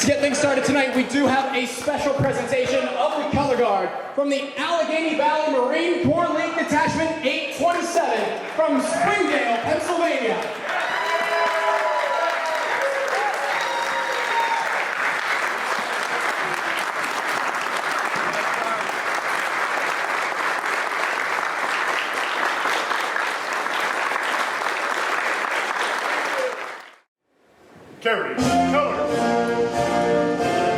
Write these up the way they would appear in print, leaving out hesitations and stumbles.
get things started tonight, we do have a special presentation of the color guard from the Allegheny Valley Marine Corps League Detachment 827 from Springdale, Pennsylvania. Carry colors.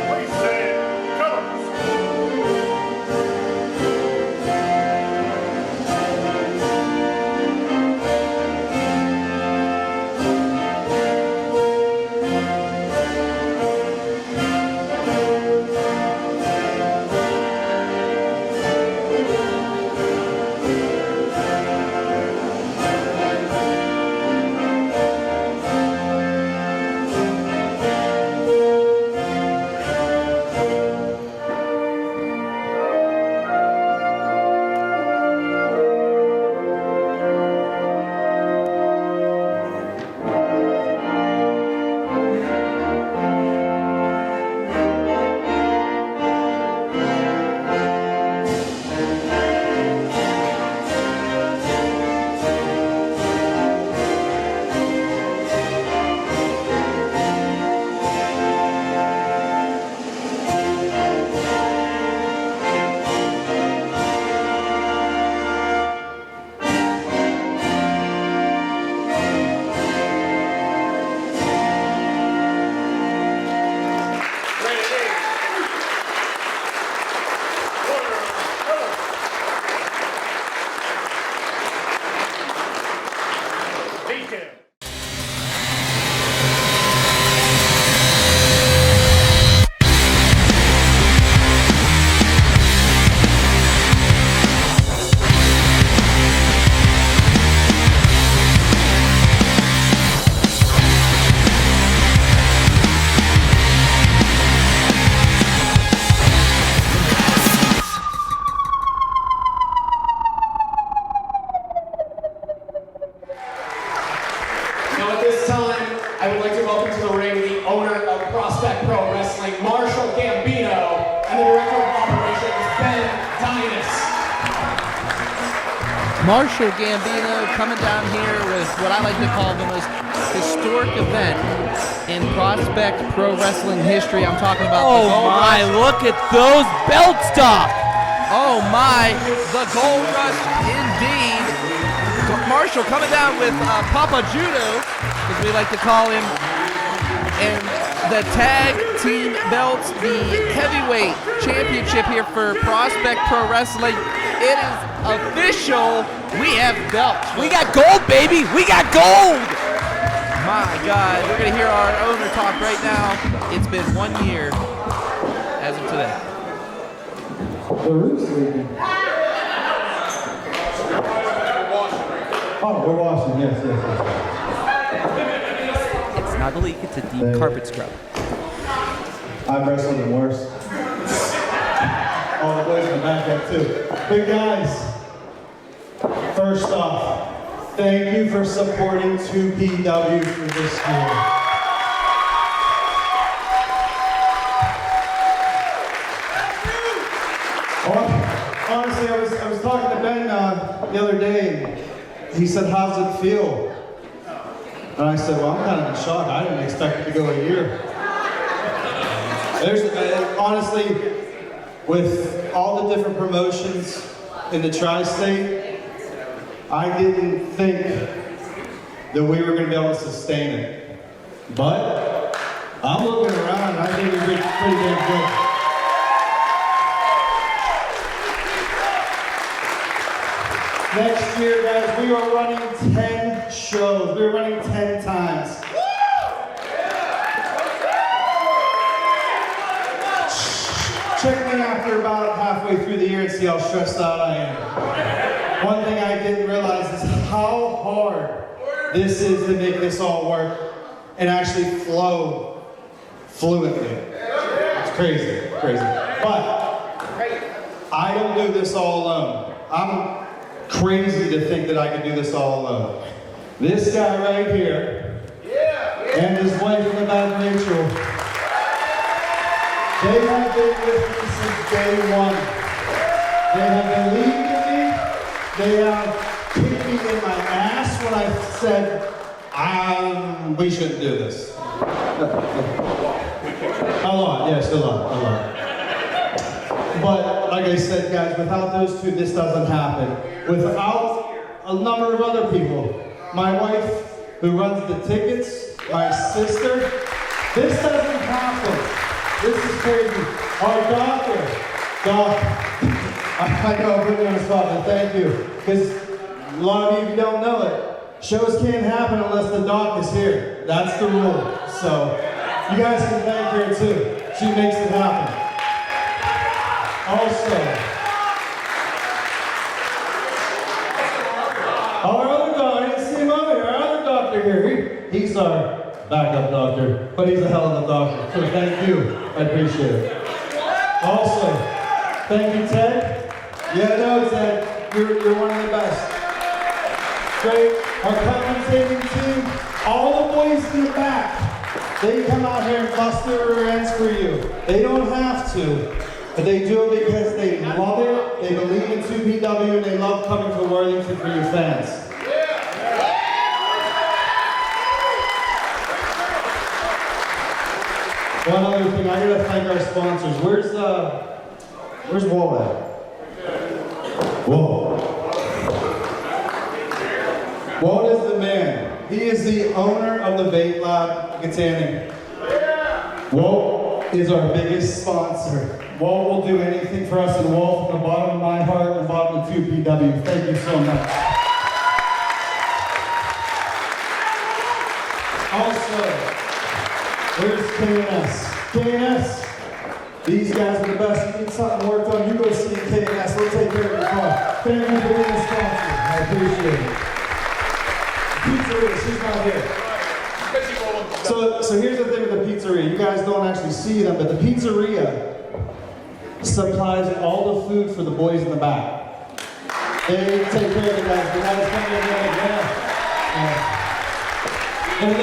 Place and colors. Marshall Gambino coming down here with what I like to call the most historic event in Prospect Pro Wrestling history. I'm talking about the Gold Rush. Look at those belt stock! Oh my, the Gold Rush indeed. Marshall coming down with Papa Judo, as we like to call him, and the tag team belts, the heavyweight championship here for Prospect Pro Wrestling. It is official. We have belts. We got gold, baby. We got gold. My God, we're gonna hear our owner talk right now. It's been 1 year as of today. The roof's leaking. Oh, we're washing. Yes. It's not a leak. It's a deep carpet scrub. I've wrestled in worse. All the boys in the back have too. Big guys, first off, thank you for supporting 2PW for this year. Honestly, I was talking to Ben the other day, and he said, "How's it feel?" And I said, "Well, I'm kind of in shock. I didn't expect it to go a year." Honestly, with all the different promotions in the tri-state, I didn't think that we were going to be able to sustain it. But I'm looking around, and I think we're pretty damn good. Next year, guys, we are running 10 shows. We're running 10 times. Check me after about halfway through the year and see how stressed out I am. One thing I didn't realize is how hard this is to make this all work and actually flow fluently. It's crazy. But I don't do this all alone. I'm crazy to think that I can do this all alone. This guy right here and his wife in the back, Rachel, They have been with me since day one. They have believed in me. They have kicked me in my ass when I said, we shouldn't do this. A lot, yes, a lot. But like I said, guys, without those two, this doesn't happen. Without a number of other people, my wife who runs the tickets, my sister, this doesn't happen. This is crazy. Our doctor, Doc, I know I'm putting you on the spot, but thank you. Because a lot of you don't know it. Shows can't happen unless the doc is here. That's the rule. So you guys can thank her too. She makes it happen. Also, our other doctor, I didn't see him over here. Our other doctor here, he's our backup doctor, but he's a hell of a doctor. So thank you. I appreciate it. Also, thank you, Ted. Yeah, no, Ted, you're one of the best. Great. Our commentating team, all the boys in the back, they come out here and bust their rear ends for you. They don't have to, but they do it because they love it, they believe in 2PW, and they love coming to Worthington for your fans. One other thing, I gotta thank our sponsors. Where's Walt at? Whoa. Walt is the man. He is the owner of the Vape Lab Katanning. Walt is our biggest sponsor. Walt will do anything for us, and Walt, from the bottom of my heart and the bottom of 2PW, thank you so much. Also, where's K&S? K&S, these guys are the best. You need something worked on, you go see K&S. We'll take care of your car. Thank you for being a sponsor. I appreciate it. Pizzeria, she's not here. So here's the thing with the pizzeria. You guys don't actually see them, but the pizzeria supplies all the food for the boys in the back. They take care of the guys. The guys come in and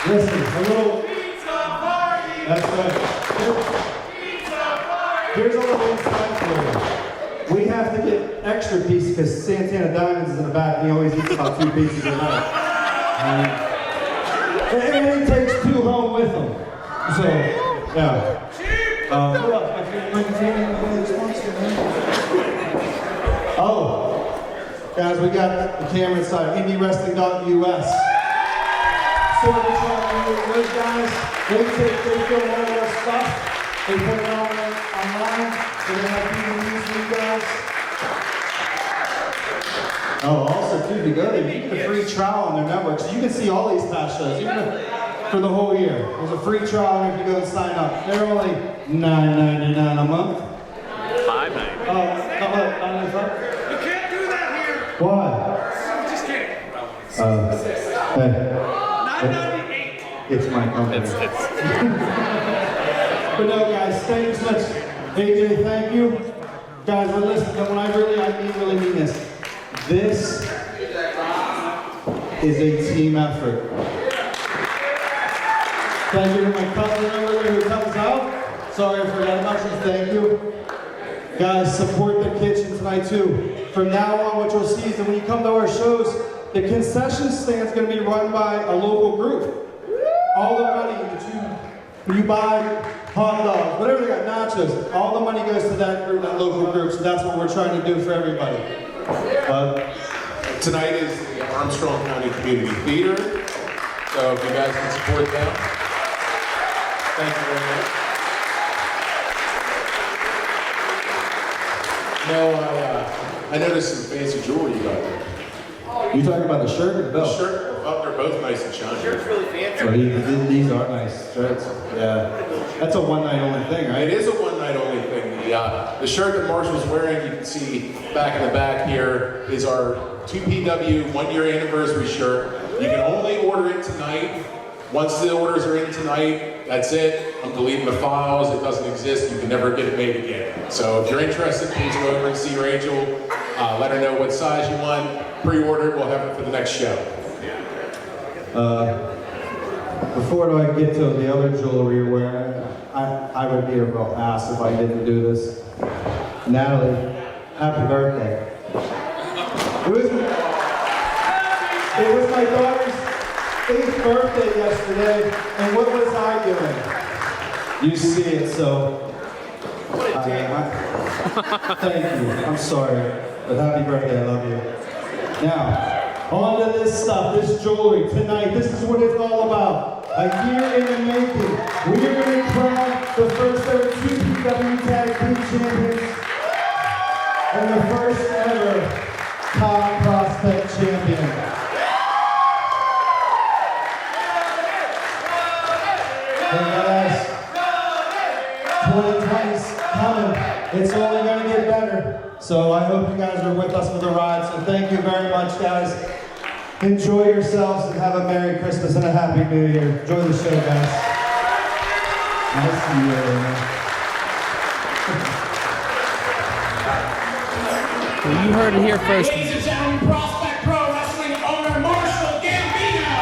listen, a little pizza party. That's right. Here's a little insight for you. We have to get extra pieces because Santana Diamonds is in the back and he always eats about 2 pieces a night. And he takes 2 home with him. So, yeah. Oh, guys, we got the camera inside. IndyWrestling.us. So we're trying to do those guys. They film all of our stuff. They put it all online. They're gonna have people use you guys. Oh, also too, to go there, you get a free trial on their network, so you can see all these past shows, even for the whole year. There's a free trial if you go and sign up. They're only $9.99 a month. $5.99. Oh, You can't do that here. why? Just kidding. Hey, $9.98. it's my company. But no, guys, thank you so much. AJ, thank you. Guys, but listen, when I really mean this. This is a team effort. Thank you to my cousin over there who comes out. Sorry I forgot about you, thank you. Guys, support the kitchen tonight too. From now on, what you'll see is that when you come to our shows, the concession stand is going to be run by a local group. All the money that you buy, hot dogs, whatever they got, nachos, all the money goes to that group, that local group, so that's what we're trying to do for everybody. Tonight is the Armstrong County Community Theater, so if you guys can support them, thank you very much. No, I noticed some fancy jewelry you got there. You talking about the shirt or the belt? The shirt, oh, they're both nice and shiny. Shirt's really fancy. Oh, these are nice shirts. Yeah. That's a one night only thing, right? It is a one night only thing. The shirt that Marshall's wearing, you can see back in the back here, is our 2PW 1-year anniversary shirt. You can only order it tonight. Once the orders are in tonight, that's it. I'm deleting the files. It doesn't exist. You can never get it made again. So if you're interested, please go over and see Rachel. Let her know what size you want. Pre-order it. We'll have it for the next show. Before I get to the other jewelry you're wearing, I would be a real ass if I didn't do this. Natalie, happy birthday. It was my daughter's 8th birthday yesterday, and what was I doing? You see it, so thank you. I'm sorry, but happy birthday, I love you. Now, on to this stuff, this jewelry tonight. This is what it's all about. A year in the making. We are going to crown the first ever TPW Tag Team Champions and the first ever Top Prospect Champion. And guys, 2020's coming. It's only going to get better. So I hope you guys are with us for the ride. So thank you very much, guys. Enjoy yourselves and have a Merry Christmas and a Happy New Year. Enjoy the show, guys. Nice to see you, man. Well, you heard it here first. Ladies and gentlemen, Prospect Pro Wrestling owner Marshall Gambino.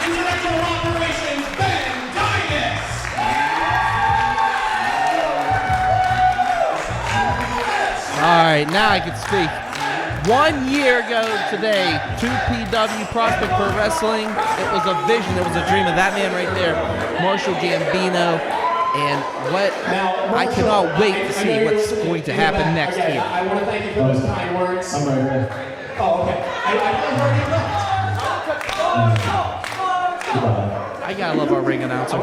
And Director of Operations, Ben Dinas. All right, now I can speak. 1 year ago today, 2PW Prospect Pro Wrestling. It was a vision, it was a dream of that man right there, Marshall Gambino. And what I cannot wait to see what's going to happen next year. I want to thank you for those kind words. I'm right here. Oh, okay. I gotta love our ring announcer.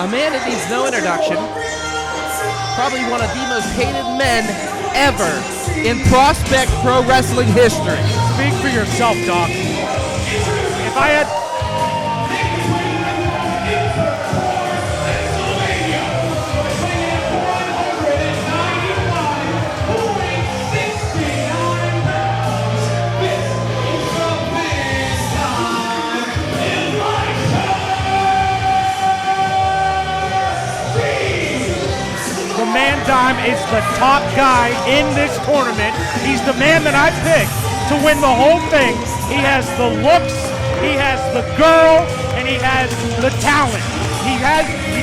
A man that needs no introduction. Probably one of the most hated men ever in Prospect Pro Wrestling history. Speak for yourself, Doc. If I had... Man Dime is the top guy in this tournament. He's the man that I picked to win the whole thing. He has the looks, he has the girl, and he has the talent. He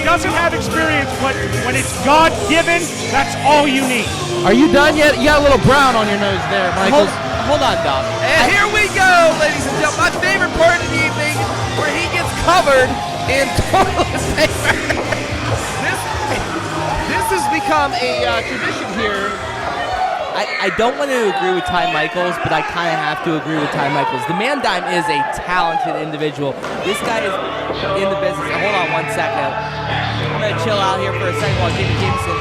doesn't have experience, but when it's God-given, that's all you need. Are you done yet? You got a little brown on your nose there, Michael. Hold on, Doc. And here we go, ladies and gentlemen. My favorite part of the evening, where he gets covered in toilet paper. This has become a tradition here. I don't want to agree with Ty Michaels, but I kind of have to agree with Ty Michaels. The Man Dime is a talented individual. This guy is in the business. Now, hold on 1 second. I'm going to chill out here for a second while Jameson.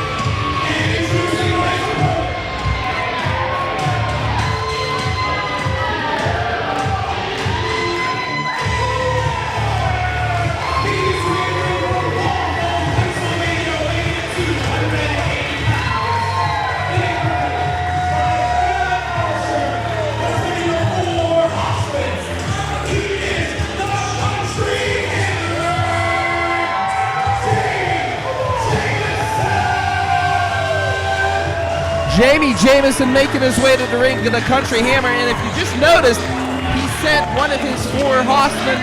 Jameson making his way to the ring to the Country Hammer, and if you just noticed, he sent one of his 4 Hossmen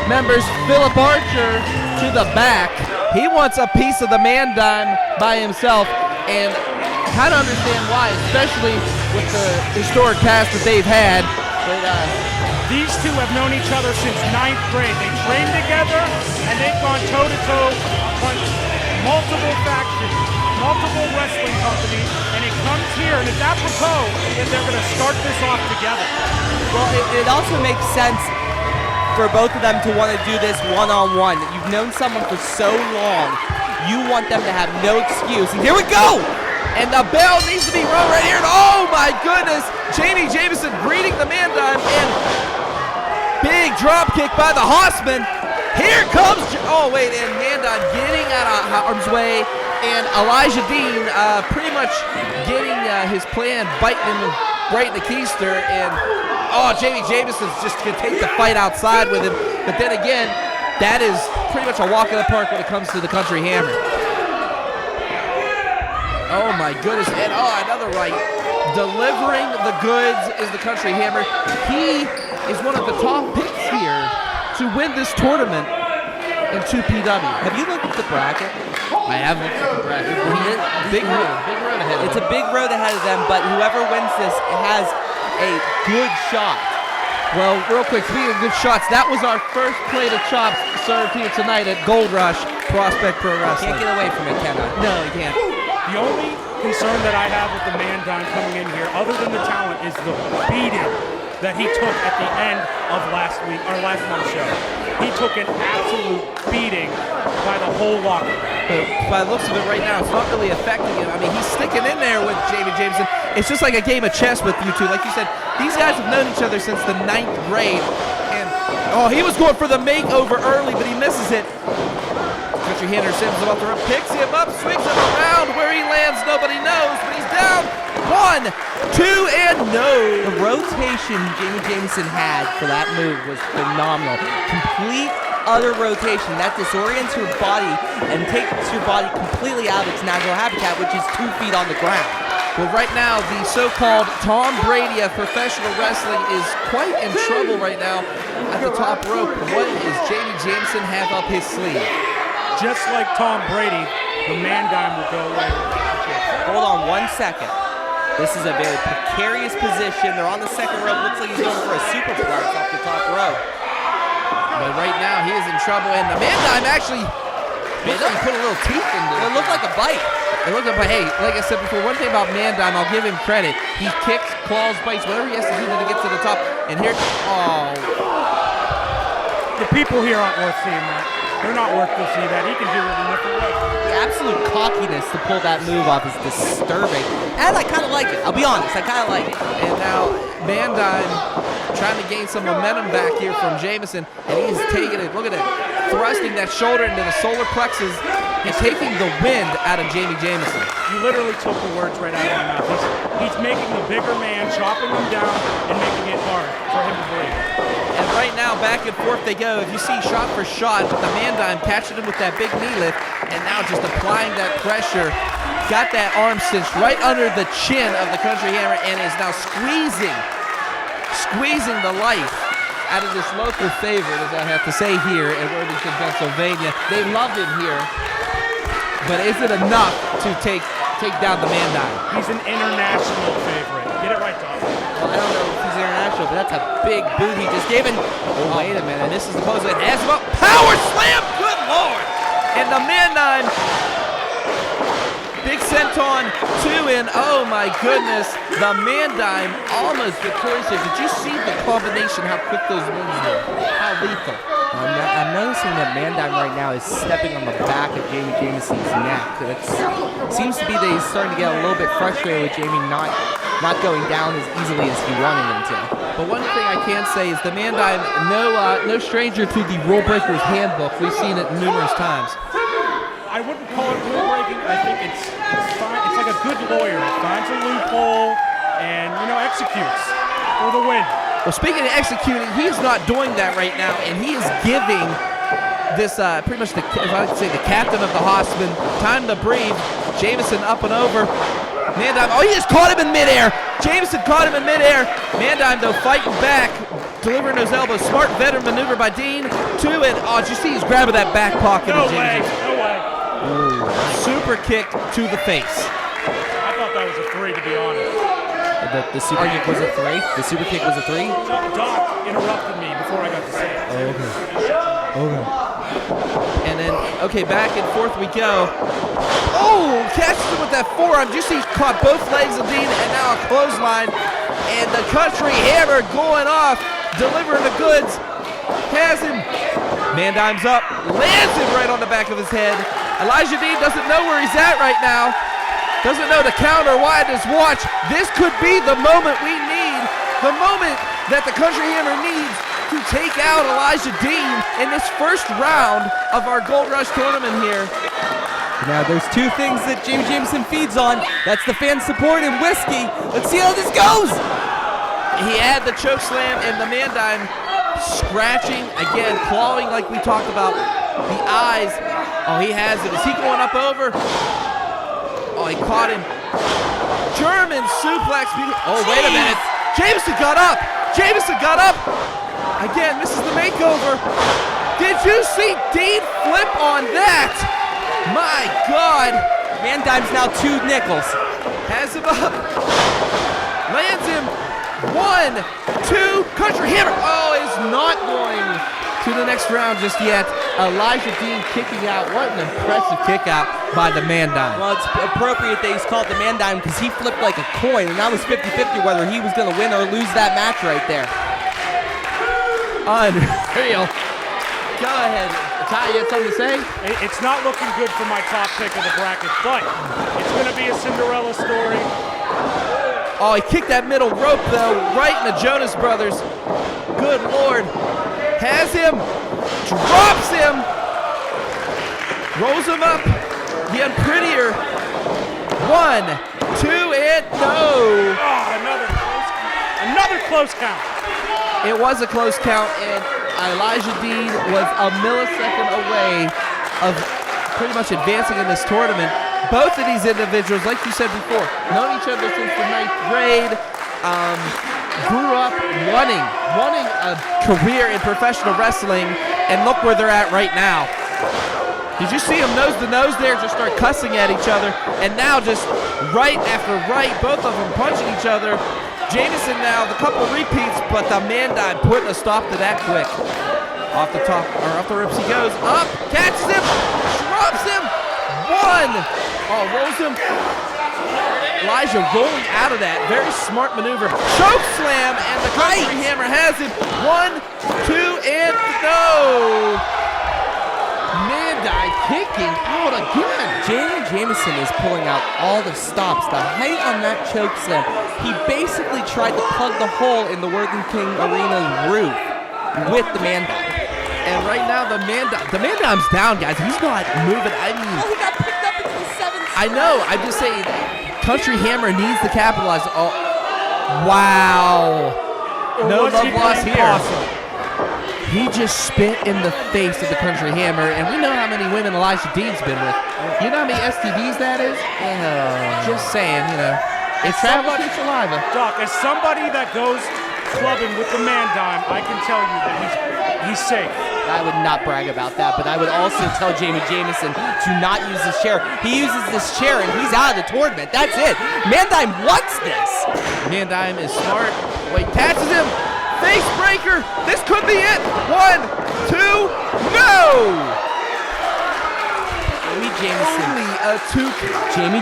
members, Philip Archer, to the back. He wants a piece of the Man Dime by himself, and kind of understand why, especially with the historic past that they've had. But these two have known each other since 9th grade. They trained together, and they've gone toe-to-toe on multiple factions, multiple wrestling companies, and it comes here, and it's apropos that they're going to start this off together. Well, it also makes sense for both of them to want to do this one-on-one. You've known someone for so long, you want them to have no excuse. And here we go! And the bell needs to be rung right here. And oh my goodness, Jameson greeting the Man Dime, and big drop kick by the Hossmen. Here comes, oh wait, and Man Dime getting out of harm's way, and Elijah Dean pretty much getting his plan, biting him right in the keister, and Jameson's just gonna take the fight outside with him. But then again, that is pretty much a walk in the park when it comes to the Country Hammer. Oh my goodness, and another right. Delivering the goods is the Country Hammer. He is one of the top picks here to win this tournament in 2PW. Have you looked at the bracket? I have looked at the bracket. Big road ahead. It's a big road ahead of them, but whoever wins this has a good shot. Well, real quick, speaking of good shots, that was our first plate of chops served here tonight at Gold Rush Prospect Pro Wrestling. Can't get away from it, can I? No, you can't. The only concern that I have with the man dime coming in here, other than the talent, is the beating that he took at the end of last month's show. He took an absolute beating by the whole locker. By the looks of it right now, it's not really affecting him. I mean, he's sticking in there with Jameson. It's just like a game of chess with you two. Like you said, these guys have known each other since the 9th grade. And, he was going for the makeover early, but he misses it. Country Hander Sims about to run, picks him up, swings him around. Where he lands, nobody knows, but he's down. 1, 2, and no. The rotation Jameson had for that move was phenomenal. Complete, utter rotation. That disorients your body and takes your body completely out of its natural habitat, which is 2 feet on the ground. Well, right now, the so-called Tom Brady of professional wrestling is quite in trouble right now at the top rope. What does Jameson have up his sleeve? Just like Tom Brady, the man dime will go away with the championship. Hold on 1 second. This is a very precarious position. They're on the second rope. Looks like he's going for a superplex off the top rope. But right now, he is in trouble, and the man dime actually looks like he put a little teeth into it. It looked like a bite. It looked like, but hey, like I said before, one thing about man dime, I'll give him credit. He kicks, claws, bites, whatever he has to do to get to the top. And here, The people here aren't worth seeing that. They're not worth to see that. He can do it in a different way. The absolute cockiness to pull that move off is disturbing. And I kind of like it. I'll be honest, I kind of like it. and now man dime trying to gain some momentum back here from Jameson, and he's taking it. Look at it, thrusting that shoulder into the solar plexus. He's taking the wind out of Jameson. You literally took the words right out of my mouth. He's making the bigger man, chopping him down, and making it hard for him to breathe. And right now, back and forth they go. If you see shot for shot, but the man dime catching him with that big knee lift, and now just applying that pressure. Got that arm cinched right under the chin of the Country Hammer, and is now squeezing the life out of this local favorite, as I have to say here in Worthington, Pennsylvania. They love him here, but is it enough to take down the man dime? He's an international favorite. Get it right, Tom. Well, I don't know if he's international, but that's a big boot he just gave him. Oh, wait a minute. And this is the pose that has him up. Power slam! Good Lord! And the man dime, big senton, 2 in. Oh my goodness. The man dime almost victorious. Did you see the combination, how quick those moves were? How lethal. I'm noticing that Man Dime right now is stepping on the back of Jameson's neck. It seems to be that he's starting to get a little bit frustrated with Jami not going down as easily as he wanted him to. But one thing I can say is the man dime, no stranger to the Rule Breakers Handbook. We've seen it numerous times. I wouldn't call it rule breaking. I think it's fine. It's like a good lawyer. It finds a loophole and executes for the win. Well, speaking of executing, he's not doing that right now, and he is giving this pretty much if I could say the captain of the Hossmen time to breathe. Jameson up and over. Man dime, he just caught him in midair. Jameson caught him in midair. Man dime though fighting back, delivering those elbows. Smart veteran maneuver by Dean. 2 in. Oh, did you see he's grabbing that back pocket No of way. Jameson? No way. Ooh, super kick to the face. I thought that was a 3, to be honest. The super kick was a 3? The super kick was a 3? Doc interrupted me before I got to say it. Okay. And then, back and forth we go. Oh, catches him with that forearm. You see, caught both legs of Dean, and now a clothesline. And the Country Hammer going off, delivering the goods. Has him. Man dime's up, lands him right on the back of his head. Elijah Dean doesn't know where he's at right now. Doesn't know to counter wide his watch. This could be the moment we need. The moment that the Country Hammer needs to take out Elijah Dean in this first round of our Gold Rush tournament here. Now there's 2 things that Jameson feeds on. That's the fan support and whiskey. Let's see how this goes. He had the choke slam and the man dime scratching, again, clawing like we talked about. The eyes. Oh, he has it. Is he going up over? Oh, he caught him. German suplex. Oh, wait a minute. Jameson got up. Again, this is the makeover. Did you see Dean flip on that? My God. Man Dime's now 2 nickels. Has him up. Lands him. 1, 2, country hammer. Oh, is not going to the next round just yet. Elijah Dean kicking out. What an impressive kick out by the Man Dime. Well, it's appropriate that he's called the Man Dime because he flipped like a coin, and that was 50-50 whether he was going to win or lose that match right there. Unreal. Go ahead. Ty, you had something to say? It's not looking good for my top pick of the bracket, but it's going to be a Cinderella story. Oh, he kicked that middle rope, though, right in the Jonas Brothers. Good Lord. Has him. Drops him. Rolls him up. Getting prettier. 1, 2, and no. Oh, another close count. It was a close count, and Elijah Dean was a millisecond away of pretty much advancing in this tournament. Both of these individuals, like you said before, known each other since the 9th grade, grew up wanting a career in professional wrestling, and look where they're at right now. Did you see them nose to nose there, just start cussing at each other, and now just right after right, both of them punching each other. Jameson now, the couple repeats, but the Man Dime putting a stop to that quick. Off the top, or off the rips he goes, up, catches him, drops him, 1. Oh, rolls him. Elijah rolling out of that, very smart maneuver. Choke slam, and the country hammer has him. 1, 2, and no. Man Dime kicking out again. Jameson is pulling out all the stops. The height on that choke slam, he basically tried to plug the hole in the Worthington Arena's roof with the Man Dime. And right now, the Man Dime's down, guys. He's not moving. I mean, Oh, he got picked up into the 7th. I know. I'm just saying, Country Hammer needs to capitalize. Oh, wow. No love lost here. Awesome. He just spit in the face of the Country Hammer, and we know how many women Elijah Dean's been with. You know how many STDs that is? Just saying, you know. It travels through saliva. Doc, as somebody that goes clubbing with the Man Dime, I can tell you that he's safe. I would not brag about that, but I would also tell Jamie Jameson to not use this chair. He uses this chair and he's out of the tournament. That's it. Man Dime wants this. Man Dime is smart. Wait, catches him. Face breaker. This could be it. 1, 2, no. Jamie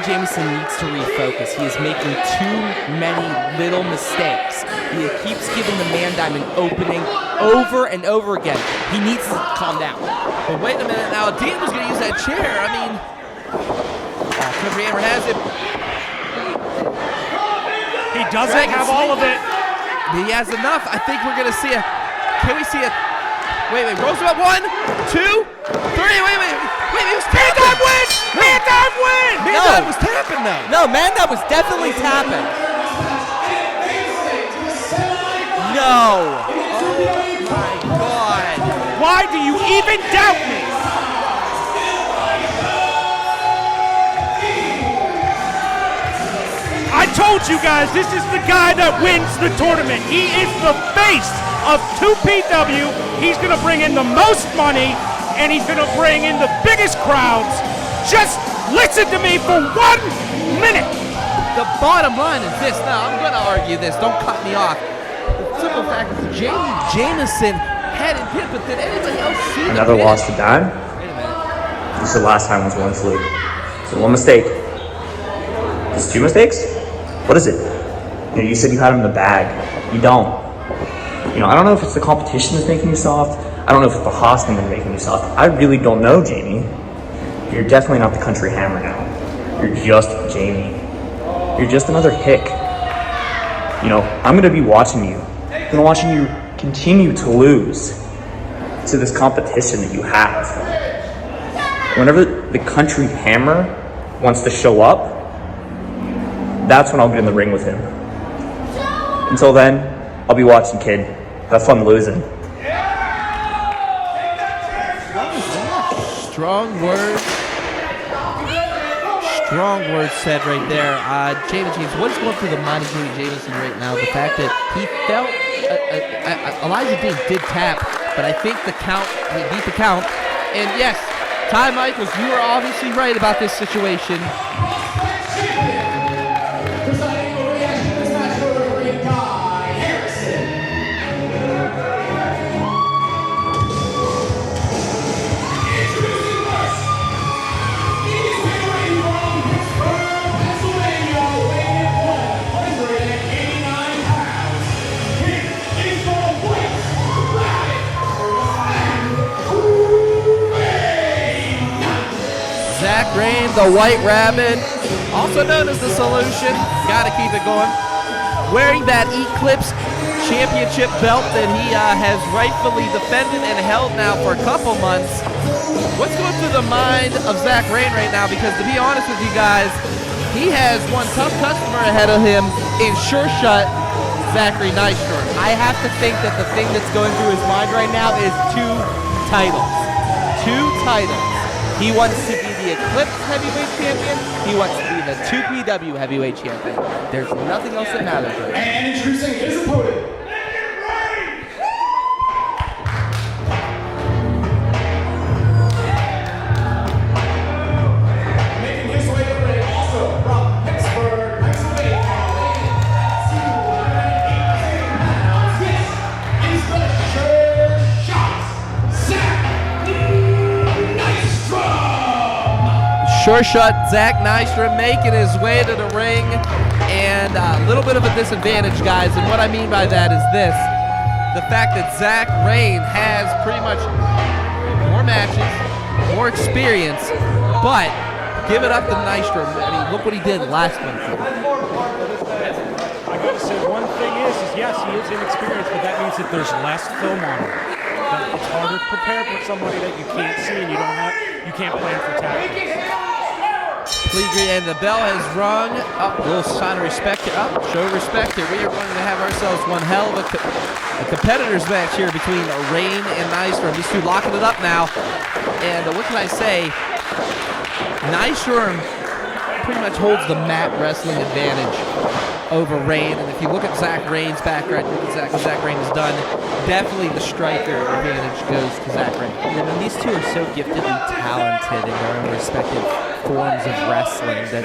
Jameson needs to refocus. He is making too many little mistakes. He keeps giving the Man Dime an opening over and over again. He needs to calm down. But wait a minute now. Dean was going to use that chair. I mean, Country Hammer has it. He doesn't have all of it. He has enough. I think we're going to see a... Can we see a... Wait. Rolls about 1, 2, 3. Wait. He was tapping. Man Dime wins! Man Dime wins! Man Dime was tapping, though. No, Man Dime was definitely tapping. No. Oh, my God. Why do you even doubt me? I told you guys, this is the guy that wins the tournament. He is the face of 2PW. He's going to bring in the most money, and he's going to bring in the biggest crowds. Just listen to me for 1 minute. The bottom line is this. Now, I'm going to argue this. Don't cut me off. The simple fact is Jameson had it hit, but did anybody else see the Another pin? loss to Dime? Wait a minute. This is the last time it was 1 fluke. So 1 mistake. It's 2 mistakes? What is it? You know, you said you had him in the bag. You don't. You know, I don't know if it's the competition that's making you soft. I don't know if it's the Hossmen that's making you soft. I really don't know, Jami. You're definitely not the Country Hammer now. You're just Jami. You're just another hick. You know, I'm going to be watching you. I'm going to watching you continue to lose to this competition that you have. Whenever the Country Hammer wants to show up, that's when I'll get in the ring with him. Until then, I'll be watching, kid. Have fun losing. Strong words said right there. James, what is going through the mind of Jamie Jameson right now? The fact that he felt Elijah Dean did tap, but I think he beat the count. And yes, Ty Michaels, you are obviously right about this situation. Presiding over the action of this match for referee Guy Harrison. Introducing first, he's weighing from Pittsburgh, Pennsylvania, weighing in 189 pounds. He is the White Rabbit. Zach Rayne, the White Rabbit, also known as the Solution. Got to keep it going. Wearing that Eclipse Championship belt that he has rightfully defended and held now for a couple months. What's going through the mind of Zach Rayne right now? Because to be honest with you guys, he has one tough customer ahead of him in Sure Shot, Zachary Nystrom. I have to think that the thing that's going through his mind right now is 2 titles. 2 titles. He wants to be the Eclipse Heavyweight Champion. He wants to be the 2PW Heavyweight Champion. There's nothing else that matters right now. And introducing his opponent. Making his way to the ring, also from Pittsburgh, Pennsylvania, weighing 218 pounds. This is the Sure Shot, Zack Nystrom. Sure Shot Zach Nystrom making his way to the ring, and a little bit of a disadvantage, guys. And what I mean by that is this: the fact that Zach Rayne has pretty much more matches, more experience, but give it up to Nystrom. I mean, look what he did last month. I gotta say, one thing is yes, he is inexperienced, but that means that there's less film on him. That it's harder to prepare for somebody that you can't see and you can't plan for tactics. Please agree, and the bell has rung. Up, a little sign of respect here. Up, show respect here. We are going to have ourselves one hell of a competitors match here between Rayne and Nystrom. These two locking it up now. And what can I say? Nystrom pretty much holds the mat wrestling advantage over Rayne. And if you look at Zach Rayne's background, look at what Zach Rayne has done, definitely the striker advantage goes to Zach Rayne. And these two are so giftedly talented in their own respective forms of wrestling that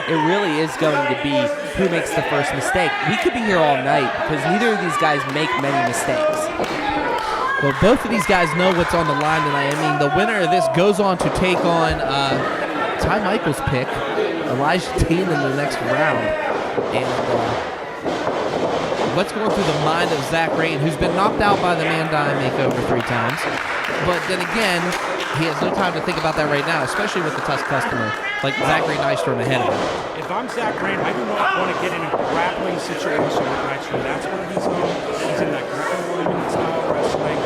it really is going to be who makes the first mistake. We could be here all night because neither of these guys make many mistakes. Well, both of these guys know what's on the line tonight. I mean, the winner of this goes on to take on Ty Michaels' pick, Elijah Dean, in the next round. And what's going through the mind of Zach Rayne, who's been knocked out by the Man-Dime makeover 3 times. But then again, he has no time to think about that right now, especially with the tough customer like Zachary Nystrom ahead of him. If I'm Zach Rayne, I do not want to get in a grappling situation with Nystrom. That's what he's on. He's in that Greco-Roman style wrestling,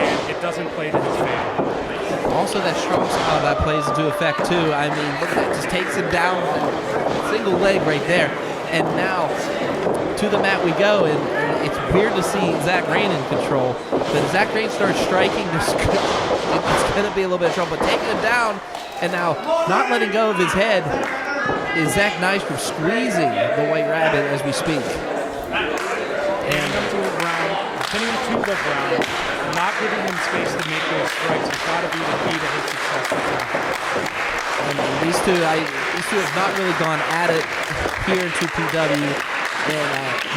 and it doesn't play to his favor. Also, that strong style that plays into effect too. I mean, look at that, just takes him down, single leg right there. And now, to the mat we go, and it's weird to see Zach Rayne in control. But as Zach Rayne starts striking, it's going to be a little bit of trouble. But taking him down, and now not letting go of his head, is Zach Nystrom squeezing the White Rabbit as we speak. And to the ground, pinning him to the ground, not giving him space to make those strikes has got to be the key to his success. I mean, these two have not really gone at it here in 2PW. And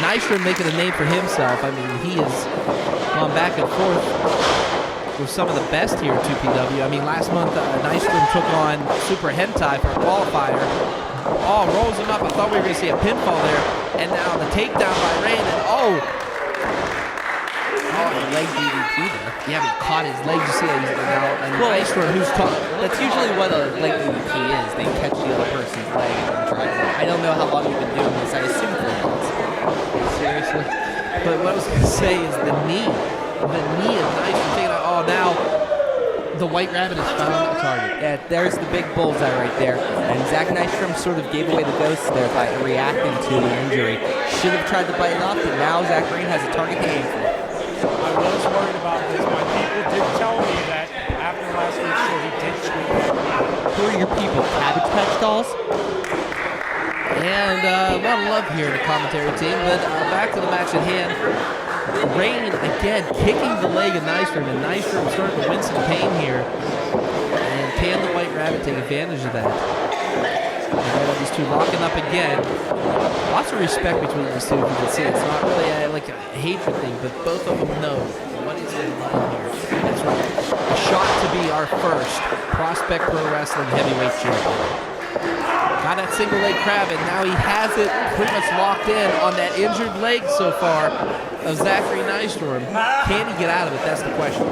Nystrom making a name for himself. I mean, he has gone back and forth with some of the best here in 2PW. I mean, last month, Nystrom took on Super Hentai for a qualifier. Oh, rolls him up. I thought we were going to see a pinfall there. And now the takedown by Rayne. And Leg DDT there. yeah, but he caught his leg. You see that he's now. And Nystrom, who's tall. That's usually what a leg DDT is. They catch the other person's leg and try to. I don't know how long you've been doing this. I assume 4 months. Seriously. But what I was going to say is the knee. The knee of Nystrom taking out. Oh, now the White Rabbit has found a target. Yeah, there's the big bullseye right there. And Zach Nystrom sort of gave away the ghost there by reacting to the injury. Should have tried to bite it off, but now Zach Rayne has a target to aim for. I was worried about this. My people did tell me that after last week's show, he did tweet. Who are your people? Cabbage Patch Dolls? And a lot of love here in the commentary team, but back to the match at hand. Rayne, again, kicking the leg of Nystrom, and Nystrom starting to wince in pain here. And can the White Rabbit take advantage of that? And these two locking up again. Lots of respect between these two. You can see it's not really like a hatred thing, but both of them know what is going on here. That's right. A shot to be our first Prospect Pro Wrestling Heavyweight Champion. Got that single leg crab, and now he has it pretty much locked in on that injured leg so far of Zachery Nystrom. Can he get out of it? That's the question.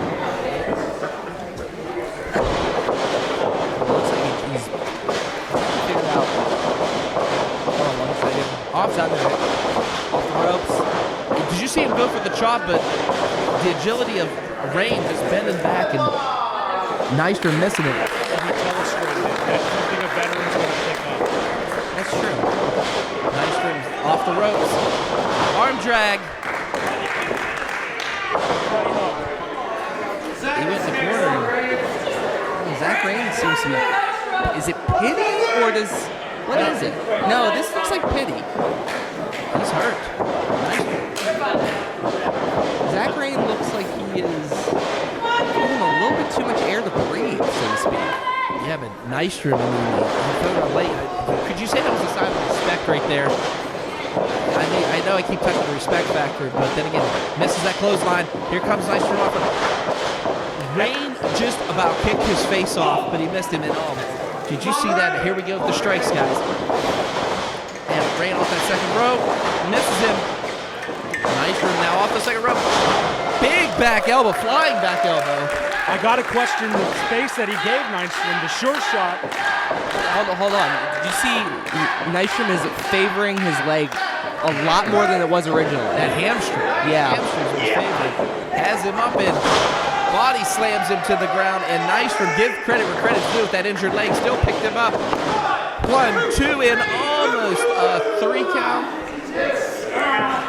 Looks like he's figured out. Hold on one second. Off Zander. Off the ropes. Did you see him go for the chop? But the agility of Rayne just bending back and Nystrom missing it. That's true. Nystrom's off the ropes. Arm drag. He went in the corner. Zach Rayne seems to be. Is it pity or does. What is it? No, this looks like pity. He's hurt. Zach Rayne looks like he is giving a little bit too much air to breathe, so to speak. Yeah, but Nystrom, could you say that was a sign of respect right there? I know I keep touching the respect factor, but then again, misses that clothesline. Here comes Nystrom off. Rayne just about kicked his face off, but he missed him. And did you see that? Here we go with the strikes, guys. And Rayne off that second rope, misses him. Nystrom now off the second rope. Big back elbow, flying back elbow. I got to question the space that he gave Nystrom, the short shot. Hold on. Did you see Nystrom is favoring his leg a lot more than it was originally? That hamstring. Yeah. Hamstring was favored. Has him up and body slams him to the ground, and Nystrom, give credit where credit's due with that injured leg, still picked him up. 1, 2, and almost a 3 count.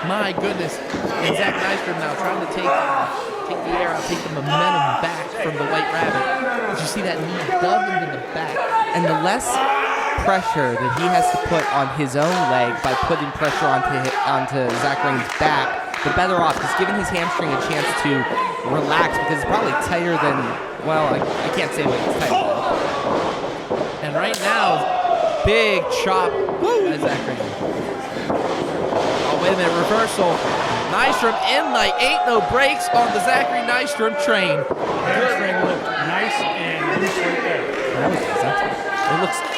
My goodness. And Zack Nystrom now trying to take the air out, take the momentum back from the White Rabbit. Did you see that knee dug into the back? And the less pressure that he has to put on his own leg by putting pressure onto Zach Rayne's back, the better off. He's giving his hamstring a chance to relax because it's probably tighter than, well, I can't say what it's tighter than. And right now, big chop by Zach Rayne. Oh, wait a minute, reversal. Nystrom in like ain't no brakes on the Zachery Nystrom train. Hamstring looked nice and loose right there.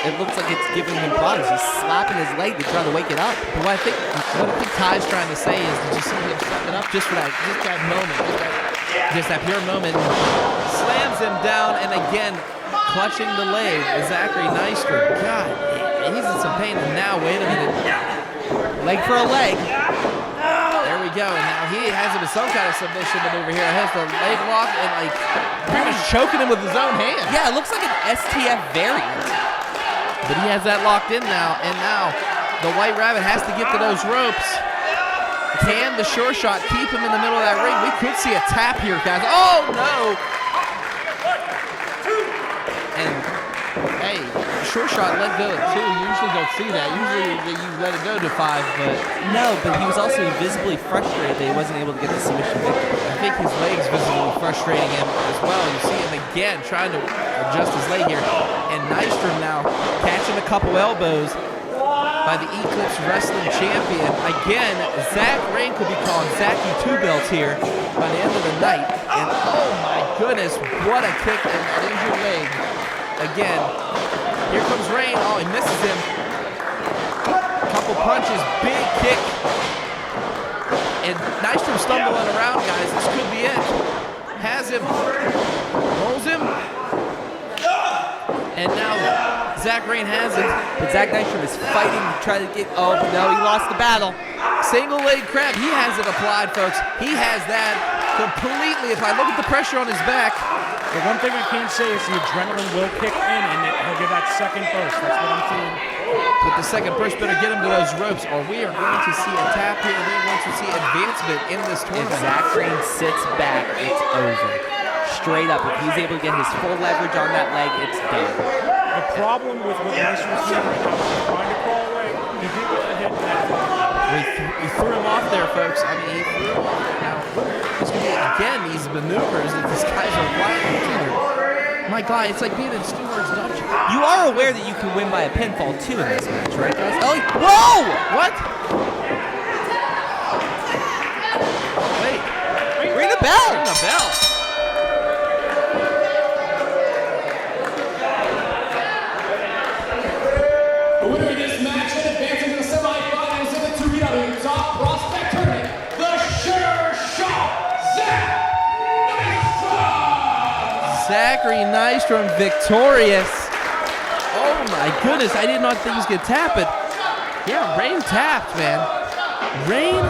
It looks like it's giving him problems. He's slapping his leg to try to wake it up. But what I think Ty's trying to say is, did you see him stepping up just for that moment, just that pure moment? Slams him down, and again, clutching the leg is Zachery Nystrom. God, he's in some pain. And now, wait a minute, leg for a leg. There we go, and now he has him in some kind of submission maneuver here. Has the leg lock and like pretty much choking him with his own hand. Yeah, it looks like an STF variant. But he has that locked in now, and now the White Rabbit has to get to those ropes. Can the sure shot keep him in the middle of that ring? We could see a tap here, guys. Oh no! And hey, sure shot let go at 2. You usually don't see that. Usually you let it go to 5, but no. But he was also visibly frustrated that he wasn't able to get the submission victory. I think his leg's visibly frustrating him as well. You see him again trying to adjust his leg here, and Nystrom now catching a couple elbows by the Eclipse Wrestling Champion. Again, Zack Rayne could be calling Zacky 2 belts here by the end of the night. And oh my goodness, what a kick and an injured leg. Again, here comes Rayne. Oh, he misses him. Couple punches, big kick. And Nystrom stumbling around, guys. This could be it. Has him. Rolls him. And now Zack Rayne has it. But Zack Nystrom is fighting to try to get, oh no, he lost the battle. Single leg crab, he has it applied, folks. He has that completely. If I look at the pressure on his back. The one thing I can say is the adrenaline will kick in and he'll get that second burst. That's what I'm seeing. But the second burst better get him to those ropes, or we are going to see a tap here. We're going to see advancement in this tournament. If Zack Rayne sits back, it's over. Straight up, if he's able to get his full leverage on that leg, it's done. The problem with what Nystrom's doing right now is trying to crawl away. He did get the hit that He threw him off there, folks. I mean, he threw him off there. Now, it's going to be, again, these maneuvers that these guys are applying to each other. My God, it's like being in Stewart's dungeon. You are aware that you can win by a pinfall too in this match, right, guys? Oh, whoa! What? Wait. Ring the bell! Ring the bell. The winner of this match and advancing to the semifinals of the 2PW Top Prospect Tournament, the Sure Shot, Zack Nystrom! Zachary Nystrom victorious. Oh my goodness, I did not think he was going to tap it. Yeah, Rayne tapped, man. Rayne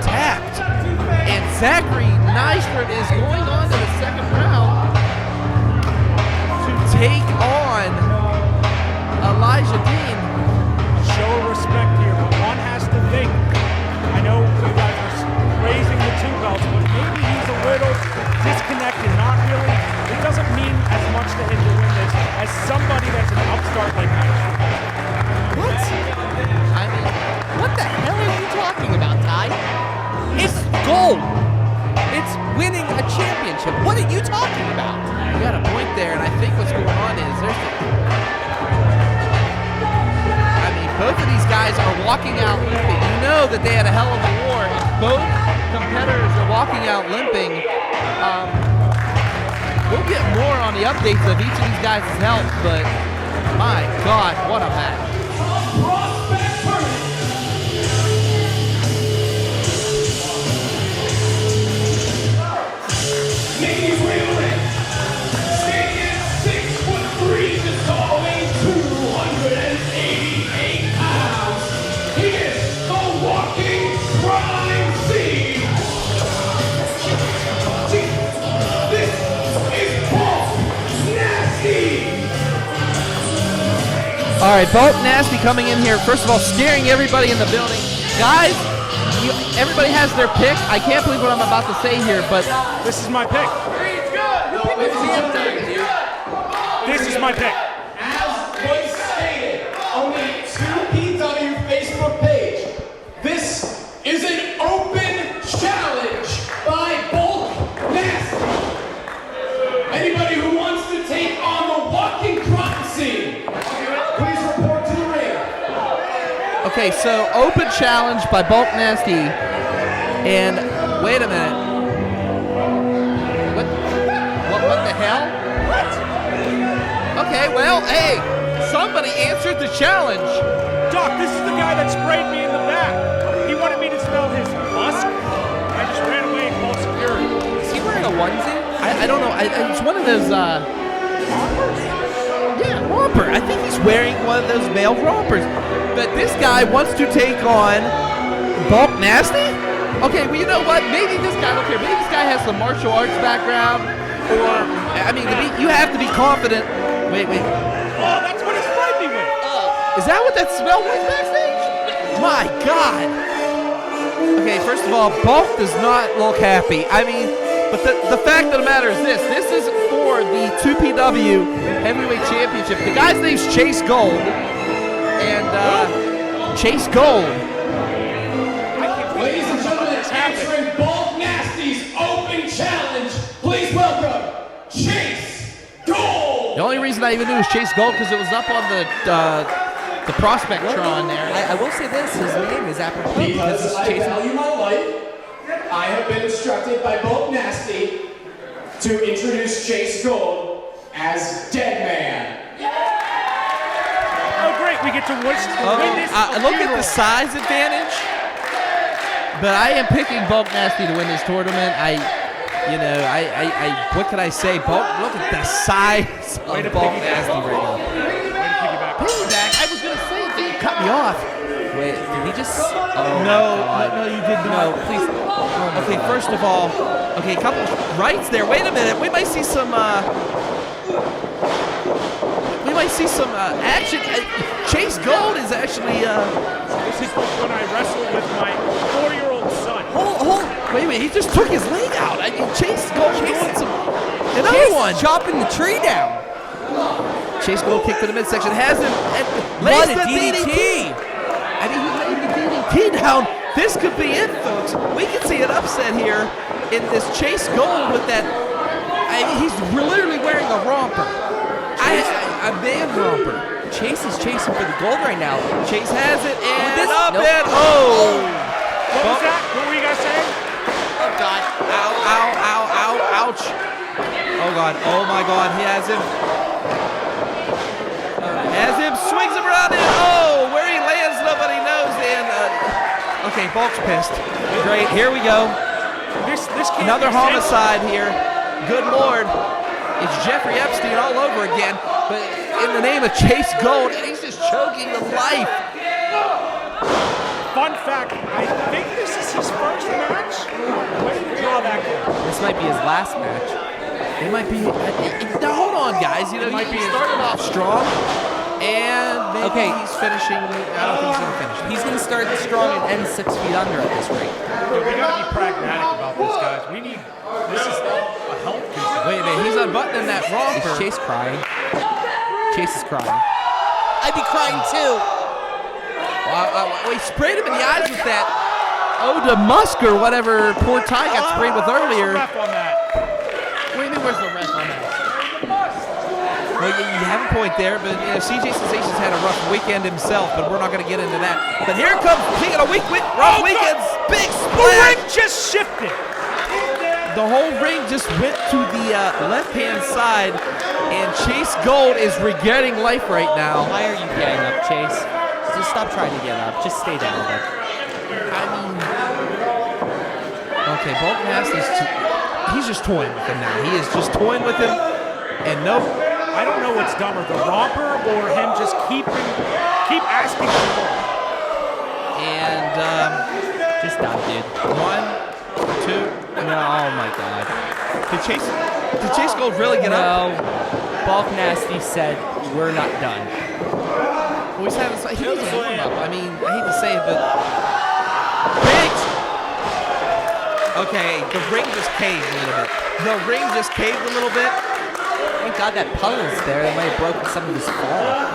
tapped. And Zachary Nystrom is going on to the second round to take on Elijah Dean. Show respect here, but one has to think. I know you guys are raising the two belts, but maybe he's a little disconnected. Not really. It doesn't mean as much to him to win this as somebody that's an upstart like Nystrom. What? I mean, what the hell are you talking about, Ty? It's gold. It's winning a championship. What are you talking about? You got a point there, and I think what's going on is both of these guys are walking out limping. You know that they had a hell of a war. If both competitors are walking out limping, we'll get more on the updates of each of these guys' health, but my God, what a match. Prospect Tournament. Making his way to the ring, standing at 6'3", just weighing 288 pounds. He is the walking crime scene. This is Bulk Nasty. All right, Bulk Nasty coming in here. First of all, scaring everybody in the building. Guys, everybody has their pick. I can't believe what I'm about to say here, but This is my pick. This is my pick. As was stated on the 2PW Facebook page, this is an open challenge by Bulk Nasty. Anybody who wants to take on the walking crime scene, please report to the ring. okay, so open challenge by Bulk Nasty. And wait a minute. What the hell? Okay, well, hey, somebody answered the challenge. Doc, this is the guy that sprayed me in the back. He wanted me to smell his musk. I just ran away and called security. Is he wearing a onesie? I don't know. It's one of those, yeah, romper. I think he's wearing one of those male rompers. But this guy wants to take on Bulk Nasty? Okay, well, you know what? Maybe this guy, okay, maybe this guy has some martial arts background. Or, I mean, you have to be confident. Wait. Oh, that's what he sprayed me with. Is that what that smell was backstage? My God. Okay, first of all, Bulk does not look happy. I mean, but the fact of the matter is this. This is for the 2PW Heavyweight Championship. The guy's name's Chase Gold. And, Chase Gold. Ladies and gentlemen, answering Bulk Nasty's open challenge, please welcome Chase Gold. The only reason I even knew was Chase Gold because it was up on the Prospectron there. I will say this, his name is apropos because Because it's I Chase. value my life, I have been instructed by Bulk Nasty to introduce Chase Gold as Dead Man. Oh, great. We get to win this. Look at the size advantage. But I am picking Bulk Nasty to win this tournament. What can I say? Bulk, look at the size of Bulk Nasty right now. Piggyback. I was gonna say that you cut me off. Wait, did he just? No, you did not. No, please. Okay, first of all, a couple rights there. Wait a minute. We might see some. Action. Chase Gold is actually. This is when I wrestled with my 4-year-old son. Hold. Wait. He just took his leg out. I mean, Chase Gold doing some. Another Chase one. chopping the tree down. Chase Gold kick to the midsection. Has him. What Lays a the DDT. I mean, he laid the DDT down this could be it, folks. We could see an upset here in this Chase Gold with that. I mean, he's literally wearing a romper. A man romper. Chase is chasing for the gold right now. Chase has it, and this- up nope. and What was that? What were you guys saying? Oh, God. Ow, ow, ow, ow, ouch. Oh, God. Oh, my God. He has him. Swings him around and where he lands, nobody knows. And, okay, Bulk's pissed. Great. Here we go. This can't Another be homicide here. Good Lord. It's Jeffrey Epstein all over again. But in the name of Chase Gold, and he's just choking the life. Fun fact, I think this is his first match. When did you draw that go? This might be his last match. It might be. Now, hold on, guys. You know, might he be started off strong, and maybe Okay. he's finishing. I don't think he's going to finish. He's going to start strong and end 6 feet under at this rate. We gotta be pragmatic about this, guys. This is a health concern. Wait a minute. He's unbuttoning that Is romper. Chase crying? Chase is crying. I'd be crying too. He sprayed him in the eyes with that eau de musk or whatever poor Ty got sprayed with earlier. Ref on that. What do you mean, where's the ref on that? Well, you have a point there, but CJ Sensation's had a rough weekend himself, but we're not going to get into that. But here comes, speaking of rough weekends, big The splash. ring just shifted. The whole ring just went to the left-hand side, and Chase Gold is regretting life right now. Why are you getting up, Chase? Just stop trying to get up. Just stay down there. I mean, okay, Bulk he's just toying with him now. He is just toying with him, and no. I don't know what's dumber, the romper or him just keep asking for more. And Just stop, dude. 1, 2. No, oh my God. Did Chase Gold really get up? No. Bulk Nasty said, we're not done. Well, he's having he needs a warm up. I mean, I hate to say it, but big. Okay, the ring just caved a little bit. Thank God that puddle's there. That might have broken some of his fall.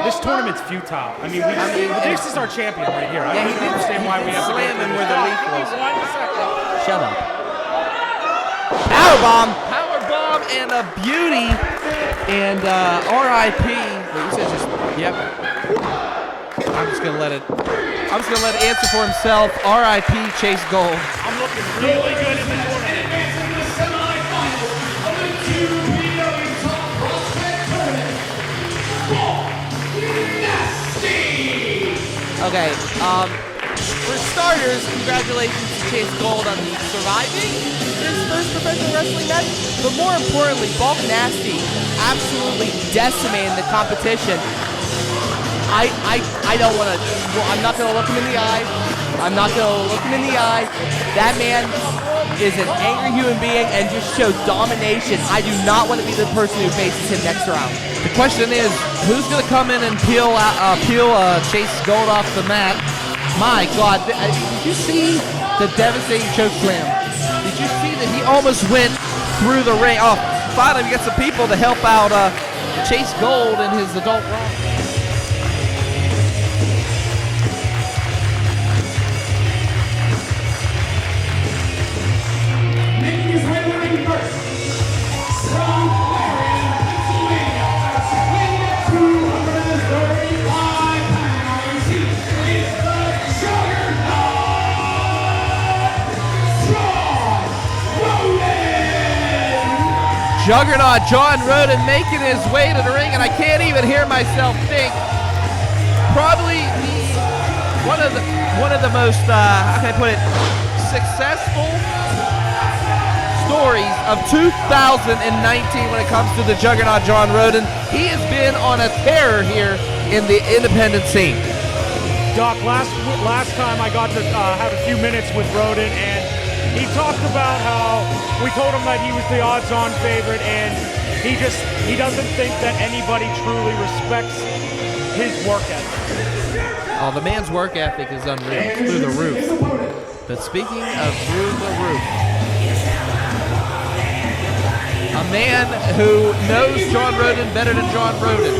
This tournament's futile. I mean, this is our champion right here. I don't understand why we have to slam him where the leaf was. Shut up. Powerbomb. Powerbomb and a beauty. And R.I.P. Wait, you said just, yep. I'm just gonna let it answer for himself. R.I.P. Chase Gold. I'm looking really good in the tournament. Advancing to the semifinals of the 2PW Top Prospect Tournament. Nasty! Okay, for starters, congratulations to Chase Gold on surviving his first professional wrestling match. But more importantly, Bulk Nasty absolutely decimating the competition. I don't want to, I'm not going to look him in the eye. That man is an angry human being and just showed domination. I do not want to be the person who faces him next round. The question is, who's going to come in and peel Chase Gold off the mat? My God, did you see the devastating choke slam? Did you see that he almost went through the ring? Oh, finally we got some people to help out Chase Gold in his adult run. Making his way to the ring first. From Marion, Pennsylvania, weighing at 235 pounds, he is the Juggernaut John Roden making his way to the ring, and I can't even hear myself think. Probably one of the most how can I put it, successful stories of 2019 when it comes to the Juggernaut John Roden. He has been on a tear here in the independent scene. Doc, last time I got to have a few minutes with Roden, and he talked about how we told him that he was the odds-on favorite, and he doesn't think that anybody truly respects his work ethic. Oh, the man's work ethic is unreal, through the roof. But speaking of through the roof, a man who knows John Roden better than John Roden.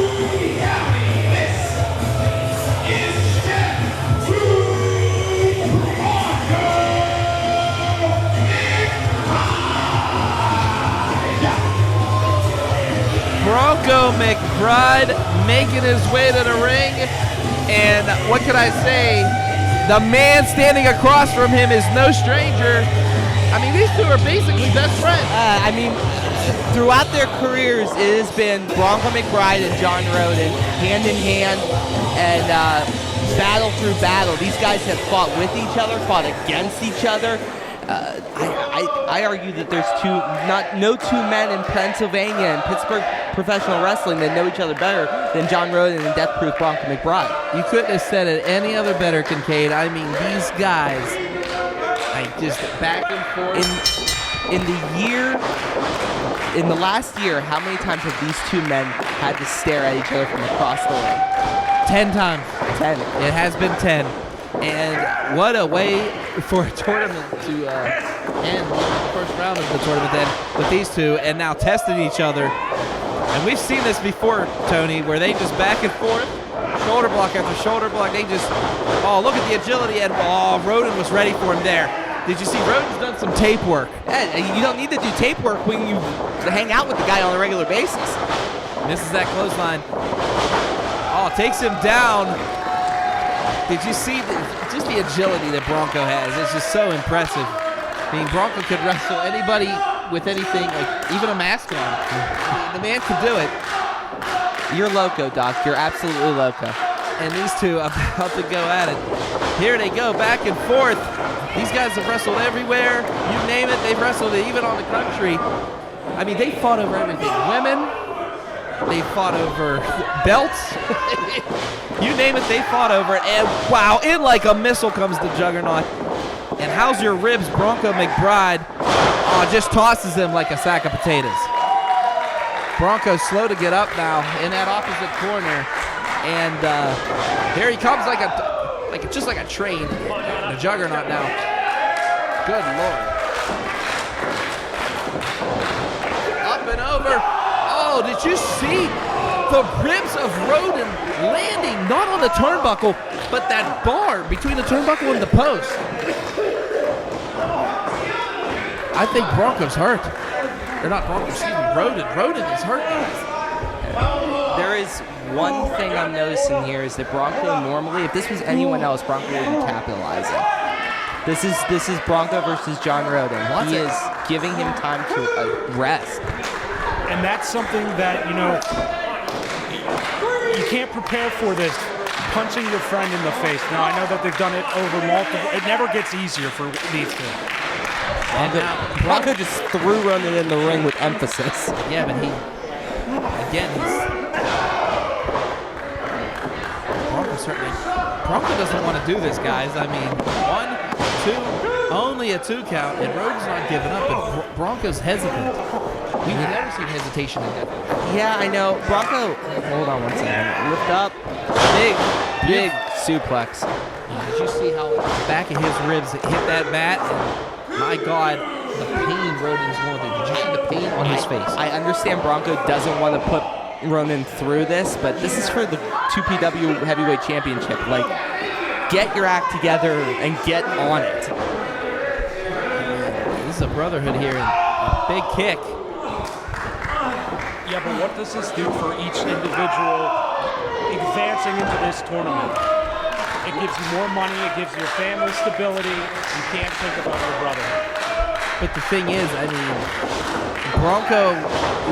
Bronco McBride making his way to the ring. And what can I say? The man standing across from him is no stranger. I mean, these two are basically best friends. Throughout their careers, it has been Bronco McBride and John Roden hand in hand, and battle through battle. These guys have fought with each other, fought against each other. I argue that there's no two men in Pennsylvania and Pittsburgh professional wrestling that know each other better than John Roden and Death Proof Bronco McBride. You couldn't have said it any other better, Kincaid. I mean, these guys, just back and forth. In the last year, how many times have these two men had to stare at each other from across the ring? 10 times. 10. It has been 10. And what a way for a tournament to end, the first round of the tournament then, with these two, and now testing each other. And we've seen this before, Tony, where they just back and forth, shoulder block after shoulder block. They just, look at the agility, and Roden was ready for him there. Did you see Roden's done some tape work? Yeah, you don't need to do tape work when you hang out with the guy on a regular basis. Misses that clothesline. Takes him down. Did you see just the agility that Bronco has? It's just so impressive. I mean, Bronco could wrestle anybody with anything, like even a mask on. The man could do it. You're loco, Doc. You're absolutely loco. And these two about to go at it. Here they go, back and forth. These guys have wrestled everywhere. You name it, they've wrestled it, even on the country. I mean, they fought over everything. Women, they fought over belts. You name it, they fought over it. And wow, in like a missile comes the Juggernaut. And how's your ribs, Bronco McBride? Just tosses him like a sack of potatoes. Bronco's slow to get up now in that opposite corner. And here he comes just like a train. The Juggernaut now. Good Lord. Up and over. Oh, did you see the ribs of Roden landing not on the turnbuckle, but that bar between the turnbuckle and the post? I think Bronco's hurt. Or not Bronco, excuse me, Roden. Roden is hurt, guys. There is one thing I'm noticing here is that Bronco normally, if this was anyone else, Bronco wouldn't capitalize it. This is Bronco versus John Roden. He is giving him time to rest. And that's something that, you can't prepare for this, punching your friend in the face. Now, I know that they've done it over multiple, it never gets easier for these two. Bronco just threw Roden in the ring with emphasis. Yeah, but Bronco doesn't want to do this, guys. I mean, 1, 2, only a 2 count, and Roden's not giving up, and Bronco's hesitant. We've never seen hesitation in that. Yeah, I know. Bronco, hold on one second. Lift up. Big suplex. Did you see how the back of his ribs hit that mat? And my God, the pain Roden's going through. Did you see the pain on his face? I understand Bronco doesn't want to put Roden through this, but this is for the 2PW Heavyweight Championship. Like, get your act together and get on it. This is a brotherhood here, and a big kick. Yeah, but what does this do for each individual advancing into this tournament? It gives you more money, it gives your family stability. You can't think about your brother. But the thing is, I mean, Bronco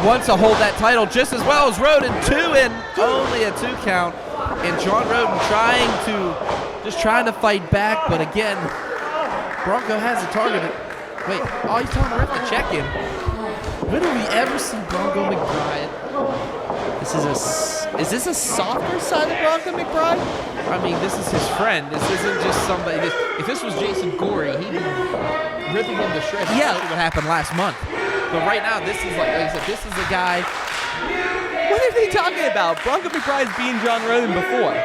wants to hold that title just as well as Roden. 2 and only a 2 count. And John Roden trying to fight back, but again, Bronco has a target. Wait, he's telling the ref to check him. When do we ever see Bronco McBride? Is this a softer side of Bronco McBride? I mean, this is his friend. This isn't just somebody. If this was Jason Gorey, he'd be ripping him to shreds. Yeah. That's what happened last month. But right now, this is like I said, this is a guy. What are they talking about? Bronco McBride's beaten John Roden before.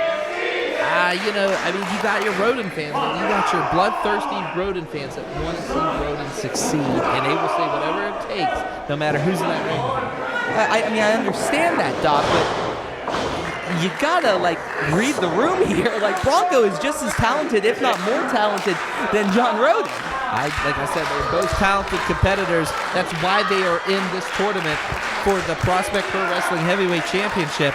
I mean, you got your Roden fans, and you got your bloodthirsty Roden fans that want to see Roden succeed, and they will say whatever it takes, no matter who's in that ring. I mean, I understand that, Doc, but you gotta, read the room here. Bronco is just as talented, if not more talented, than John Roden. Like I said, they're both talented competitors. That's why they are in this tournament for the Prospect Pro Wrestling Heavyweight Championship.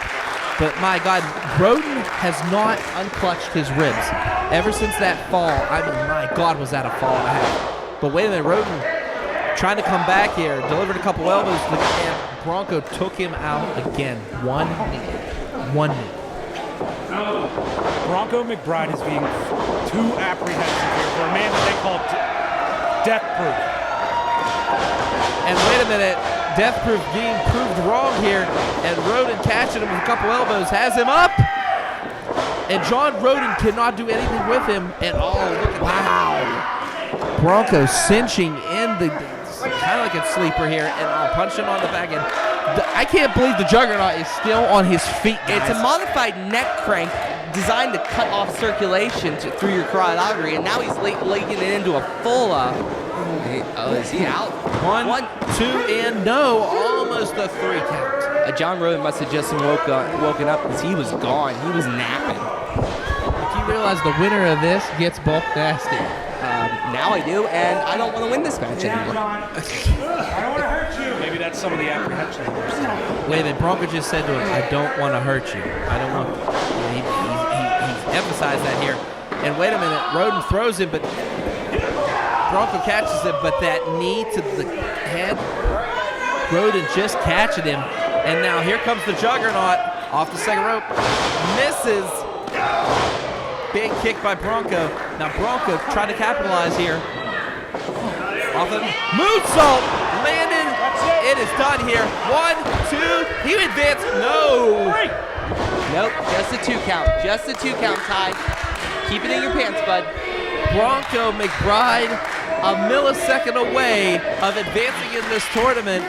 But my God, Roden has not unclutched his ribs ever since that fall. I mean, my God, was that a fall and a half. But wait a minute, Roden trying to come back here, delivered a couple elbows, and Bronco took him out again. One knee. Bronco McBride is being too apprehensive here for a man that they call death-proof. And wait a minute, death-proof being proved wrong here, and Roden catching him with a couple elbows, has him up, and John Roden cannot do anything with him at all. Look at wow. Bronco cinching in the, kind of like a sleeper here, and punching on the back end. I can't believe the Juggernaut is still on his feet, guys. It's a modified neck crank designed to cut off circulation through your carotid artery, and now he's leaking it into a full, is he out? One, two, and no, almost a 3 count. John Roden must have just woken up because he was gone. He was napping. Do you realize the winner of this gets bulk nasty? Now I do, and I don't want to win this match anymore. I don't want to hurt you. Maybe that's some of the apprehension. Wait a minute, Bronco just said to him, I don't want to hurt you. I don't want he emphasized that here. And wait a minute, Roden throws him, but Bronco catches him, but that knee to the head, Roden just catching him. And now here comes the Juggernaut off the second rope. Misses. Big kick by Bronco. Now Bronco trying to capitalize here. Off the moonsault. Landed. It is done here. 1, 2. He advanced. No. Nope. Just a 2 count. Just a 2 count, Ty. Keep it in your pants, bud. Bronco McBride a millisecond away of advancing in this tournament.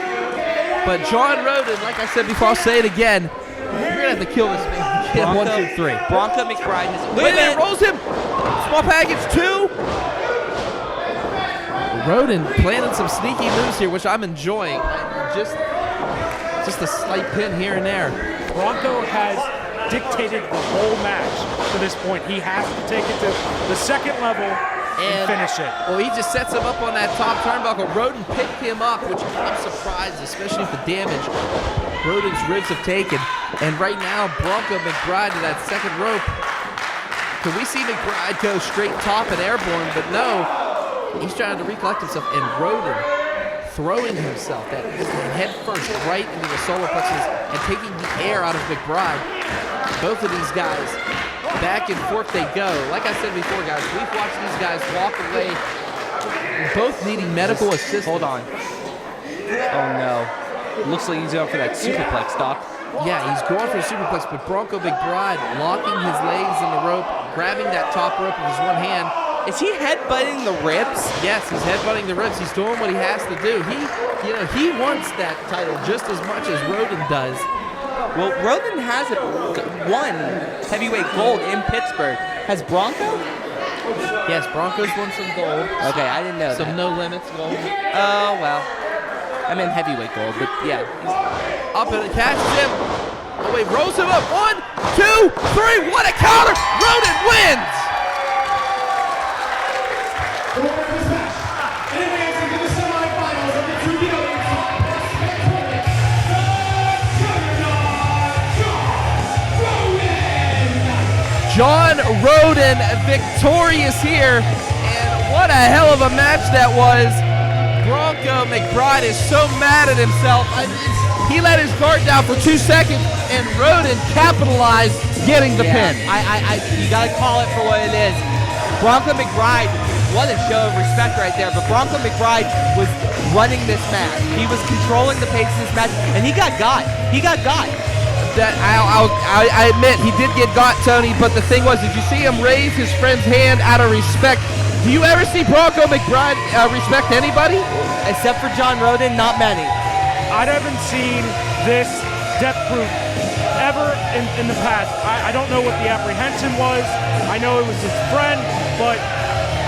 But John Roden, like I said before, I'll say it again. You're going to have to kill this man. Bronco, 1, 2, 3. Bronco McBride has... Wait a minute, rolls him. Small package 2. Roden planning some sneaky moves here, which I'm enjoying. Just a slight pin here and there. Bronco has dictated the whole match to this point. He has to take it to the second level and finish it. Well, he just sets him up on that top turnbuckle. Roden picked him up, which I'm surprised, especially with the damage Roden's ribs have taken. And right now, Bronco McBride to that second rope. Could we see McBride go straight top and airborne? But no, he's trying to recollect himself. And Roden throwing himself that head first right into the solar plexus and taking the air out of McBride. Both of these guys, back and forth they go. Like I said before, guys, we've watched these guys walk away, both needing medical assistance. Hold on. Oh no. Looks like he's going for that superplex, Doc. Yeah, he's going for a superplex, but Bronco McBride locking his legs in the rope, grabbing that top rope with his one hand. Is he headbutting the ribs? Yes, he's headbutting the ribs. He's doing what he has to do. He wants that title just as much as Roden does. Well, Roden has won heavyweight gold in Pittsburgh. Has Bronco? Yes, Bronco's won some gold. Okay, I didn't know some that. no limits gold. Oh, well. I meant heavyweight gold, but yeah. Up and it catches him. Oh, wait, rolls him up. 1, 2, 3. What a counter. Roden wins. The winner of this match, and advancing to the semifinals of the 2PW Prospect Tournament, John Roden victorious here, and what a hell of a match that was. Bronco McBride is so mad at himself. He let his guard down for 2 seconds, and Roden capitalized, getting the pin. You gotta call it for what it is. Bronco McBride, what a show of respect right there, but Bronco McBride was running this match. He was controlling the pace of this match, and he got got. That I admit he did get got, Tony, but the thing was, did you see him raise his friend's hand out of respect? Do you ever see Bronco McBride respect anybody? Except for John Roden, not many. I haven't seen this depth group ever in the past. I don't know what the apprehension was. I know it was his friend, but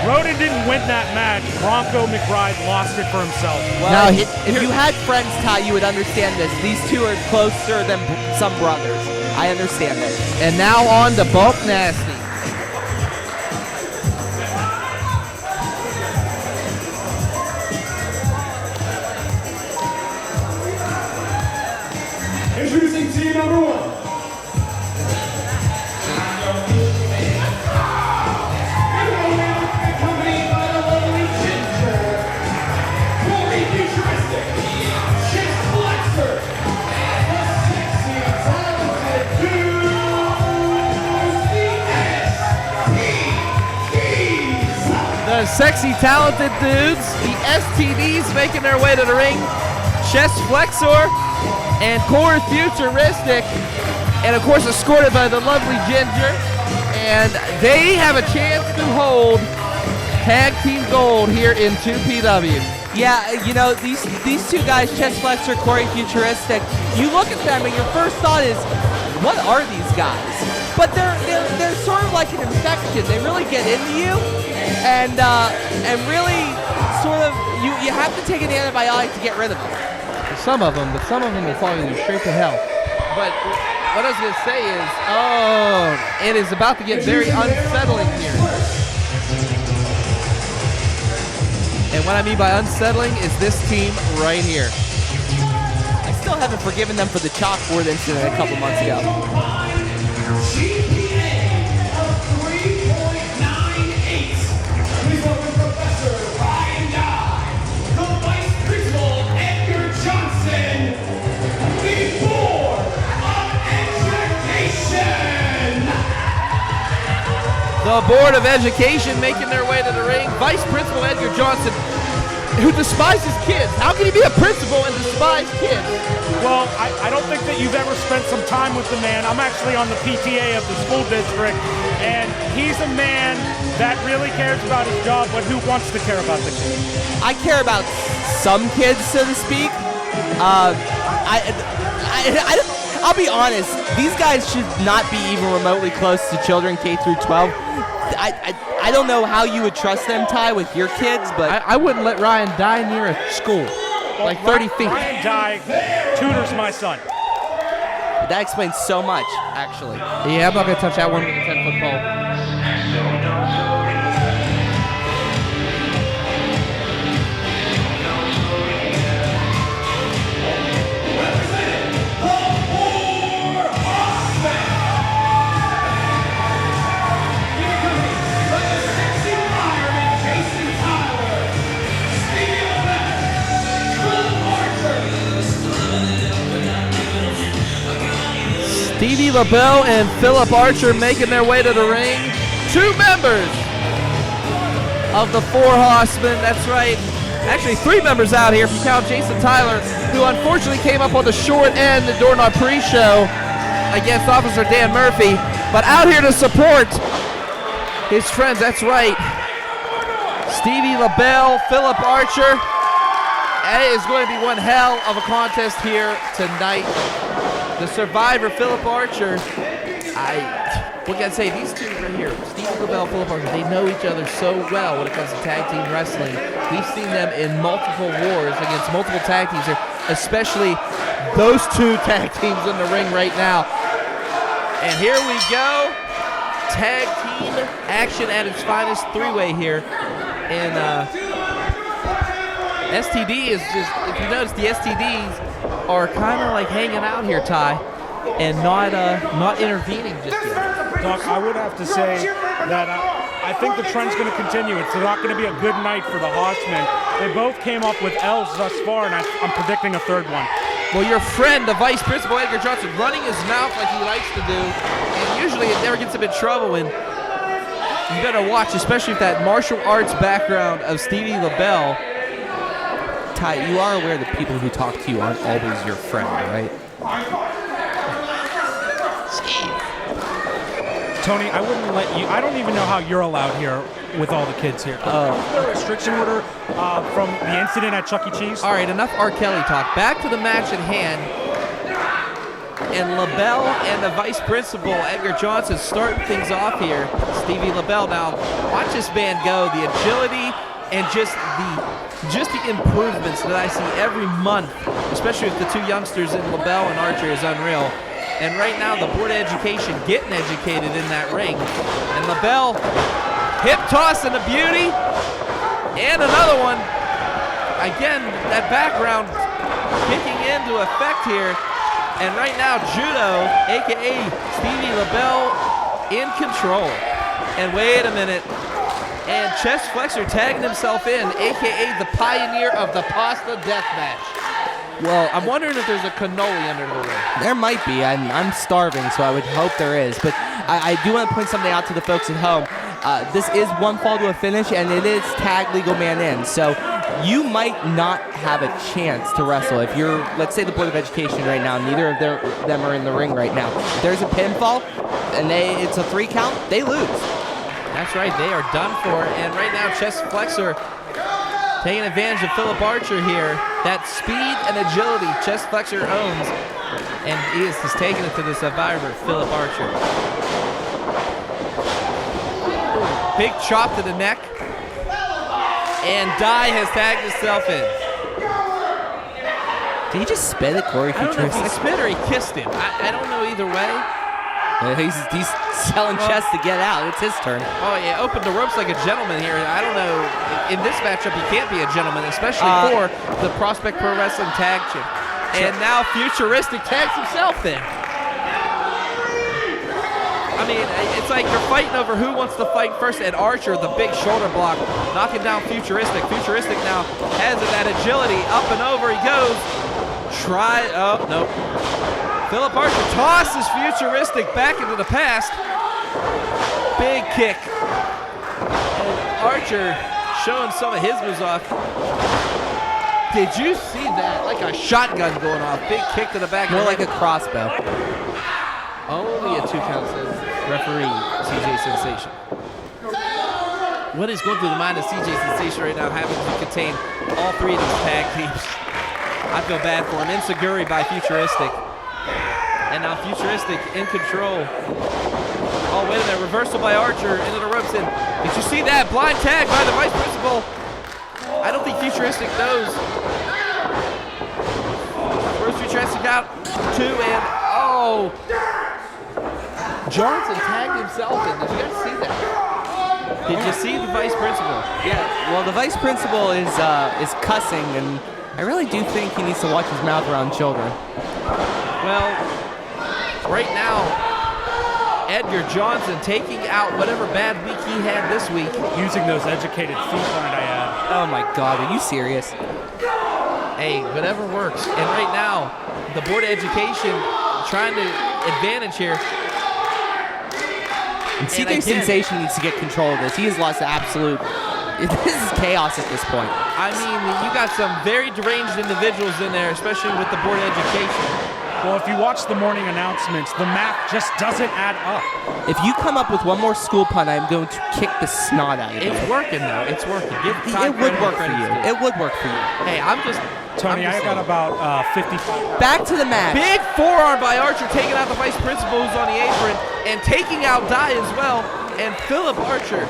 Roden didn't win that match. Bronco McBride lost it for himself. Well, now, if you had friends, Ty, you would understand this. These two are closer than some brothers. I understand this. And now on to Bulk Nasty. Matching number 1. Accompanied by the lovely Ginger, Futuristic, Chase Flexer, the sexy, talented dudes, The sexy, talented dudes, the STDs making their way to the ring. Chest Flexor and Core Futuristic, and of course escorted by the lovely Ginger. And they have a chance to hold tag team gold here in 2PW. Yeah, you know, these two guys, Chest Flexor, Corey Futuristic, you look at them and your first thought is, what are these guys? But they're sort of like an infection. They really get into you, and really sort of you have to take an antibiotic to get rid of them. Some of them, but some of them will follow you straight to hell. But what I was going to say is, it is about to get very unsettling here. And what I mean by unsettling is this team right here. I still haven't forgiven them for the chalkboard incident a couple months ago. GPA of 3.98. Please welcome Professor Ryan Dye, the Vice Principal Edgar Johnson, the Board of Education. The Board of Education making their way to the ring. Vice Principal Edgar Johnson, who despises kids. How can he be a principal and despise kids? Well, I don't think that you've ever spent some time with the man. I'm actually on the PTA of the school district, and he's a man that really cares about his job, but who wants to care about the kids? I care about some kids, so to speak. I'll be honest, these guys should not be even remotely close to children K through 12. I don't know how you would trust them, Ty, with your kids, but I wouldn't let Ryan die near a school, like 30 feet. Ryan Dye tutors my son. that explains so much, actually. Yeah, I'm not going to touch that one with a 10-foot pole. Stevie, LeBell, and Philip Archer making their way to the ring. 2 members of the 4 Hossmen. That's right. Actually, 3 members out here if you count Jason Tyler, who unfortunately came up on the short end during our pre-show against Officer Dan Murphy. But out here to support his friends. That's right. Stevie, LeBell, Philip Archer. It is going to be one hell of a contest here tonight. The survivor, Philip Archer. What can I say? These two right here, Stevie, LeBell, Philip Archer, they know each other so well when it comes to tag team wrestling. We've seen them in multiple wars against multiple tag teams here, especially those 2 tag teams in the ring right now. And here we go. Tag team action at its finest, 3-way here. And STD is just, if you notice, the STDs are kind of like hanging out here, Ty, and not intervening just yet. Doc, I would have to say that I think the trend's going to continue. It's not going to be a good night for the Hossmen. They both came up with L's thus far, and I'm predicting a 3rd one. Well, your friend, the Vice Principal Edgar Johnson, running his mouth like he likes to do, and usually it never gets him in trouble, and you better watch, especially with that martial arts background of Stevie LeBell. Ty, you are aware that people who talk to you aren't always your friend, right? Tony, I wouldn't let you. I don't even know how you're allowed here with all the kids here. A restriction order from the incident at Chuck E. Cheese. All right, enough R. Kelly talk. Back to the match at hand. And LeBell and the Vice Principal, Edgar Johnson, starting things off here. Stevie LeBell. Now, watch this man go. The agility and just the improvements that I see every month, especially with the 2 youngsters in LeBell and Archer, is unreal. And right now, the Board of Education getting educated in that ring. And LeBell, hip toss and a beauty. And another one. Again, that background kicking into effect here. And right now, Judo, a.k.a. Stevie LeBell, in control. And wait a minute. And chest flexor tagging himself in, a.k.a. the pioneer of the pasta death match. Well, I'm wondering if there's a cannoli under the ring. There might be. I'm starving, so I would hope there is. But I do want to point something out to the folks at home. This is one fall to a finish, and it is tag legal man in. So you might not have a chance to wrestle. If you're, let's say, the Board of Education right now, neither of them are in the ring right now. If there's a pinfall, and it's a 3 count, they lose. That's right, they are done for. And right now, chest flexor taking advantage of Philip Archer here. That speed and agility chest flexor owns. And he is just taking it to the survivor, Philip Archer. Big chop to the neck. And Dye has tagged himself in. Did he just spit at Corey I don't know if Futuristic? he spit or he kissed him. I don't know either way. He's selling chest to get out. It's his turn. Oh, yeah, opened the ropes like a gentleman here. I don't know. In this matchup, you can't be a gentleman, especially for the Prospect Pro Wrestling Tag Champ. And now Futuristic tags himself in. I mean, it's like you're fighting over who wants to fight first. And Archer, the big shoulder block, knocking down Futuristic. Futuristic now has that agility. Up and over he goes. Oh, nope. Philip Archer tosses Futuristic back into the past. Big kick. And Archer showing some of his moves off. Did you see that? Like a shotgun going off. Big kick to the back. More like a crossbow. Only a 2 count, says referee CJ Sensation. What is going through the mind of CJ Sensation right now, having to contain all 3 of these tag teams? I feel bad for him. Insecurity by Futuristic. And now Futuristic in control. Oh, wait a minute. Reversal by Archer into the ropes. And did you see that? Blind tag by the vice principal. I don't think Futuristic knows. First Futuristic out. 2 and oh. Johnson tagged himself in. Did you guys see that? Did you see the vice principal? Yeah, well, the vice principal is cussing, and I really do think he needs to watch his mouth around children. Well, right now, Edgar Johnson taking out whatever bad week he had this week. Using those educated feet, might I add. Oh my God, are you serious? Hey, whatever works. And right now, the Board of Education trying to advantage here. And CJ Sensation needs to get control of this. He has lost the absolute. This is chaos at this point. I mean, you got some very deranged individuals in there, especially with the Board of Education. Well, if you watch the morning announcements, the math just doesn't add up. If you come up with one more school pun, I'm going to kick the snot out of you. It's working, though. It's working. It would work for you. It would work for you. Hey, Tony, I got about 55. Back to the match. Big forearm by Archer, taking out the vice principal who's on the apron, and taking out Dye as well. And Philip Archer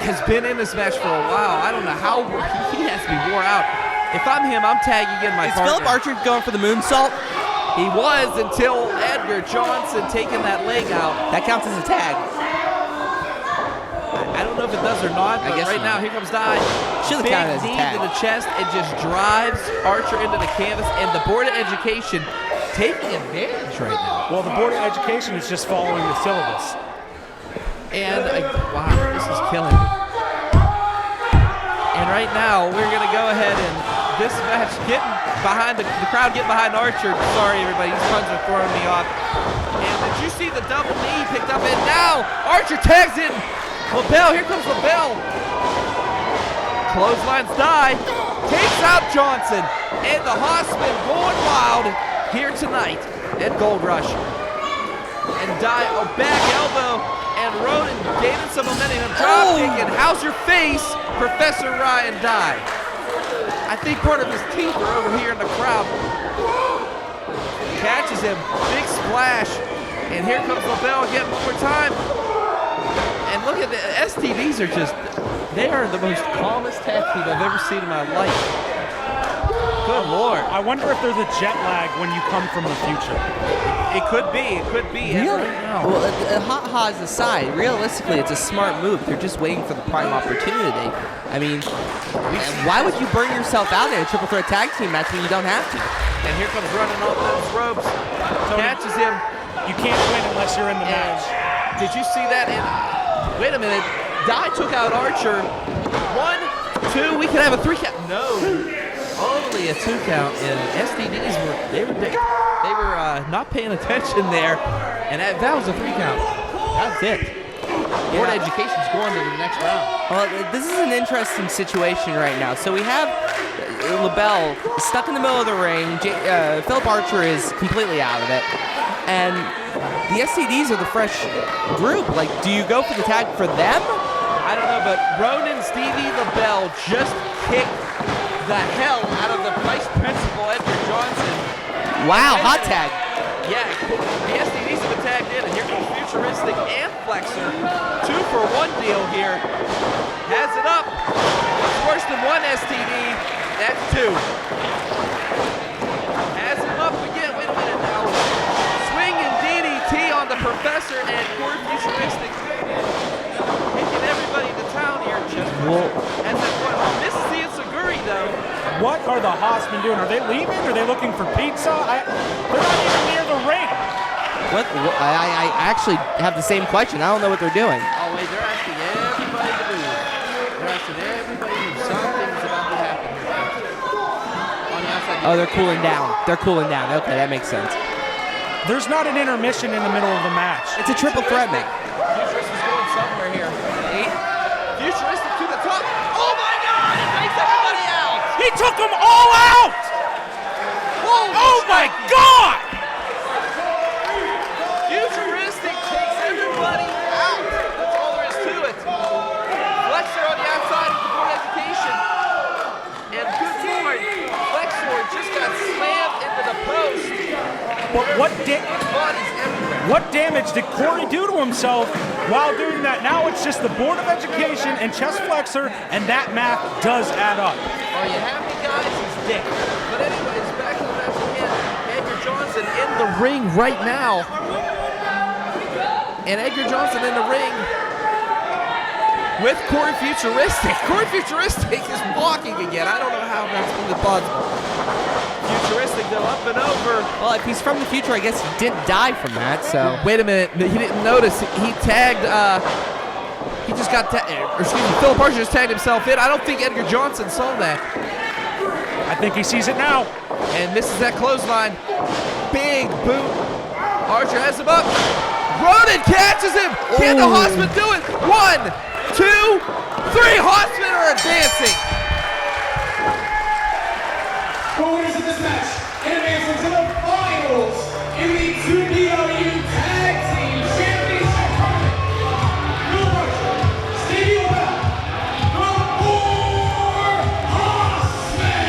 has been in this match for a while. I don't know how he has to be wore out. If I'm him, I'm tagging in my partner. Is Philip Archer going for the moonsault? He was until Edgar Johnson taking that leg out. That counts as a tag. I don't know if it does or not, but right now, here comes Dye. Should've Big counted as a knee tag. to the chest and just drives Archer into the canvas. And the Board of Education taking advantage right now. Well, the Board of Education is just following the syllabus. And, wow, this is killing me. And right now, we're going to go ahead and this match getting behind the crowd getting behind Archer. Sorry, everybody, these puns are throwing me off. And did you see the double knee picked up? And now Archer tags in LeBell. Here comes LeBell. Clotheslines Dye. Takes out Johnson. And the Hossmen going wild here tonight at Gold Rush. And Dye, a back elbow. And Roden gaining some momentum. Drop kick. And how's your face, Professor Ryan Dye? I think part of his teeth are over here in the crowd. Catches him. Big splash. And here comes LeBell again one more time. And look at the STDs are just, they are the most calmest tag team I've ever seen in my life. Good Lord. I wonder if there's a jet lag when you come from the future. It could be. It could be. Really? Right now. Well, ha-ha's aside, realistically, it's a smart move. They're just waiting for the prime opportunity. I mean, why would you burn yourself out in a triple threat tag team match when you don't have to? And here comes running off those ropes. You can't win unless you're in the match. Did you see that? Wait a minute. Dye took out Archer. 1, 2. We could have a 3 count. No, only a 2 count. And STDs were not paying attention there, and that was a 3 count. That's it. Board Education's going to the next round. Well, this is an interesting situation right now. So we have LeBell stuck in the middle of the ring. Philip Archer is completely out of it. And the SCDs are the fresh group. Like, do you go for the tag for them? I don't know, but Roden, Stevie, LeBell just kicked the hell out of the vice principal, Edgar Johnson. Wow, hot tag. Yeah, the STDs have been tagged in, and here comes Futuristic and Flexor. 2-for-1 deal here. Has it up. It's worse than one STD. That's 2. Has him up again. Wait a minute now. Swing and DDT on the Professor and Core Futuristic. Taking everybody to town here. Just as that one. Misses the Zachery, though. What are the Hossmen doing? Are they leaving? Are they looking for pizza? They're not even near the ring. What? I actually have the same question. I don't know what they're doing. Oh, wait, they're asking everybody to move. They're asking everybody to move. Something's about to happen. On the outside. Oh, they're cooling down. They're cooling down. Okay, that makes sense. There's not an intermission in the middle of the match. It's a triple threat match. Futuristic's going somewhere here. 8. Futuristic to the top. Oh, my God! It takes everybody out! He took them all out! Oh my God! Futuristic takes everybody out. That's all there is to it. Flexor on the outside of the Board Education. And good lord, Flexor just got slammed into the post. But Bodies everywhere. what damage did Corey do to himself while doing that? Now it's just the Board of Education and chest flexor, and that math does add up. Are you happy, guys? He's dick. But anyways, back to the match again. Edgar Johnson in the ring right now. And Edgar Johnson in the ring with Corey Futuristic. Corey Futuristic is walking again. I don't know how that's going to be possible. Futuristic, though, up and over. Well, if he's from the future, I guess he didn't die from that, so. Wait a minute. He didn't notice. He tagged, he just got tagged, or excuse me, Philip Archer just tagged himself in. I don't think Edgar Johnson saw that. I think he sees it now. And misses that clothesline. Big boot. Archer has him up. Roden catches him. Can the Hossmen do it? 1, 2, 3. Hossmen are advancing. The winners of this match and advancing to the finals in the 2PW Tag Team Championship tournament. Philip Archer, Stevie LeBell, the 4 Hossmen.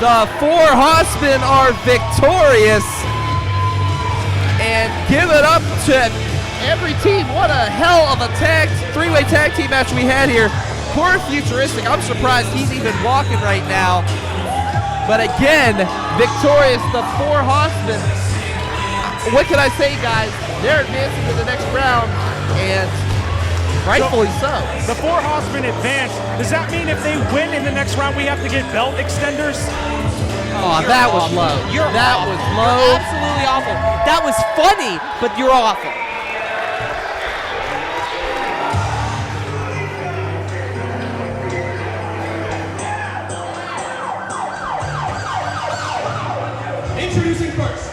The 4 Hossmen are victorious. And give it up to every team. What a hell of a three-way tag team match we had here. Poor Futuristic. I'm surprised he's even walking right now. But again, victorious, the 4 Hossmen. What can I say, guys? They're advancing to the next round, and rightfully so. The 4 Hossmen advance. Does that mean if they win in the next round, we have to get belt extenders? Oh, that was low. That was low. You're absolutely awful. That was funny, but you're awful. Introducing first.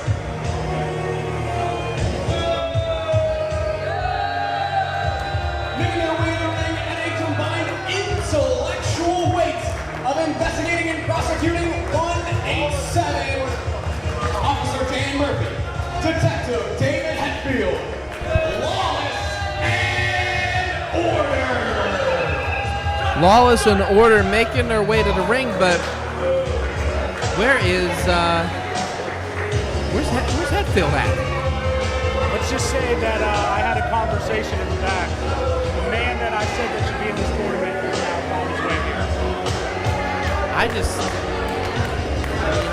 Making their way in the ring at a combined intellectual weight of investigating and prosecuting 187. Officer Dan Murphy, Detective David Hetfield, Lawless and Order. Lawless and Order making their way to the ring, but where's Hetfield at? Let's just say that I had a conversation in the back. The man that I said that should be in this tournament is now on his way here.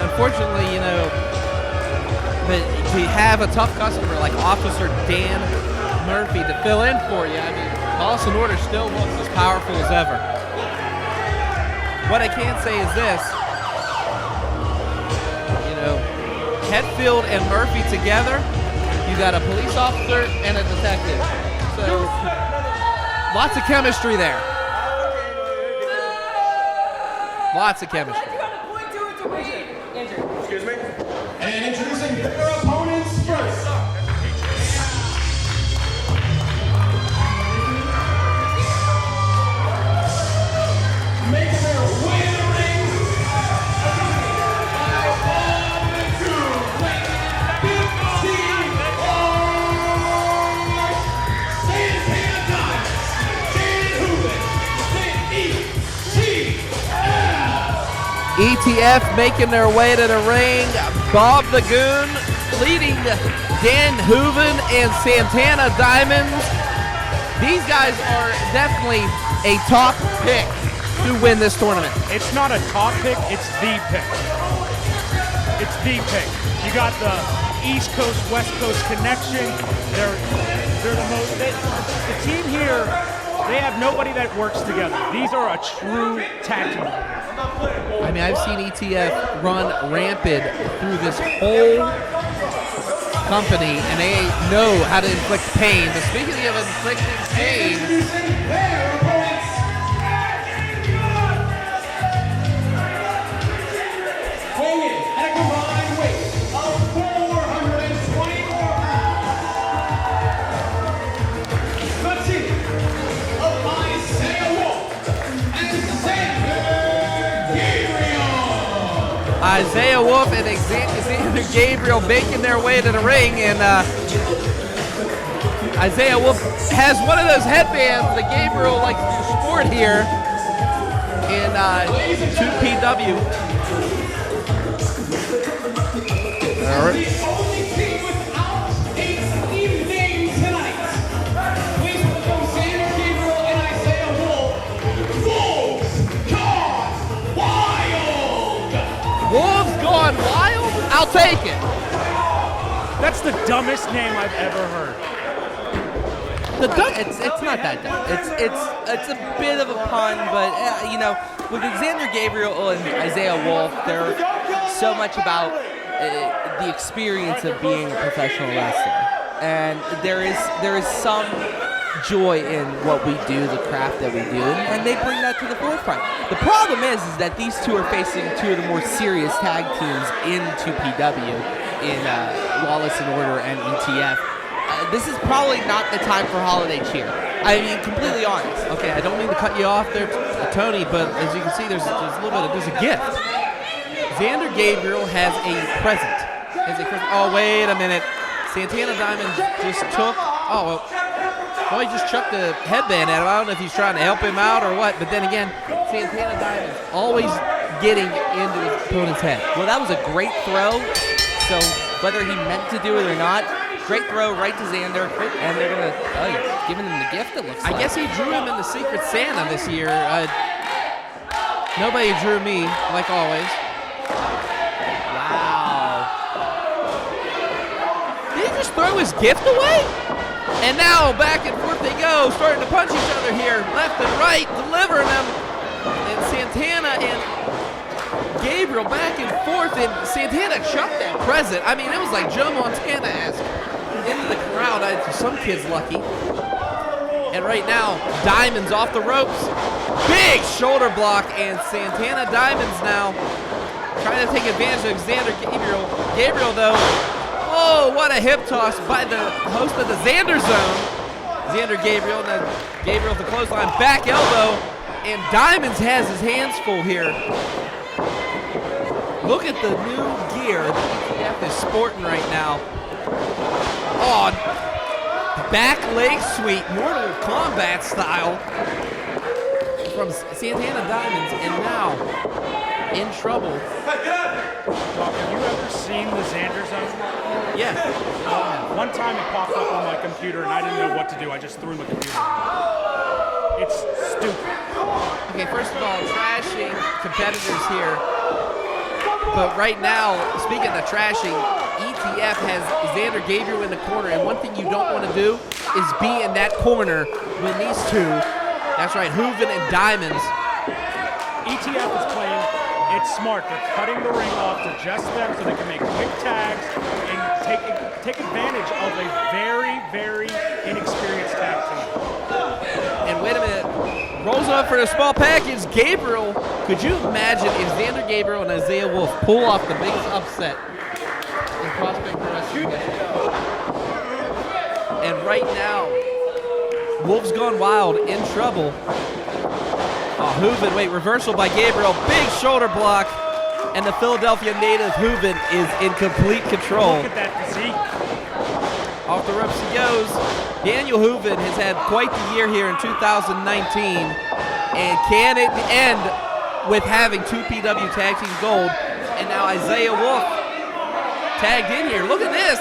Unfortunately, but to have a tough customer like Officer Dan Murphy to fill in for you, Lawless and Order still looks as powerful as ever. What I can say is this, Hetfield and Murphy together, You got a police officer and a detective. So lots of chemistry there. Lots of chemistry. Excuse me? And introducing their opponents first. Making their way to the ring. ETF making their way to the ring. Bob the Goon leading Dan Hooven and Santana Diamonds. These guys are definitely a top pick to win this tournament. It's not a top pick, it's the pick. It's the pick. You got the East Coast, West Coast connection. They're the most, the team here, they have nobody that works together. These are a true tag team. I mean, I've seen ETF run rampant through this whole company, and they know how to inflict pain. But speaking of inflicting pain, weighing at a combined weight of 424 pounds. The team of Isiah Wolf and Zander Gabriel. Isiah Wolf and Zander Gabriel making their way to the ring, and Isiah Wolf has one of those headbands that Gabriel likes to sport here in 2PW. All right. The only team without a team name tonight. Please welcome Zander Gabriel and Isiah Wolf. Wolves Gone Wild. Wolves Gone Wild? I'll take it. That's the dumbest name I've ever heard. It's not that dumb. It's a bit of a pun, but you know, with Zander Gabriel and Isiah Wolf, they're so much about the experience of being a professional wrestler, and there is some joy in what we do, the craft that we do, and they bring that to the forefront. The problem is that these two are facing two of the more serious tag teams in 2PW, in Lawless and Order and ETF. This is probably not the time for holiday cheer. I mean, completely honest. Okay, I don't mean to cut you off there, Tony, but as you can see, there's a gift. Zander Gabriel has a present. Oh, wait a minute. Santana Diamond just took. Oh, well, he just chucked the headband at him. I don't know if he's trying to help him out or what, but then again, Santana Diamond's always getting into his opponent's head. Well, that was a great throw. So whether he meant to do it or not, great throw right to Zander, and they're gonna giving him the gift. It looks like. I guess he drew him in the Secret Santa this year. Nobody drew me, like always. Wow. Did he just throw his gift away? And now back and forth they go, starting to punch each other here, left and right, delivering them. And Santana and Gabriel back and forth, and Santana chucked that present. I mean, it was like Joe Montana-esque into the crowd. Some kid's lucky. And right now, Diamond's off the ropes. Big shoulder block, and Santana Diamond's now trying to take advantage of Zander Gabriel. Gabriel, though, oh, what a hip toss by the host of the Zander Zone. Zander Gabriel, and then Gabriel with the clothesline, back elbow, and Diamonds has his hands full here. Look at the new gear that ETF is sporting right now. Oh, back leg sweep, Mortal Kombat style from Santana Diamonds, and now in trouble. Doc, have you ever seen the Zander Zone? Yeah. One time it popped up on my computer and I didn't know what to do. I just threw my computer. It's stupid. Okay, first of all, trashing competitors here. But right now, speaking of trashing, ETF has Zander Gabriel in the corner, and one thing you don't want to do is be in that corner when these two, that's right, Hooven and Diamonds. ETF is playing, it's smart. They're cutting the ring off to just them so they can make quick tags and take advantage of a very inexperienced tag team. And wait a minute. Rolls up for the small package. Gabriel, could you imagine if Zander, Gabriel, and Isiah Wolf pull off the biggest upset in Prospect Wrestling history? And right now, Wolf's gone wild, in trouble. Oh, Hooven, wait, reversal by Gabriel. Big shoulder block. And the Philadelphia native Hooven is in complete control. Look at that physique. Off the ropes he goes. Daniel Hooven has had quite the year here in 2019. And can it end with having 2 PW Tag Team Gold? And now Isiah Wolf tagged in here. Look at this.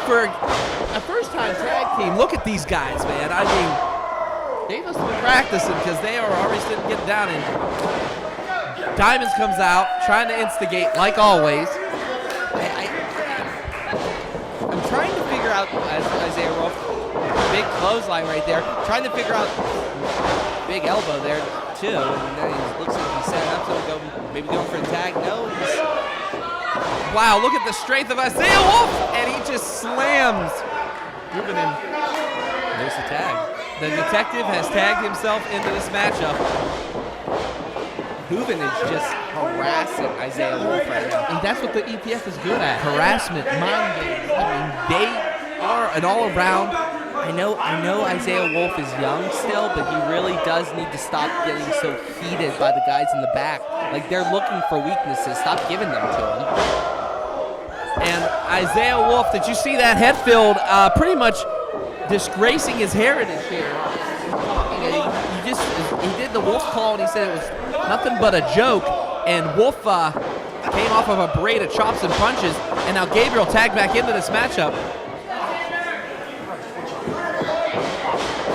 For a first-time tag team, look at these guys, man. I mean, they must have been practicing because they are already sitting getting down in. Diamonds comes out, trying to instigate, like always. I'm trying to figure out, as Isiah Wolf, big clothesline right there, trying to figure out big elbow there too. And then he looks like he's setting up to maybe going for a tag. No, Wow, look at the strength of Isiah Wolf, and he just slams. Moving in. there's the tag. The detective has tagged himself into this matchup. Hooven is just harassing Isiah Wolf right now. And that's what the ETF is good at, harassment, mind games. I mean, they are an all-around. I know Isiah Wolf is young still, but he really does need to stop getting so heated by the guys in the back. Like, they're looking for weaknesses. Stop giving them to him. And Isiah Wolf, did you see that? Hetfield pretty much disgracing his heritage here. He did the Wolf call, and he said it was nothing but a joke. And Wolf came off of a parade of chops and punches, and now Gabriel tagged back into this matchup.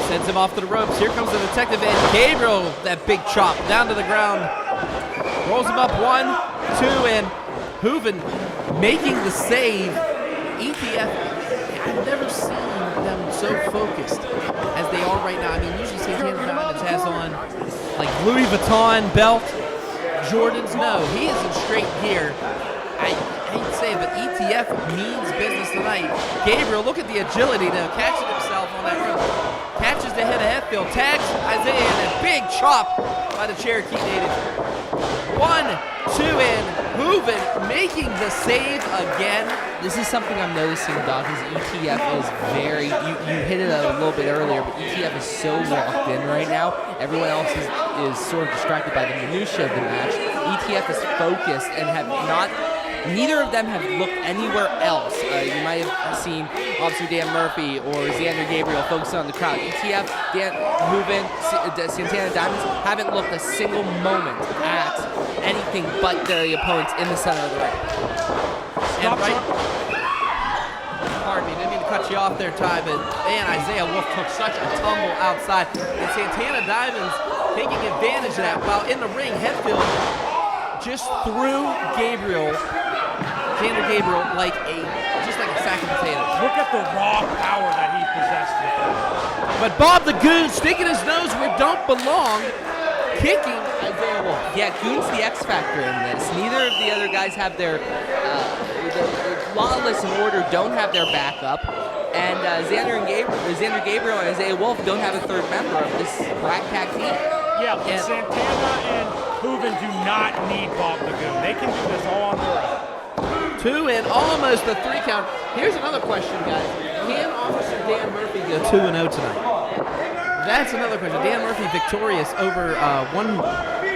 Sends him off to the ropes. Here comes the detective, and Gabriel, that big chop, down to the ground. Rolls him up 1, 2, and Hooven making the save. ETF, I've never seen them so focused as they are right now. I mean, usually Santana Diamonds has on like Louis Vuitton belt. Jordan's, no, he is in straight gear. I hate to say it, but ETF means business tonight. Gabriel, look at the agility to catch it himself on that rope. Catches the head of Hetfield, tags Isiah, and a big chop by the Cherokee native. 1, 2, and Hooven making the save again. This is something I'm noticing, Doc, is ETF is very, you hit it a little bit earlier, but ETF is so locked in right now. Everyone else is sort of distracted by the minutia of the match. ETF is focused and have not, neither of them have looked anywhere else. You might have seen, obviously, Dan Murphy or Zander Gabriel focusing on the crowd. ETF, Dan Hooven, Santana Diamonds haven't looked a single moment at anything but their opponents in the center of the ring. And pardon me, didn't mean to cut you off there, Ty, but man, Isiah Wolf took such a tumble outside. And Santana Diamonds taking advantage of that. While in the ring, Hetfield just threw Zander Gabriel, just like a sack of potatoes. Look at the raw power that he possessed with him. But Bob the Goon sticking his nose where it don't belong, kicking Isiah Wolf. Yeah, Goon's the X factor in this. Neither of the other guys have their, the Lawless and Order don't have their backup, and Zander Gabriel and Isiah Wolf don't have a third member of this Black Tag team. Yeah, but Santana and Hooven do not need Bob the Goon. They can do this all on their own. 2 and almost a 3 count. Here's another question, guys. Can Officer Dan Murphy go 2-0 tonight? That's another question. Dan Murphy victorious over one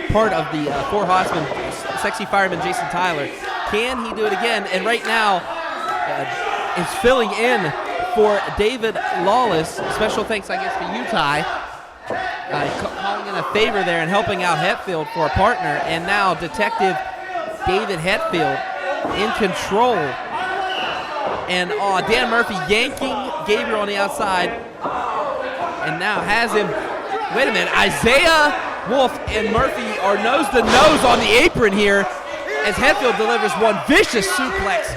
part of the 4 Hossmen, sexy fireman Jason Tyler. Can he do it again? And right now is filling in for David Lawless. Special thanks, I guess, to you, Ty. Calling in a favor there and helping out Hetfield for a partner. And now Detective David Hetfield in control. And Dan Murphy yanking Gabriel on the outside. And now has him. Wait a minute. Isiah Wolf and Murphy are nose to nose on the apron here as Hetfield delivers one vicious suplex.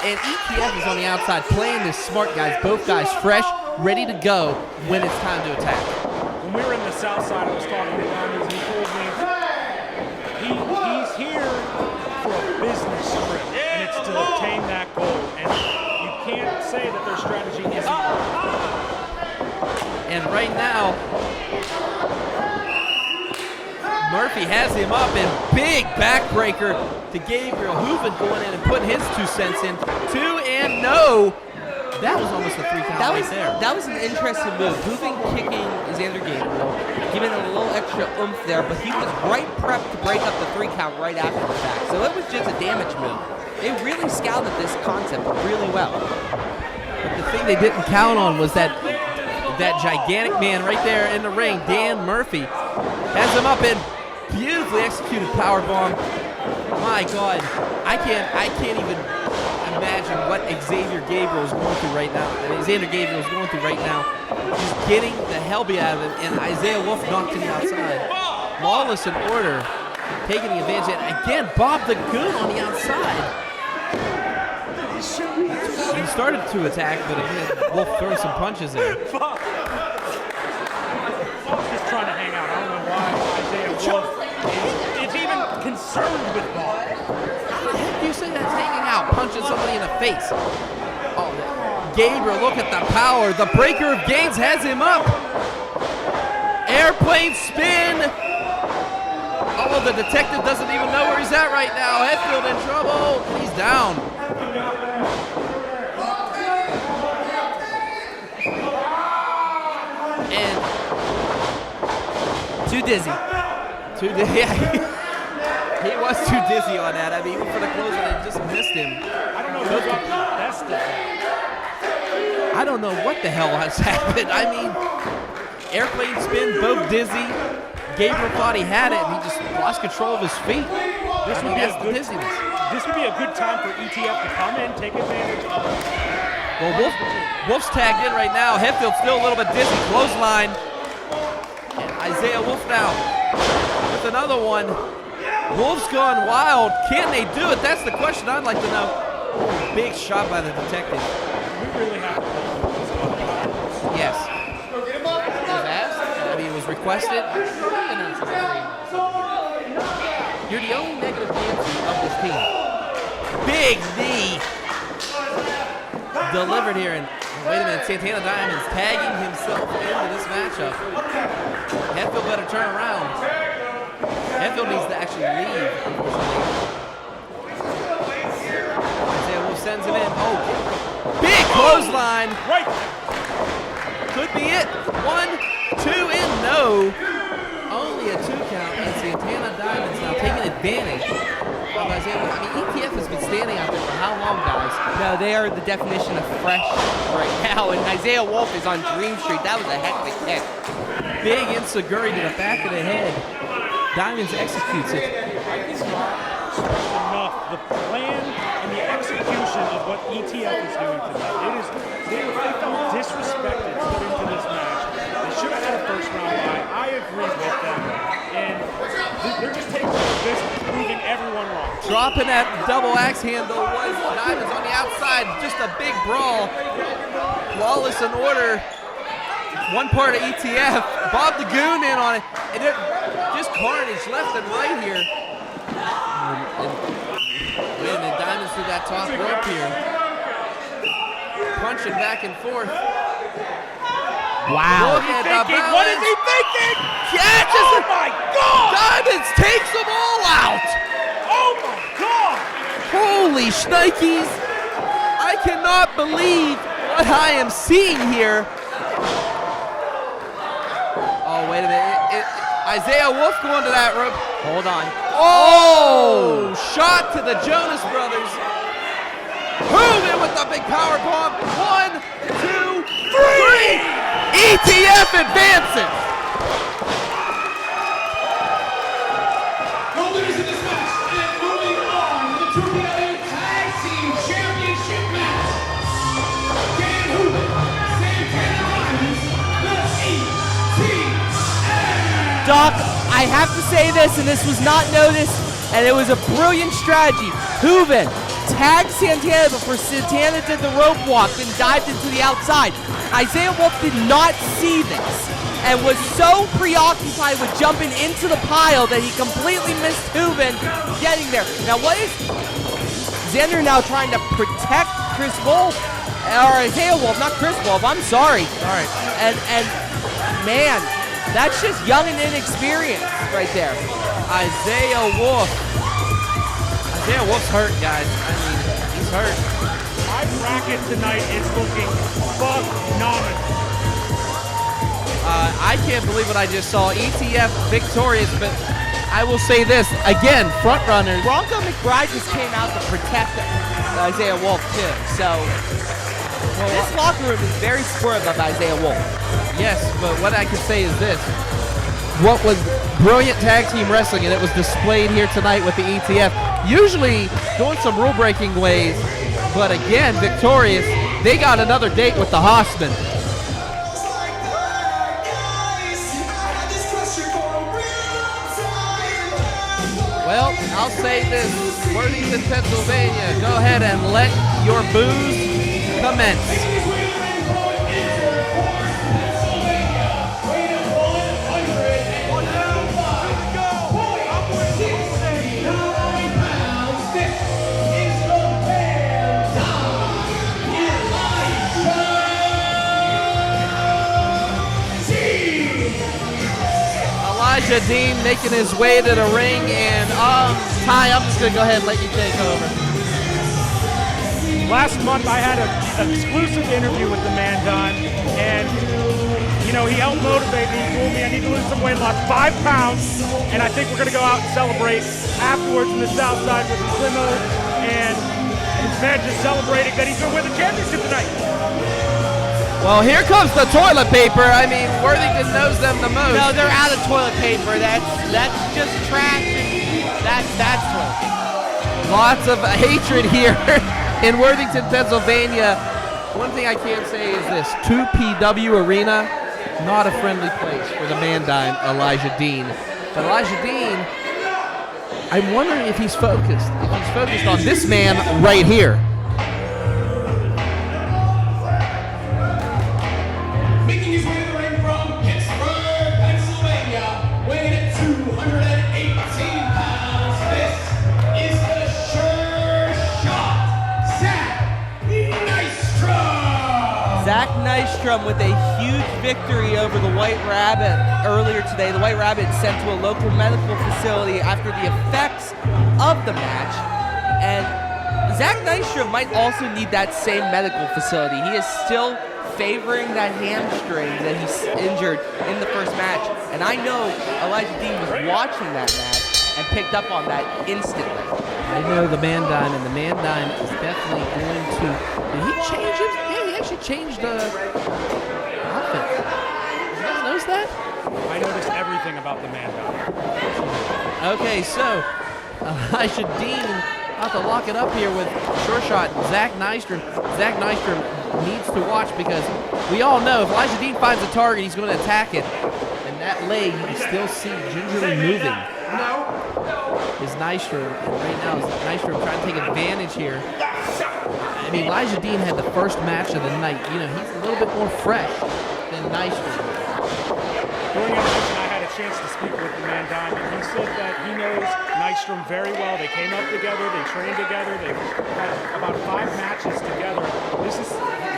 And ETF is on the outside playing this smart, guys. Both guys fresh, ready to go when it's time to attack. When we were in the South Side, I was talking to Ronnie, and he told me he's here for a business script, and it's to obtain that goal. And you can't say that their strategy isn't And right now, Murphy has him up, and big backbreaker to Gabriel. Hooven going in and putting his 2 cents in. 2 and no. That was almost a 3 count right there. That was an interesting move. Hooven kicking Zander Gabriel, giving him a little extra oomph there, but he was right prepped to break up the 3 count right after the fact. So it was just a damage move. They really scouted this concept really well. But the thing they didn't count on was that gigantic man right there in the ring, Dan Murphy, has him up in beautifully executed powerbomb. My God, I can't even imagine what Xavier Gabriel is going through right now. Zander Gabriel is going through right now. He's getting the hell beat out of him, and Isiah Wolf knocked him outside. Lawless and Order taking the advantage, and again, Bob the Goon on the outside. He started to attack, but again, Wolf throwing some punches there. Wolf's just trying to hang out. I don't know why Isiah Wolf is even concerned with Bob. How the heck do you say that's hanging out, punching somebody in the face? Oh, Gabriel, look at the power. The breaker of gains has him up. Airplane spin. Oh, the detective doesn't even know where he's at right now. Hetfield in trouble. He's down. And Too dizzy. yeah, he was too dizzy on that. I mean, even for the closer, they just missed him. I don't know who got the best of that. I don't know what the hell has happened. I mean, airplane spin, both dizzy. Gabriel thought he had it, and he just lost control of his feet. This would be a good time for ETF to come in, take advantage of. Well, Wolf's tagged in right now. Hetfield still a little bit dizzy. Clothesline. And Isiah Wolf now with another one. Wolf's gone wild. Can they do it? That's the question I'd like to know. Big shot by the detective. We really have to. Yes. It was asked. I mean, it was requested. You're the only negative Nancy of this team. Big knee delivered here, and wait a minute, Santana Diamond's tagging himself into this matchup. Hetfield better turn around. Hetfield needs to actually leave. Isiah Wolf sends him in. Oh, big clothesline. Right. Could be it. 1, 2, and no. Only a 2 count, and Santana Diamond's now taking advantage of Isiah Wolf. I mean, ETF has been standing out there for how long, guys? No, they are the definition of fresh right now, and Isiah Wolf is on Dream Street. That was a heck of a kick. Big Zachery to the back of the head. Diamonds executes it. Enough. The plan and the execution of what ETF is doing tonight. They felt disrespected put into this match. They should have had a first round bye. I agree with them. And they're just taking their business, proving everyone wrong. Dropping that double axe handle was Diamonds on the outside. Just a big brawl. Lawless and Order. One part of ETF. Bob the Goon in on it. And just carnage left and right here. And Diamonds through that top rope here. Punching back and forth. Wow. Look at the balance. What is he thinking? Catches Oh it. my God! Diamonds takes them all out. Oh my God! Holy shnikes. I cannot believe what I am seeing here. Oh, wait a minute. Isiah Wolf going to that rope. Hold on. Oh! Shot to the Jonas Brothers. Hooven with the big power bomb. 1, 2, 3. ETF advances. The winners of this match, and moving on to the 2PW Tag Team Championship match. Dan Hooven, Santana Diamonds, the ETF. Doc, I have to say this, and this was not noticed, and it was a brilliant strategy. Hooven tagged Santana before Santana did the rope walk, then dived into the outside. Isiah Wolf did not see this and was so preoccupied with jumping into the pile that he completely missed Hooven getting there. Now what is Zander now trying to protect Chris Wolf, or Isiah Wolf, not Chris Wolf, I'm sorry. All right. And man, that's just young and inexperienced right there. Isiah Wolf. Isiah Wolf's hurt, guys. I mean, he's hurt. My bracket tonight is looking phenomenal. I can't believe what I just saw. ETF victorious, but I will say this again: front runners. Bronco McBride just came out to protect Isiah Wolf too. So this locker room is very supportive of Isiah Wolf. Yes, but what I can say is this: what was brilliant tag team wrestling, and it was displayed here tonight with the ETF. Usually doing some rule-breaking ways, but again, victorious. They got another date with the Hossmen. Well, I'll say this, Worthington, Pennsylvania, go ahead and let your booze commence. Elijah Dean making his way to the ring, and Ty, I'm just going to go ahead and let you take over. Last month I had an exclusive interview with the Man Don, and you know, he helped motivate me. He told me I need to lose some weight, lost 5 pounds, and I think we're going to go out and celebrate afterwards in the South Side with his limo, and his man just celebrating that he's going to win the championship tonight. Well, here comes the toilet paper. I mean, Worthington knows them the most. No, they're out of toilet paper. That's just trash. That's toilet paper. Lots of hatred here in Worthington, Pennsylvania. One thing I can say is this: 2PW Arena, not a friendly place for the Man Dime, Elijah Dean. But Elijah Dean, I'm wondering if he's focused. If he's focused on this man right here. Making his way to the ring from Pittsburgh, Pennsylvania, weighing at 218 pounds. This is the Sure Shot, Zack Nystrom. Zack Nystrom with a huge victory over the White Rabbit earlier today. The White Rabbit sent to a local medical facility after the effects of the match. And Zack Nystrom might also need that same medical facility. He is still favoring that hamstring that he's injured in the first match. And I know Elijah Dean was watching that match and picked up on that instantly. I know the Man Dime, and the Man Dime is definitely going to... Did he change it? Yeah, he actually changed the outfit. Did you guys notice that? I noticed everything about the Man Don. Okay, so Elijah Dean about to lock it up here with Sure Shot Zack Nystrom. Zack Nystrom needs to watch, because we all know if Elijah Dean finds a target, he's going to attack it. And that leg, you can still see gingerly moving. Is Nystrom, and right now is Nystrom trying to take advantage here. I mean, Elijah Dean had the first match of the night. You know, he's a little bit more fresh than Nystrom. During intermission, I had a chance to speak with the Man Don, and he said that he knows Nystrom very well. They came up together, they trained together, they've had about 5 matches together.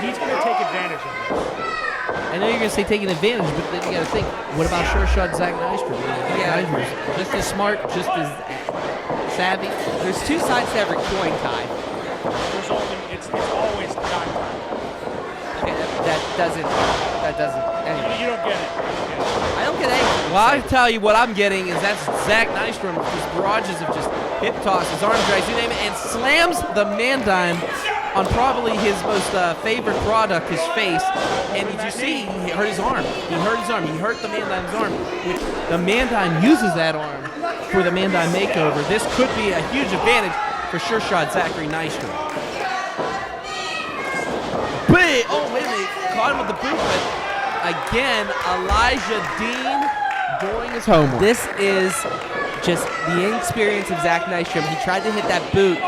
He's going to take advantage of this. I know you're going to say taking advantage, but then you got to think, what about Sure Shot Zack Nystrom? Yeah. Nystrom's just as smart, just as savvy. There's 2 sides to every coin, Ty. It's always time. Okay, that doesn't, anyway. You don't get it. I don't get anything. Well, I tell you what I'm getting is that's Zack Nystrom, his barrages of just hip toss, his arm drags, you name it, and slams the Man Dime on probably his most favorite product, his face. And did you see, he hurt his arm. He hurt his arm. He hurt the Man Dime's arm. Which the Man Dime uses that arm for the Man Dime makeover. This could be a huge advantage for Sure Shot Zachary Nystrom. Wait, oh, wait a minute. Caught him with the boot, but again, Elijah Dean doing his homework. This is just the inexperience of Zack Nystrom. He tried to hit that boot.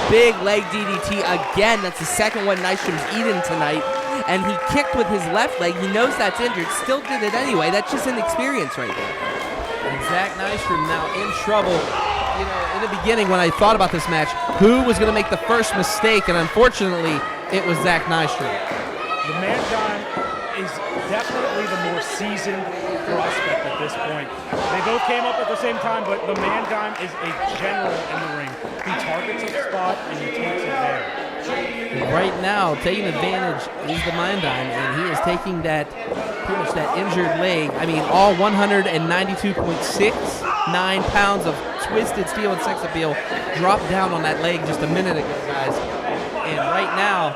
Big leg DDT again. That's the second one Nystrom's eaten tonight. And he kicked with his left leg. He knows that's injured. Still did it anyway. That's just inexperience right there. And Zack Nystrom now in trouble. You know, in the beginning when I thought about this match, who was going to make the first mistake? And unfortunately, it was Zack Nystrom. The Man Don is definitely the more seasoned prospect at this point. They both came up at the same time, but the Man Dime is a general in the ring. He targets a spot and he takes it there. Right now, taking advantage is the Man Dime, and he is taking that, pretty much that injured leg. I mean, all 192.69 pounds of twisted steel and sex appeal dropped down on that leg just a minute ago, guys. And right now,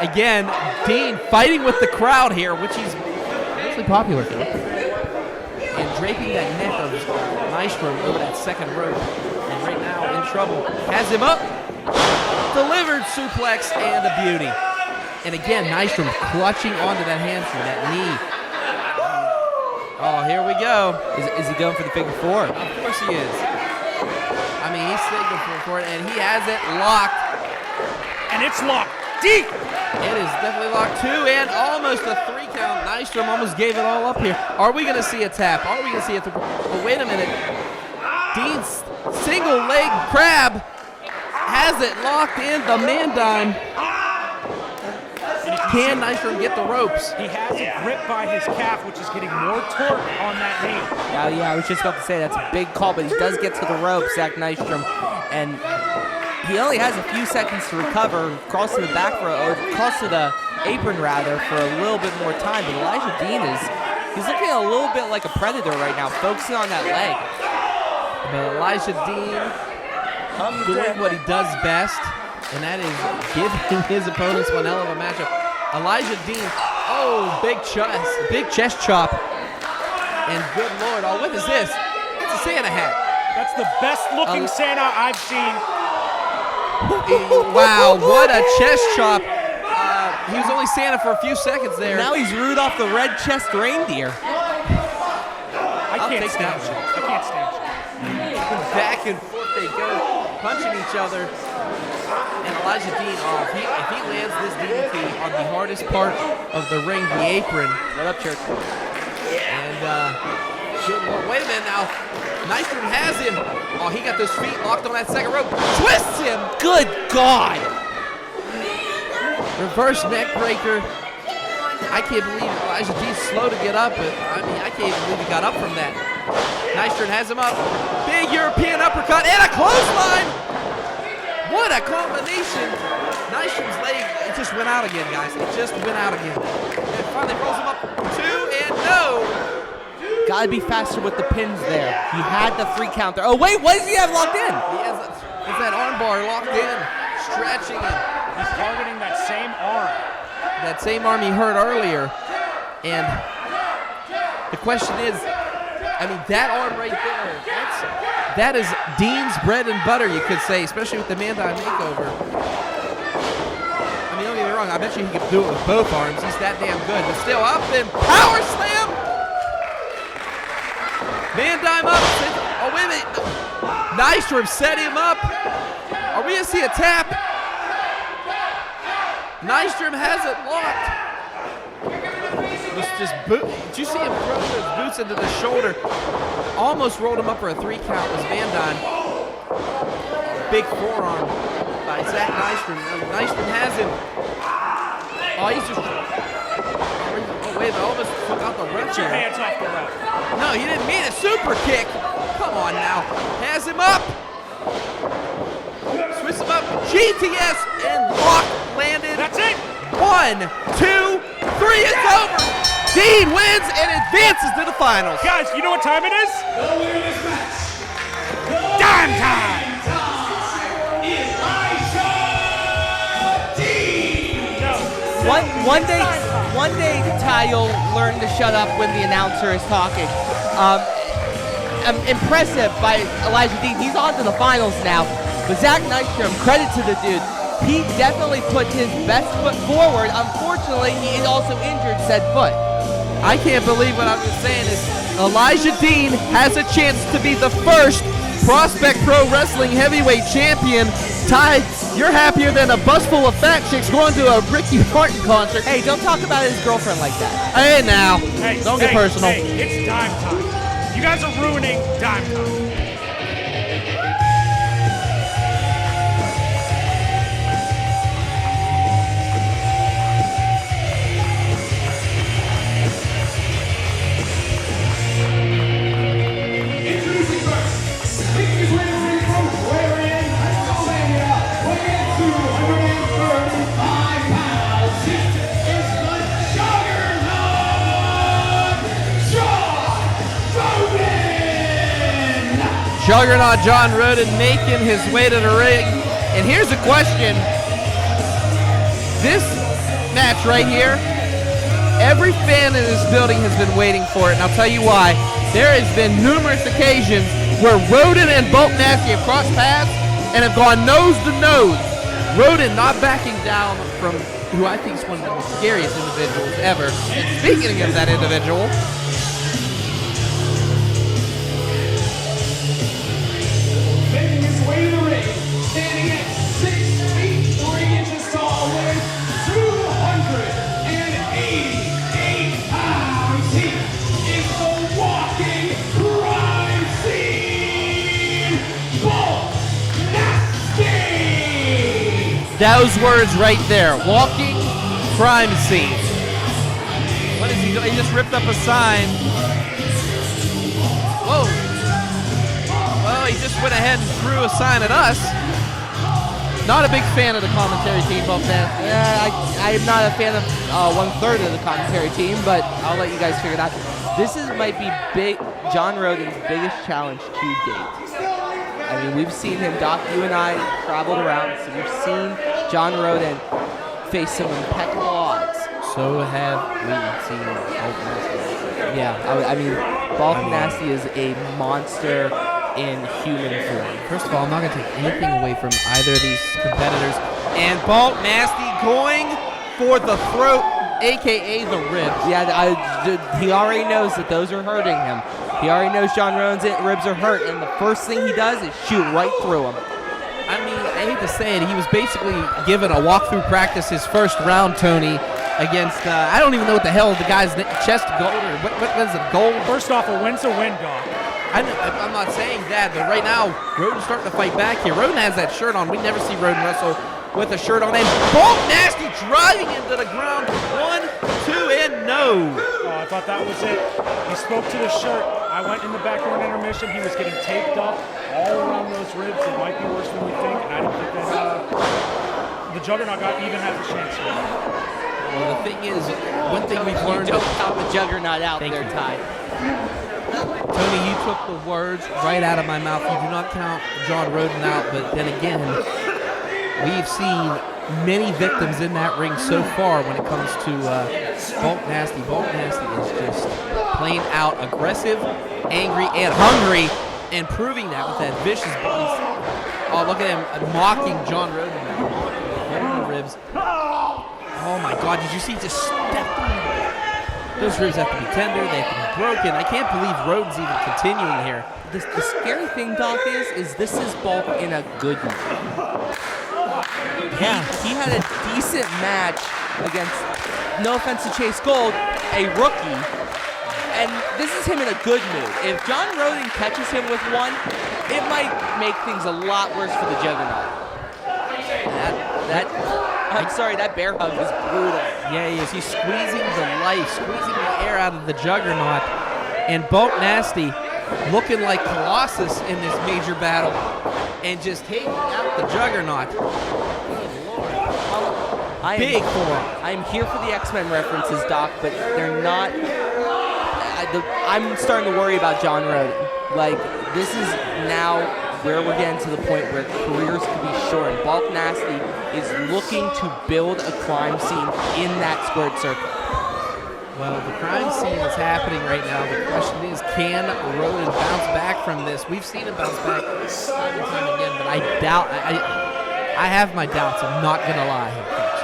again, Dean fighting with the crowd here, which he's mostly popular for. And draping that neck of Nystrom over that second rope. And right now, in trouble. Has him up. Delivered suplex and a beauty. And again, Nystrom clutching onto that hamstring, that knee. Oh, here we go. Is he going for the figure four? Of course he is. I mean, he's thinking for it, and he has it locked. And it's locked deep. It is definitely locked too, and almost a 3 count. Nystrom almost gave it all up here. Are we going to see a tap? Are we going to see a three? But wait a minute. Dean's single leg crab has it locked in. The Man Dime. Can Nystrom get the ropes? He has it gripped by his calf, which is getting more torque on that knee. Yeah, I was just about to say that's a big call, but he does get to the ropes, Zack Nystrom, and he only has a few seconds to recover, cross to the back for, or cross to the apron rather, for a little bit more time. But Elijah Dean he's looking a little bit like a predator right now, focusing on that leg. But Elijah Dean doing what he does best, and that is giving his opponents one hell of a matchup. Elijah Dean, big chest chop. And good Lord, what is this? It's a Santa hat. That's the best looking Santa I've seen. Wow, what a chest chop. He was only Santa for a few seconds there. Now he's Rudolph the red-chest reindeer. I can't stand it. Back and forth they go, punching each other. And Elijah Dean, if he lands this DDT on the hardest part of the ring, the apron. What up, Church? And, wait a minute now. Nystrom has him. Oh, he got those feet locked on that second rope. Twists him. Good God. Reverse neck breaker. I can't believe Elijah Dean's slow to get up, but I mean, I can't even believe he got up from that. Nystrom has him up. Big European uppercut and a clothesline. What a combination. Nystrom's leg, it just went out again, guys. It just went out again. And finally rolls him up. 2 and no. Gotta be faster with the pins there. He had the 3 count there. Oh, wait, what does he have locked in? He has that arm bar locked in, stretching him. He's targeting that same arm. That same arm he hurt earlier. And the question is, I mean, that arm right there, that is Dean's bread and butter, you could say, especially with the Man Dime makeover. I mean, don't get me wrong, I bet you he could do it with both arms. He's that damn good. But still, up and power slam! Man Dime up. Oh, wait a minute. Nystrom set him up. Are we going to see a tap? Nystrom has it locked. Did you see him throw those boots into the shoulder? Almost rolled him up for a 3 count. Was Van Dyne. Big forearm by Zack Nystrom. Nystrom has him. Oh, he's just. Oh, wait, I almost took out the ref here. Hands off the ref. No, he didn't mean a super kick. Come on now. Has him up. Switch him up. GTS and lock landed. That's it. 1, 2, 3. It's over. Dean wins and advances to the finals. Guys, you know what time it is? The winner of this match. Dime time. One day, Ty, you'll learn to shut up when the announcer is talking. Impressive by Elijah Dean. He's on to the finals now. But Zack Nystrom, credit to the dude. He definitely put his best foot forward. Unfortunately, he also injured said foot. I can't believe what I'm just saying is Elijah Dean has a chance to be the first Prospect Pro Wrestling Heavyweight Champion. Ty, you're happier than a bus full of fat chicks going to a Ricky Martin concert. Hey, don't talk about his girlfriend like that. Hey, now. Hey, don't get personal. Hey, it's dime time. You guys are ruining dime time. Juggernaut John Roden making his way to the ring. And here's a question. This match right here, every fan in this building has been waiting for it, and I'll tell you why. There has been numerous occasions where Roden and Bulk Nasty have crossed paths and have gone nose to nose. Roden not backing down from who I think is one of the scariest individuals ever. And speaking of that individual, Making his way to the ring, standing at 6 feet 3 inches tall, weighing 288 pounds. He is the walking crime scene. Bulk Nasty. those words right there, walking crime scene. What is he doing? He just ripped up a sign. Whoa. Well, he just went ahead and threw a sign at us. Not a big fan of the commentary team, Bulk Nasty. Yeah, I am not a fan of 1/3 of the commentary team, but I'll let you guys figure it out. This might be John Roden's biggest challenge to date. I mean, we've seen him, Doc, you and I traveled around, so we've seen John Roden face some impeccable odds. So have we seen Bulk Nasty. Yeah, I mean, Bulk Nasty is a monster in human form. First of all, I'm not going to take anything away from either of these competitors. And Bulk Nasty going for the throat, a.k.a. the ribs. Yeah, he already knows that those are hurting him. He already knows John Roden's ribs are hurt, and the first thing he does is shoot right through him. I mean, I hate to say it, he was basically given a walkthrough practice his first round, Tony, against, I don't even know what the hell the guy's chest gold, or what is it, gold? First off, a win's a win, Doc. I'm not saying that, but right now, Roden's starting to fight back here. Roden has that shirt on. We never see Roden wrestle with a shirt on. And Bulk Nasty driving into the ground. 1, 2, and no. Oh, I thought that was it. He spoke to the shirt. I went in the back during intermission. He was getting taped up all around those ribs. It might be worse than we think, and I don't think that the Juggernaut even has a chance here. Well, the thing is, one thing we've learned... Don't count the Juggernaut out there, Ty. Tony, you took the words right out of my mouth. You do not count John Roden out, but then again, we've seen many victims in that ring so far when it comes to Bulk Nasty. Bulk Nasty is just plain out aggressive, angry, and hungry, and proving that with that vicious body. Oh, look at him mocking John Roden now. Holding the ribs. Oh my God, did you see he just stepped on him? Those ribs have to be tender, they have to be broken. I can't believe Roden's even continuing here. The scary thing, Doc, is this is Bulk in a good mood. Yeah, he had a decent match against, no offense to Chase Gold, a rookie, and this is him in a good mood. If John Roden catches him with one, it might make things a lot worse for the Juggernaut. I'm sorry, that bear hug is brutal. Yeah, he is. He's squeezing the life, squeezing the air out of the Juggernaut. And Bulk Nasty looking like Colossus in this major battle and just taking out the Juggernaut. Big forearm. I'm here for the X-Men references, Doc, but they're not... I'm starting to worry about John Roden. Like, this is now where we're getting to the point where careers could be shortened. Bulk Nasty is looking to build a crime scene in that squared circle. Well, the crime scene is happening right now. The question is, can Roden bounce back from this? We've seen him bounce back time and time again, but I doubt, I have my doubts. I'm not going to lie here, folks.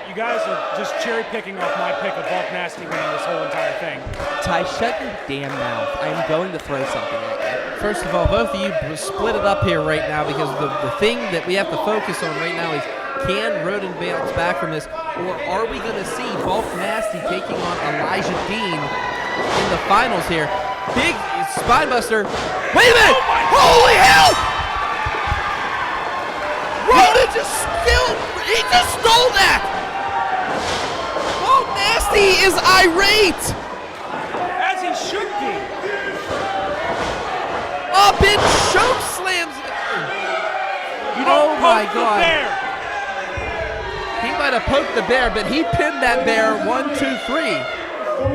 You guys are just cherry picking off my pick of Bulk Nasty winning this whole entire thing. Ty, shut your damn mouth. I'm going to throw something at you. First of all, both of you split it up here right now because the thing that we have to focus on right now is, can Roden bounce back from this, or are we going to see Bulk Nasty taking on Elijah Dean in the finals here? Big spinebuster. Wait a minute! Holy hell! Roden just stole that! Bulk Nasty is irate! As he should be. Up in choke slams! You don't my poke God. the bear. He might have poked the bear, but he pinned that bear 1, 2, 3. The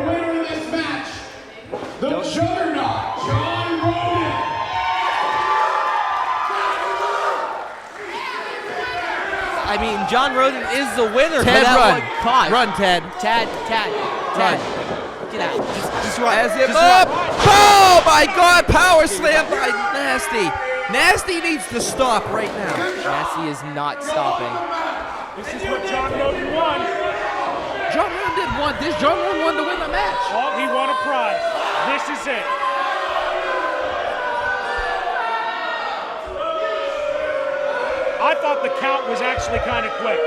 winner of this match, the Juggernaut, John Roden. I mean, John Roden is the winner for Ted, that run. one caught. Run, Ted. Ted. Run. Get out. Just run. As it Just up. run. Oh, my God. Power slam by Nasty. Nasty needs to stop right now. Nasty is not stopping. This is what John Roden won. John Roden didn't want this. John Roden wanted to win the match. Oh, he won a prize. This is it. I thought the count was actually kind of quick.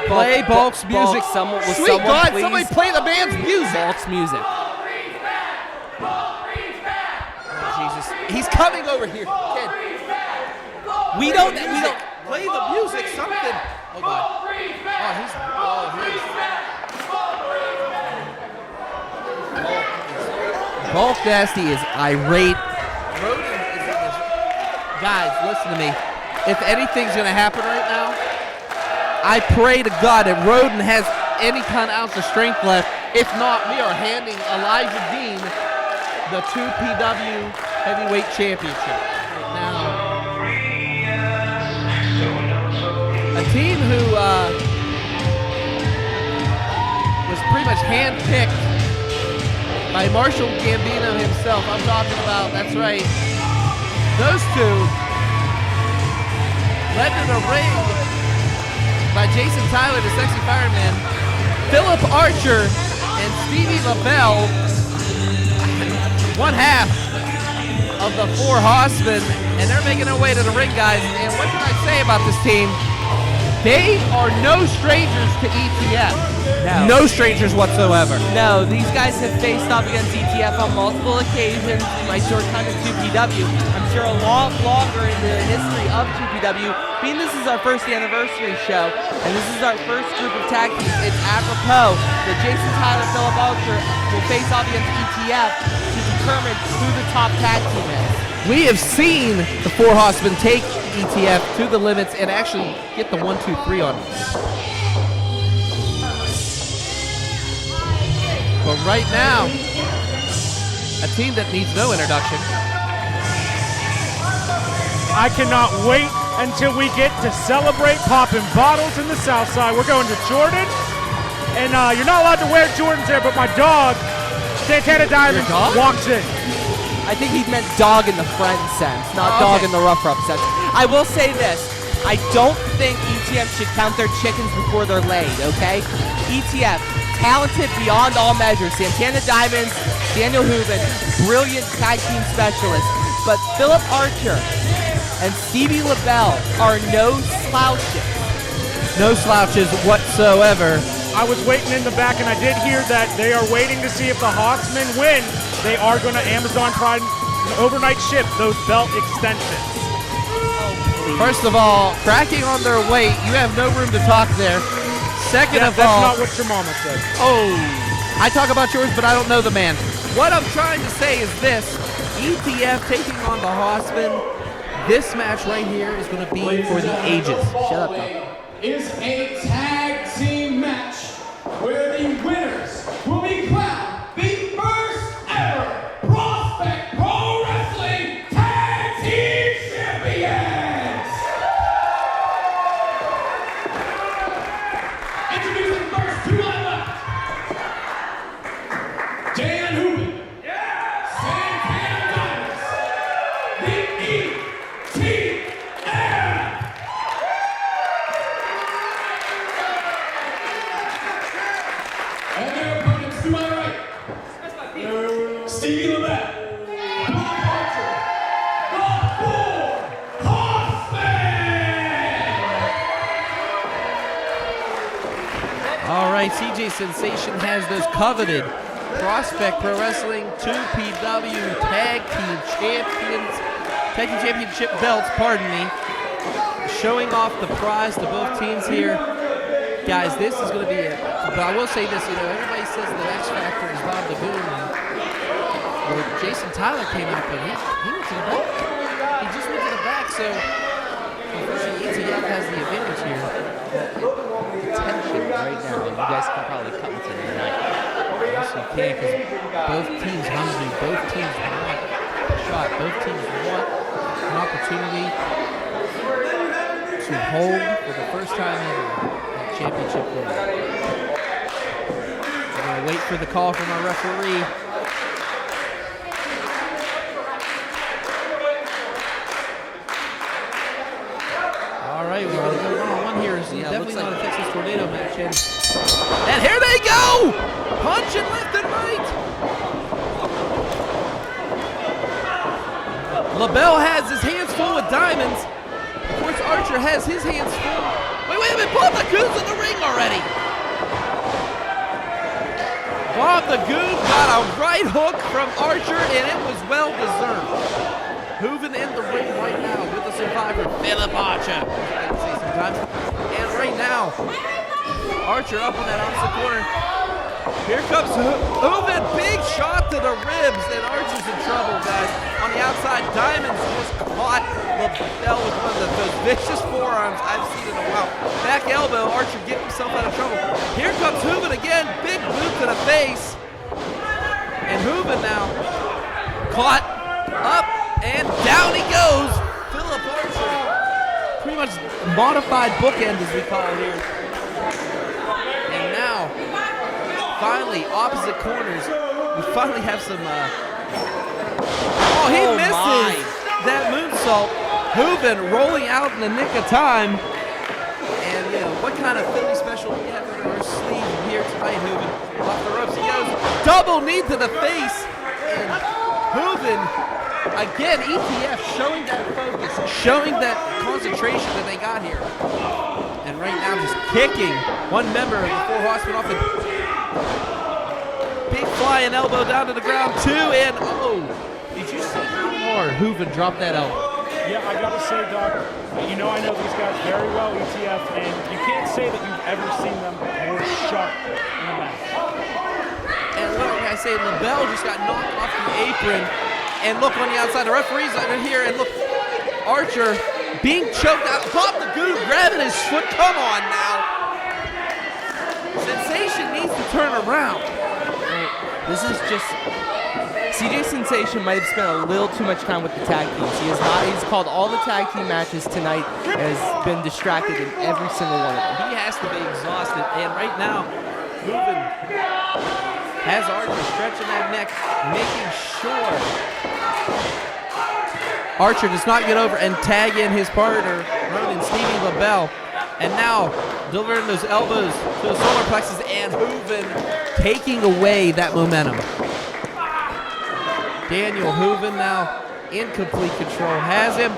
Play Bulk's music. Will Sweet someone God, please somebody play the band's music. Bulk's music. Oh, Jesus. He's coming over here. Kid. We don't. Play the music, something. Oh, God. Bulk Nasty is irate. Roden is in this. Guys, listen to me. If anything's going to happen right now, I pray to God that Roden has any kind of ounce of strength left. If not, we are handing Elijah Dean the 2PW Heavyweight Championship. Right now, a team who was pretty much handpicked by Marshall Gambino himself. I'm talking about, that's right, those two led to the ring by Jason Tyler, the Sexy Fireman, Philip Archer, and Stevie LeBell, one half of the four Hossmen, and they're making their way to the ring, guys. And what can I say about this team? They are no strangers to ETF. No strangers whatsoever. No, these guys have faced off against ETF on multiple occasions in my short time at 2PW. I'm sure a lot longer in the history of 2PW. Being this is our first anniversary show, and this is our first group of tag teams, it's apropos that Jason Tyler, Philip Archer will face off against ETF to determine who the top tag team is. We have seen the four Hossmen take ETF to the limits and actually get the 1, 2, 3 on them. But right now, a team that needs no introduction. I cannot wait until we get to celebrate popping bottles in the South Side. We're going to Jordan, and you're not allowed to wear Jordans there, but my dog, Santana Diamond, walks in. I think he meant dog in the friend sense, not dog in the rough sense. I will say this. I don't think ETF should count their chickens before they're laid, okay? ETF, talented beyond all measures. Santana Diamonds, Daniel Hooven, brilliant tag team specialists. But Philip Archer and Stevie LeBell are no slouches. No slouches whatsoever. I was waiting in the back, and I did hear that they are waiting to see if the Hossmen win. They are going to Amazon Prime overnight ship those belt extensions. First of all, cracking on their weight, you have no room to talk there. Second of that's all, not what your mama said. oh, I talk about yours, but I don't know the man. What I'm trying to say is this: ETF taking on the Hossmen. This match right here is going to be for the ages. Shut up, Doc. Is a tag team match where the winners will be crowned the first ever Prospect Pro Wrestling Tag Team Champions. Introducing first to my left, Dan Hooven, Santana Diamonds, the ETF. And their opponents to my right, Stevie LeBell, Philip Archer, the four Hossmen. All right, CJ Sensation has those coveted Prospect Pro Wrestling 2PW Tag Team Championship belts, pardon me. Showing off the prize to both teams here. Guys, this is going to be it. But I will say this, everybody says the X Factor is Bob the Boom. Well, Jason Tyler came out, but he went to the back. He just went to the back, so unfortunately ETF has the advantage here. Tension right now. You guys can probably cut me to the night. Yes, you can, because both teams hungry, both teams want a shot, both teams want an opportunity. to hold for the first time ever that championship win. We're going to wait for the call from our referee. All right, we're going to go one-on-one here. It's definitely not a Texas Tornado match. And here they go! Punching left and right. LeBell has his hands full with diamonds. Of course, Archer has his hands full. Wait a minute, Bob the Goon's in the ring already. Bob the Goon got a right hook from Archer, and it was well deserved. Hooven in the ring right now with the survivor, Philip Archer. I can say sometimes. And right now, Archer up on that opposite corner. Here comes Hooven, big shot to the ribs, and Archer's in trouble, guys. On the outside, Diamonds just caught LeBell with one of those vicious forearms I've seen in a while. Back elbow, Archer getting himself out of trouble. Here comes Hooven again, big boot to the face. And Hooven now caught up, and down he goes. Philip Archer, pretty much modified bookend as we call it here. And now, finally, opposite corners, we finally have some, he misses that moonsault. Hooven rolling out in the nick of time. And, you know, what kind of Philly special we have in our sleeve here tonight, Hooven? Off the ropes he goes. Double knee to the face. And Hooven, again, ETF showing that focus, showing that concentration that they got here. And right now just kicking one member of the four Hossmen off the big flying elbow down to the ground, two, and did you see how hard Hooven dropped that elbow? Yeah, I gotta say, Doc, I know these guys very well, ETF, and you can't say that you've ever seen them more sharp in a match. And look, like I say, LeBell just got knocked off the apron, and look on the outside, the referee's over here, and look, Archer being choked out, Bob the Goon grabbing his foot, come on now. Sensation needs to turn around. This is just, CJ Sensation might have spent a little too much time with the tag teams. He's called all the tag team matches tonight and has been distracted in every single one of them. He has to be exhausted, and right now, Hooven has Archer stretching that neck, making sure Archer does not get over and tag in his partner, Roden, Stevie, LeBell. And now, delivering those elbows to the solar plexus, and Hooven taking away that momentum. Daniel Hooven now in complete control, has him.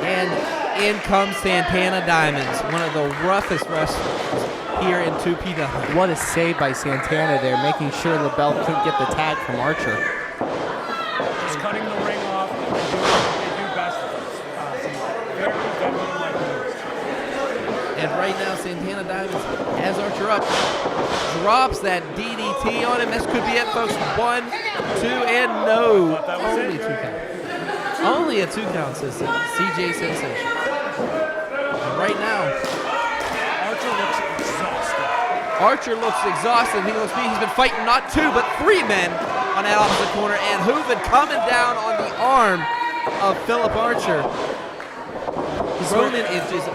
And in comes Santana Diamonds, one of the roughest wrestlers here in 2PW. What a save by Santana there, making sure LeBell couldn't get the tag from Archer. Just cutting the ring off, they do best. Some very definitely moves. And right now, Santana Diamonds has Archer up, drops that DDT on him. This could be it, folks. 1, 2, and no. Only 2 count. Only a 2 count, says CJ Sensation. And right now, Archer looks exhausted. He's been fighting not 2, but 3 men on that opposite corner. And Hooven coming down on the arm of Philip Archer. Roden is just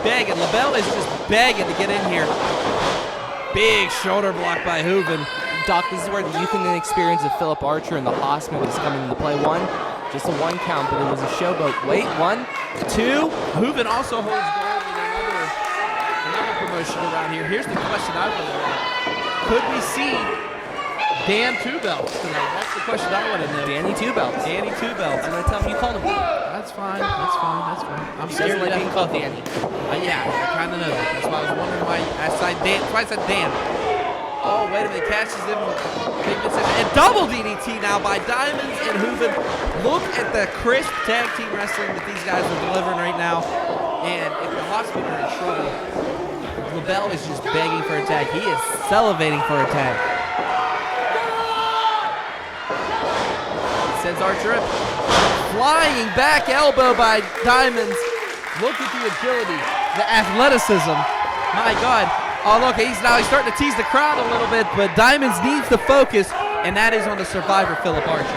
begging. LeBell is just begging to get in here. Big shoulder block by Hooven. Doc, this is where the youth and inexperience of Philip Archer and the Hossmen is coming into play. Just a 1 count, but it was a showboat. Wait, 1, 2. Hooven also holds gold in another promotion around here. Here's the question I want to know. Could we see Dan 2 belts tonight? That's the question I want to know. Danny 2 belts. Danny 2 belts. I'm gonna tell him you called him. That's fine. I'm He scared doesn't like being called Danny. Yeah, I kind of know that. That's why I was wondering why I said Dan. That's why I said Dan. Oh, wait a minute. Catches him. And double DDT now by Diamonds and Hooven. Look at the crisp tag team wrestling that these guys are delivering right now. And if the Hossmen are in trouble, LeBell is just begging for a tag. He is salivating for a tag. Sends Archer up. Flying back elbow by Diamonds. Look at the agility, the athleticism. My God. Oh, look, he's starting to tease the crowd a little bit, but Diamonds needs to focus, and that is on the survivor, Philip Archer.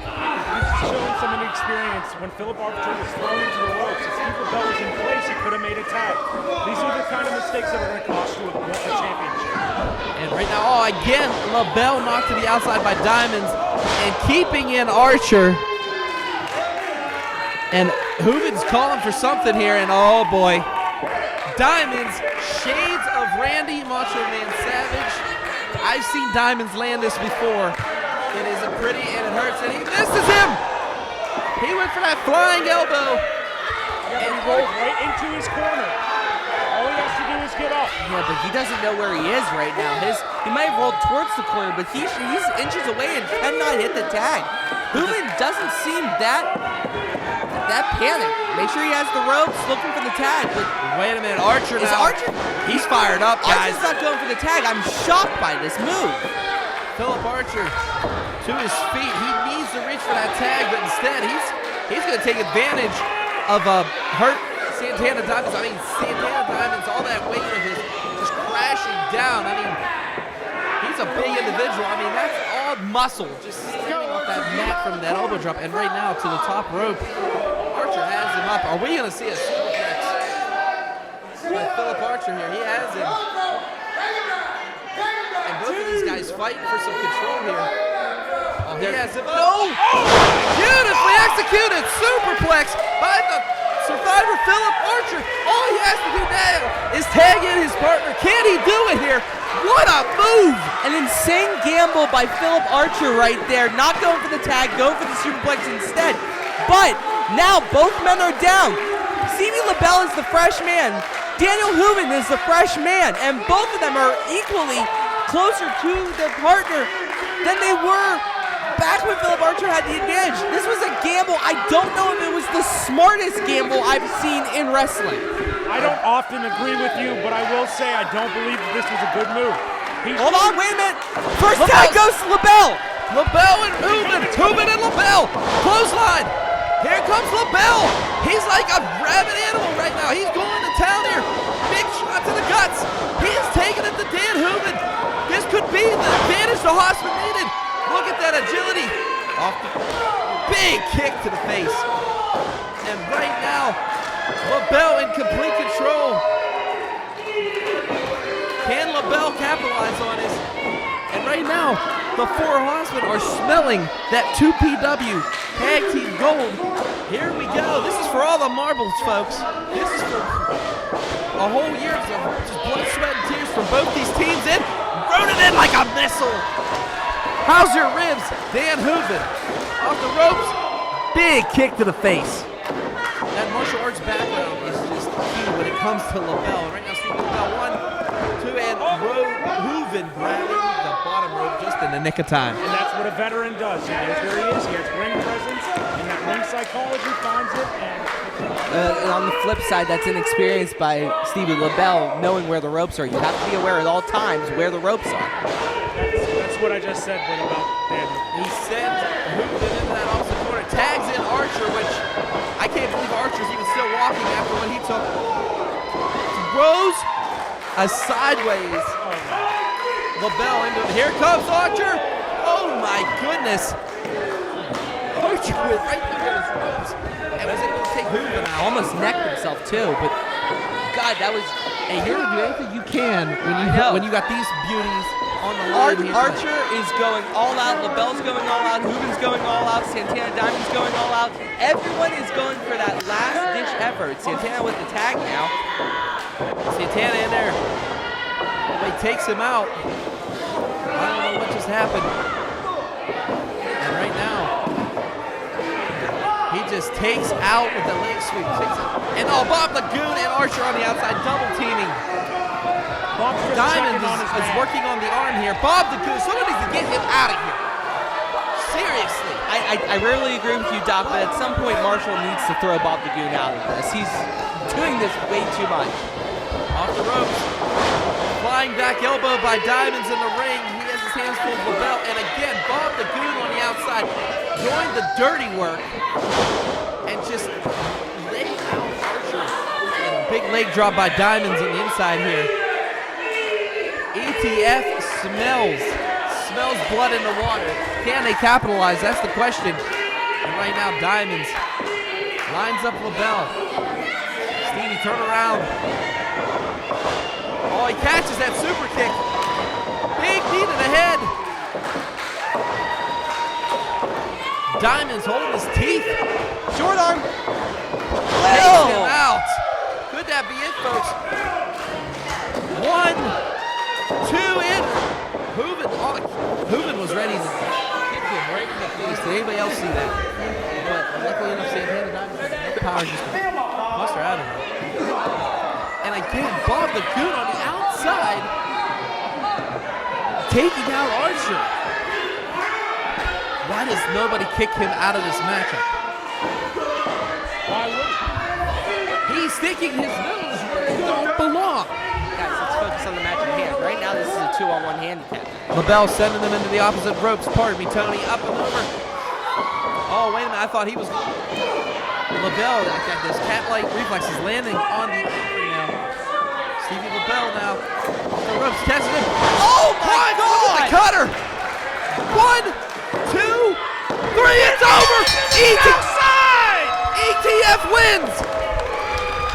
He's showing some experience, when Philip Archer was thrown into the ropes, if Steve LeBell was in place, he could have made a tag. These are the kind of mistakes that are going to cost you a championship. And right now, again, LeBell knocked to the outside by Diamonds and keeping in Archer. And Hooven's calling for something here, and oh boy. Diamonds, shades of Randy Macho Man Savage. I've seen Diamonds land this before. It isn't pretty and it hurts, and he misses him. He went for that flying elbow. Yeah, and he rolled right into his corner. All he has to do is get up. Yeah, but he doesn't know where he is right now. He might have rolled towards the corner, but he's inches away and cannot hit the tag. Hooven doesn't seem that panicked. Make sure he has the ropes, looking for the tag. But wait a minute, Archer is now. Archer? He's fired up, guys. Archer's not going for the tag. I'm shocked by this move. Philip Archer to his feet. He needs to reach for that tag, but instead he's going to take advantage of a hurt Santana Diamonds. I mean, Santana Diamonds, all that weight of his just crashing down. I mean, he's a big individual. I mean, that's all muscle just standing off that mat from that elbow drop. And right now to the top rope, Archer has him up. Are we going to see a superplex by Philip Archer here? He has him. And both of these guys fighting for some control here. Oh, he has him. Oh! Beautifully executed superplex by the survivor Philip Archer. All he has to do now is tag in his partner. Can he do it here? What a move! An insane gamble by Philip Archer right there. Not going for the tag, going for the superplex instead. But now both men are down. Stevie LeBell is the fresh man. Daniel Hooven is the fresh man. And both of them are equally closer to their partner than they were back when Philip Archer had the advantage. This was a gamble. I don't know if it was the smartest gamble I've seen in wrestling. I don't often agree with you, but I will say I don't believe that this was a good move. Hold on, wait a minute. First tag goes to LeBell. LeBell and Hooven. Hooven and LeBell. Clothesline. Here comes LeBell. He's like a rabid animal right now. He's going to town here. Big shot to the guts. He is taking it to Dan Hooven. This could be the advantage the Hossmen needed. Look at that agility. Big kick to the face. And right now, LeBell in complete control. Can LeBell capitalize on this? And right now, the four Hossmen are smelling that 2PW Tag Team Gold. Here we go. This is for all the marbles, folks. This is for a whole year of just blood, sweat, and tears from both these teams. And Roden in like a missile. How's your ribs? Dan Hooven off the ropes. Big kick to the face. That martial arts background is just key when it comes to LeBell. Right now, Stevie LeBell 1, 2, and Hooven grabbing the bottom rope just in the nick of time. And that's what a veteran does. He knows where he is. He has ring presence, and that ring psychology finds it. And on the flip side, that's inexperienced by Stevie LeBell, knowing where the ropes are. You have to be aware at all times where the ropes are. That's what I just said, but about Daniel. He sent Hooven into that opposite corner, tags in Archer, which I can't believe Archer's even still walking after what he took. Throws a sideways LeBell into it. Here comes Archer. Oh my goodness. Archer with right through his ropes. And was able to take Hooven out. Almost necked himself too, but God, that was. Hey, you're gonna do anything you can when you got these beauties on the line. Archer is going all out. LeBell's going all out. Hooven's going all out. Santana Diamond's going all out. Everyone is going for that last ditch effort. Santana with the tag now. Santana in there. He takes him out. I don't know what just happened. And right now, he just takes out with the leg sweep. And Bob Lagoon and Archer on the outside, double teaming. Diamond is working on the arm here. Bob Lagoon, someone needs to get him out of here. Seriously. I rarely agree with you, Doc, but at some point Marshall needs to throw Bob Lagoon out of this. He's doing this way too much. Off the ropes. Flying back elbow by Diamonds in the ring. He has his hands full of LeBell. And again, Bob Lagoon on the outside doing the dirty work. And just letting out Archer. And big leg drop by Diamonds on the inside here. ETF smells blood in the water. Can they capitalize? That's the question. And right now, Diamonds lines up LeBell. Stevie, turn around. Oh, he catches that super kick. Big knee to the head. Diamonds holding his teeth. Short arm. Takes him out. Could that be it, folks? 1, 2 in. Hooven was ready to kick him right in the face. Did anybody else see that? But luckily enough, Santana Diamonds had enough power just to bust her out of it. And again, Bob the Goon on the outside, taking down Archer. Why does nobody kick him out of this matchup? Why would he? He's sticking his nose where it don't belong. Guys, let's focus on the match at hand. Right now, this is a 2-on-1 handicap. LeBell sending them into the opposite ropes. Pardon me, Tony. Up and over. Oh, wait a minute. I thought he was... LeBell, this cat-like reflex is landing on the apron now. Stevie LeBell now. Off the ropes, catching him. Oh, my God! Look at the cutter. 1, 2, 3. It's over. ETF wins.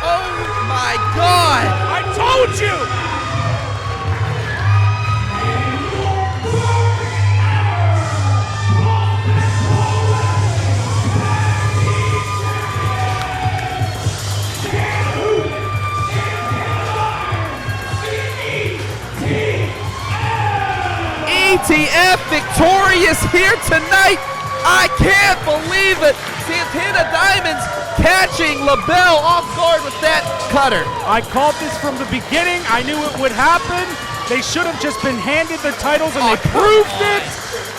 Oh, my God. I told you! ETF victorious here tonight. I can't believe it. Santana Diamonds catching LeBell off guard with that cutter. I called this from the beginning. I knew it would happen. They should have just been handed the titles, and they proved it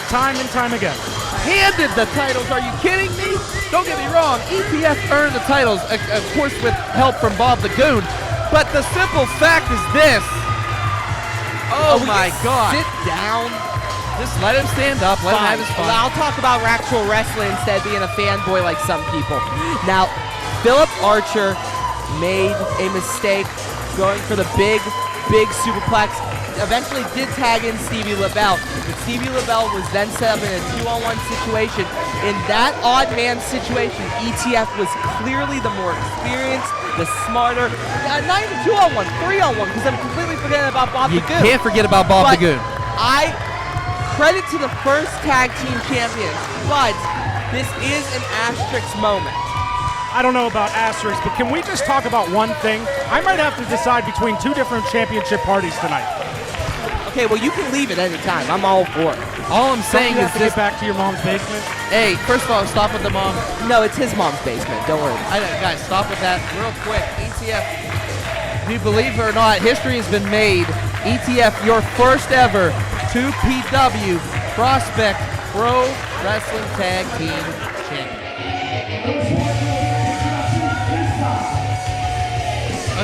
time and time again. Handed the titles, are you kidding me? Don't get me wrong, ETF earned the titles, of course with help from Bob the Goon, but the simple fact is this. Oh my God. Sit down. Just let him stand up, let him have his fun. I'll talk about actual wrestling instead of being a fanboy like some people. Now, Philip Archer made a mistake going for the big superplex. Eventually did tag in Stevie LeBell, but Stevie LeBell was then set up in a 2-on-1 situation. In that odd man situation, ETF was clearly the more experienced, the smarter, not even 2-on-1, 3-on-1, because I'm completely forgetting about Bob the Goon. You can't forget about Bob the Goon. Credit to the first tag team champions, but this is an asterisk moment. I don't know about asterisks, but can we just talk about one thing? I might have to decide between 2 different championship parties tonight. Okay, well, you can leave at any time. I'm all for it. All I'm saying is to get back to your mom's basement. Hey, first of all, stop with the mom. No, it's his mom's basement. Don't worry. Guys, stop with that real quick. ETF, if you believe it or not, history has been made. ETF, your first ever 2PW Prospect Pro Wrestling Tag Team Champion.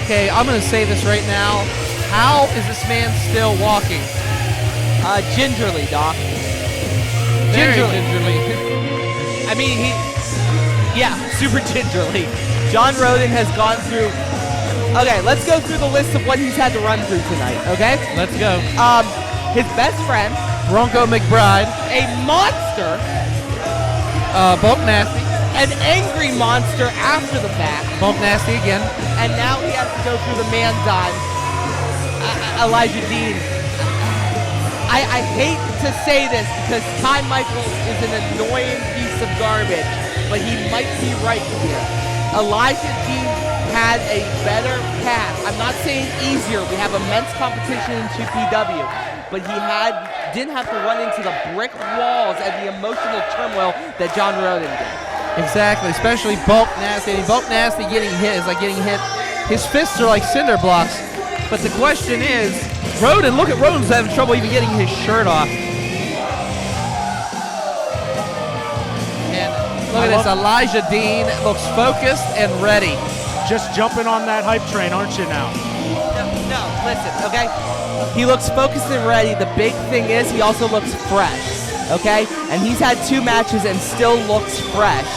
Okay, I'm going to say this right now. How is this man still walking? Gingerly, Doc. Very gingerly. I mean, super gingerly. John Roden has gone through... Okay, let's go through the list of what he's had to run through tonight, okay? Let's go. His best friend, Bronco McBride, a monster, Bulk Nasty, an angry monster after the fact, Bulk Nasty again, and now he has to go through the man dime, Elijah Dean. I hate to say this because Ty Michaels is an annoying piece of garbage, but he might be right here. Elijah Dean had a better path. I'm not saying easier. We have immense competition in 2PW, but he didn't have to run into the brick walls and the emotional turmoil that John Roden did. Exactly, especially Bulk Nasty. Bulk Nasty getting hit is like getting hit. His fists are like cinder blocks. But the question is, Roden, look at Roden's having trouble even getting his shirt off. And look at this, Elijah Dean looks focused and ready. Just jumping on that hype train, aren't you now? No, listen, okay? He looks focused and ready. The big thing is he also looks fresh, okay? And he's had 2 matches and still looks fresh.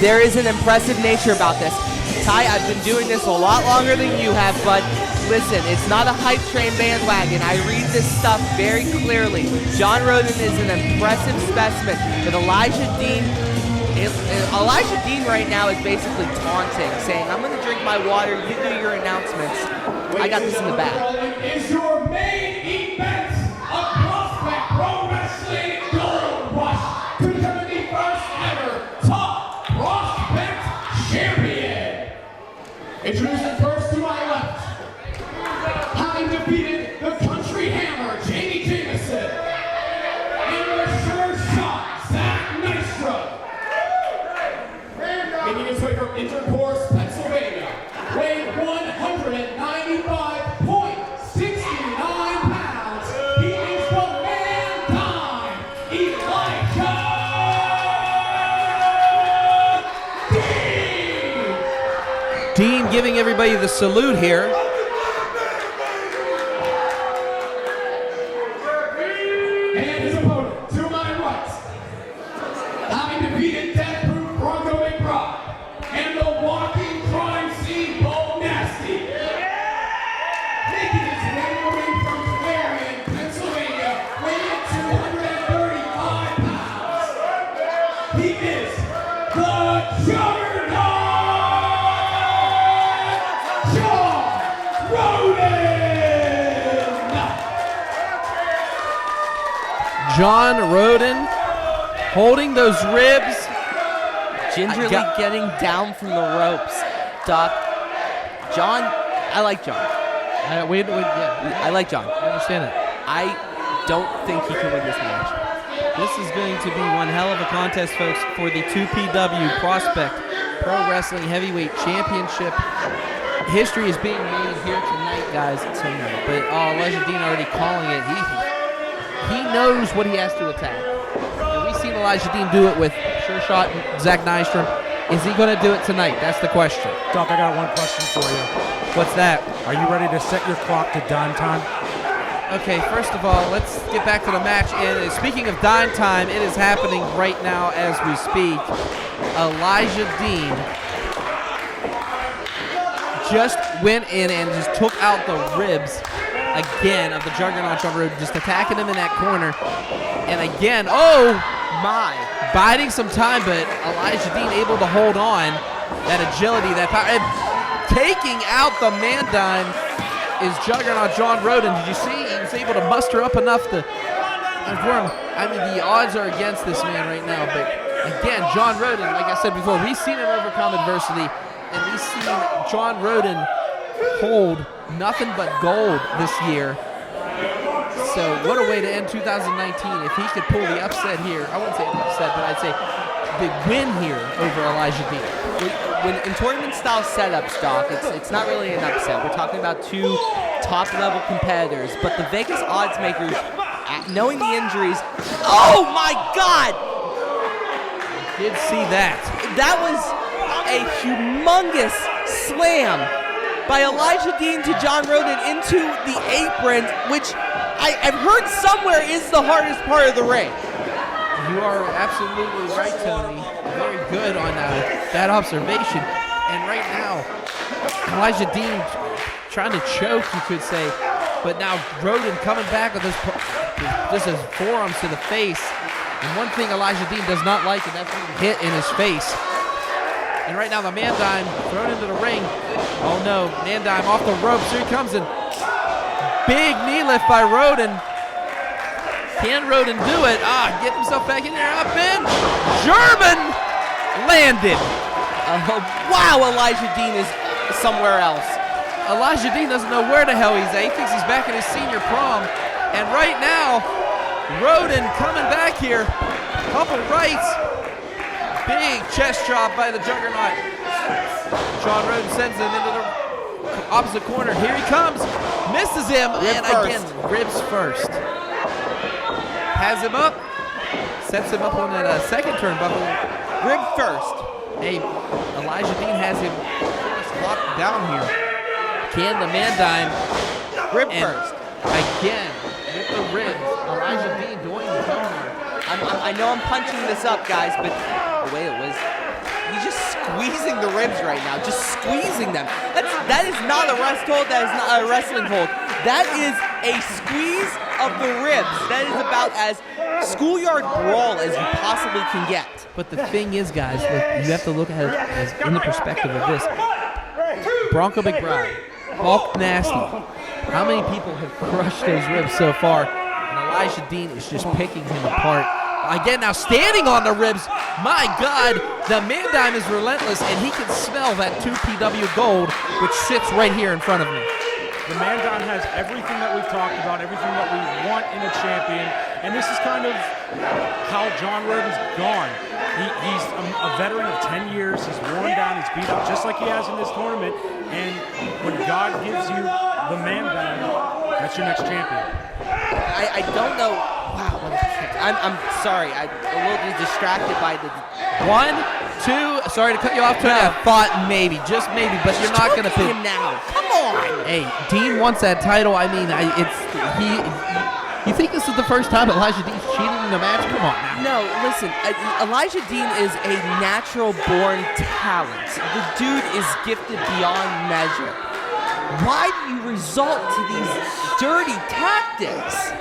There is an impressive nature about this. Ty, I've been doing this a lot longer than you have, but listen, it's not a hype train bandwagon. I read this stuff very clearly. John Roden is an impressive specimen, but Elijah Dean Elijah Dean right now is basically taunting, saying, I'm going to drink my water, you do your announcements. I got this in the back. Is your main event of Prospect Pro Wrestling Gold Rush to become the first ever top prospect champion. Introducing first to my left, having defeated the country hammer, Jameson, and the sure shot, Nystrom. Making his way from Intercourse, Pennsylvania, weighing 195.69 pounds. He is the man time, Elijah Dean. Dean giving everybody the salute here. And his opponent, to my right, having defeated death-proof Bronco McBride and the walking crime scene Bull Nasty, making his way away from Clarion, Pennsylvania, weighing 235 pounds. He is the Juggernaut, John Roden. John Roden holding those ribs. Gingerly getting down from the ropes. Doc, John, I like John. Yeah, I like John. I understand it. I don't think he can win this match. This is going to be one hell of a contest, folks, for the 2PW Prospect Pro Wrestling Heavyweight Championship. History is being made here tonight, guys. But Elijah Dean already calling it. He knows what he has to attack. And we've seen Elijah Dean do it with Sure Shot and Zack Nystrom. Is he going to do it tonight? That's the question. Doc, I got one question for you. What's that? Are you ready to set your clock to dime time? Okay, first of all, let's get back to the match. And speaking of dime time, it is happening right now as we speak. Elijah Dean just went in and just took out the ribs again of the Juggernaut John Roden, just attacking him in that corner. And again, oh my, biding some time, but Elijah Dean able to hold on. That agility, that power, and taking out the man dime is Juggernaut John Roden. Did you see? He was able to muster up enough to for him. I mean, the odds are against this man right now, but again, John Roden, like I said before, we've seen him overcome adversity, and we've seen John Roden hold nothing but gold this year. So what a way to end 2019 if he could pull the upset here. I wouldn't say an upset, but I'd say the win here over Elijah Dean. When in tournament-style setups, Doc, it's not really an upset. We're talking about two top-level competitors, but the Vegas odds makers, knowing the injuries, oh my God! Did see that. That was a humongous slam by Elijah Dean to John Roden into the apron, which I've heard somewhere is the hardest part of the ring. You are absolutely right, Tony. Very good on that observation. And right now, Elijah Dean trying to choke, you could say. But now Roden coming back with his forearms to the face. And one thing Elijah Dean does not like, and that's being hit in his face. And right now the man dime thrown into the ring. Oh no, man dime off the ropes. Here he comes, and big knee lift by Roden. Can Roden do it? Get himself back in there. Up in. German landed. Wow, Elijah Dean is somewhere else. Elijah Dean doesn't know where the hell he's at. He thinks he's back in his senior prom. And right now, Roden coming back here. Couple rights. Big chest drop by the Juggernaut. John Roden sends him into the opposite corner. Here he comes. Misses him. Again, ribs first. Has him up. Sets him up on that second turnbuckle. Rib first. Hey, Elijah Dean has him locked down here. Can the man dime. Rib first. Again, with the ribs. Elijah Dean doing the homework. I know I'm punching this up, guys, but the way it was, he's just squeezing the ribs right now, just squeezing them. That is not a rest hold, that is not a wrestling hold. That is a squeeze of the ribs. That is about as schoolyard brawl as you possibly can get. But the thing is, guys, look, you have to look at it as in the perspective of this. Bronco McBride, Bulk Nasty. How many people have crushed those ribs so far? And Elijah Dean is just picking him apart. Again, now standing on the ribs. My God, the Man Dime is relentless, and he can smell that 2PW gold, which sits right here in front of me. The Man Dime has everything that we've talked about, everything that we want in a champion, and this is kind of how John Roden's gone. He's a veteran of 10 years. He's worn down. He's beat up just like he has in this tournament. And when God gives you the Man Dime, that's your next champion. I don't know. Wow, what a kick. I'm sorry. I'm a little distracted by the 1, 2. Sorry to cut you off, Tony. I thought maybe, just maybe, but you're not going to pick him now. Come on. Hey, Dean wants that title. I mean, You think this is the first time Elijah Dean's cheated in a match? Come on now. No, listen, Elijah Dean is a natural-born talent. The dude is gifted beyond measure. Why do you resort to these dirty tactics?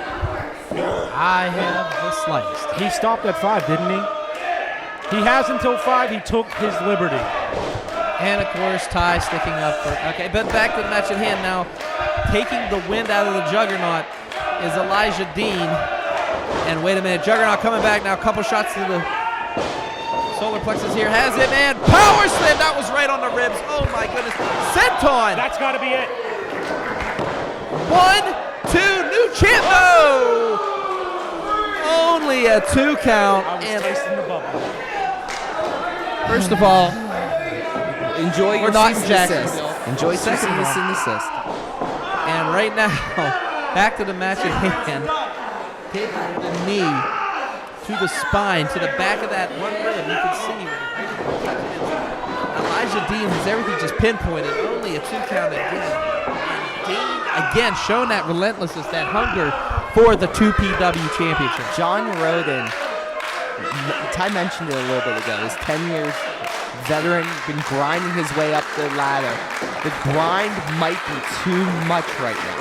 I have the slightest. He stopped at 5, didn't he? He has until 5. He took his liberty. And, of course, Ty sticking up for... Okay, but back to the match at hand now. Taking the wind out of the Juggernaut is Elijah Dean. And wait a minute, Juggernaut coming back now. A couple shots to the solar plexus here. Has it, and power slam. That was right on the ribs. Oh, my goodness. Senton. That's got to be it. 1, 2, new champ. No! Only a 2 count. I was placed in the bubble. First of all, enjoy your not cease and Jacksonville. desist. Enjoy cease and desist. And right now, back to the match at hand. Taking the knee to the spine, to the back of that one rib. You can see Elijah Dean has everything just pinpointed. Only a 2 count again. And Dean, again, showing that relentlessness, that hunger for the 2PW championship. John Roden, Ty mentioned it a little bit ago, he's 10 years veteran, been grinding his way up the ladder. The grind might be too much right now.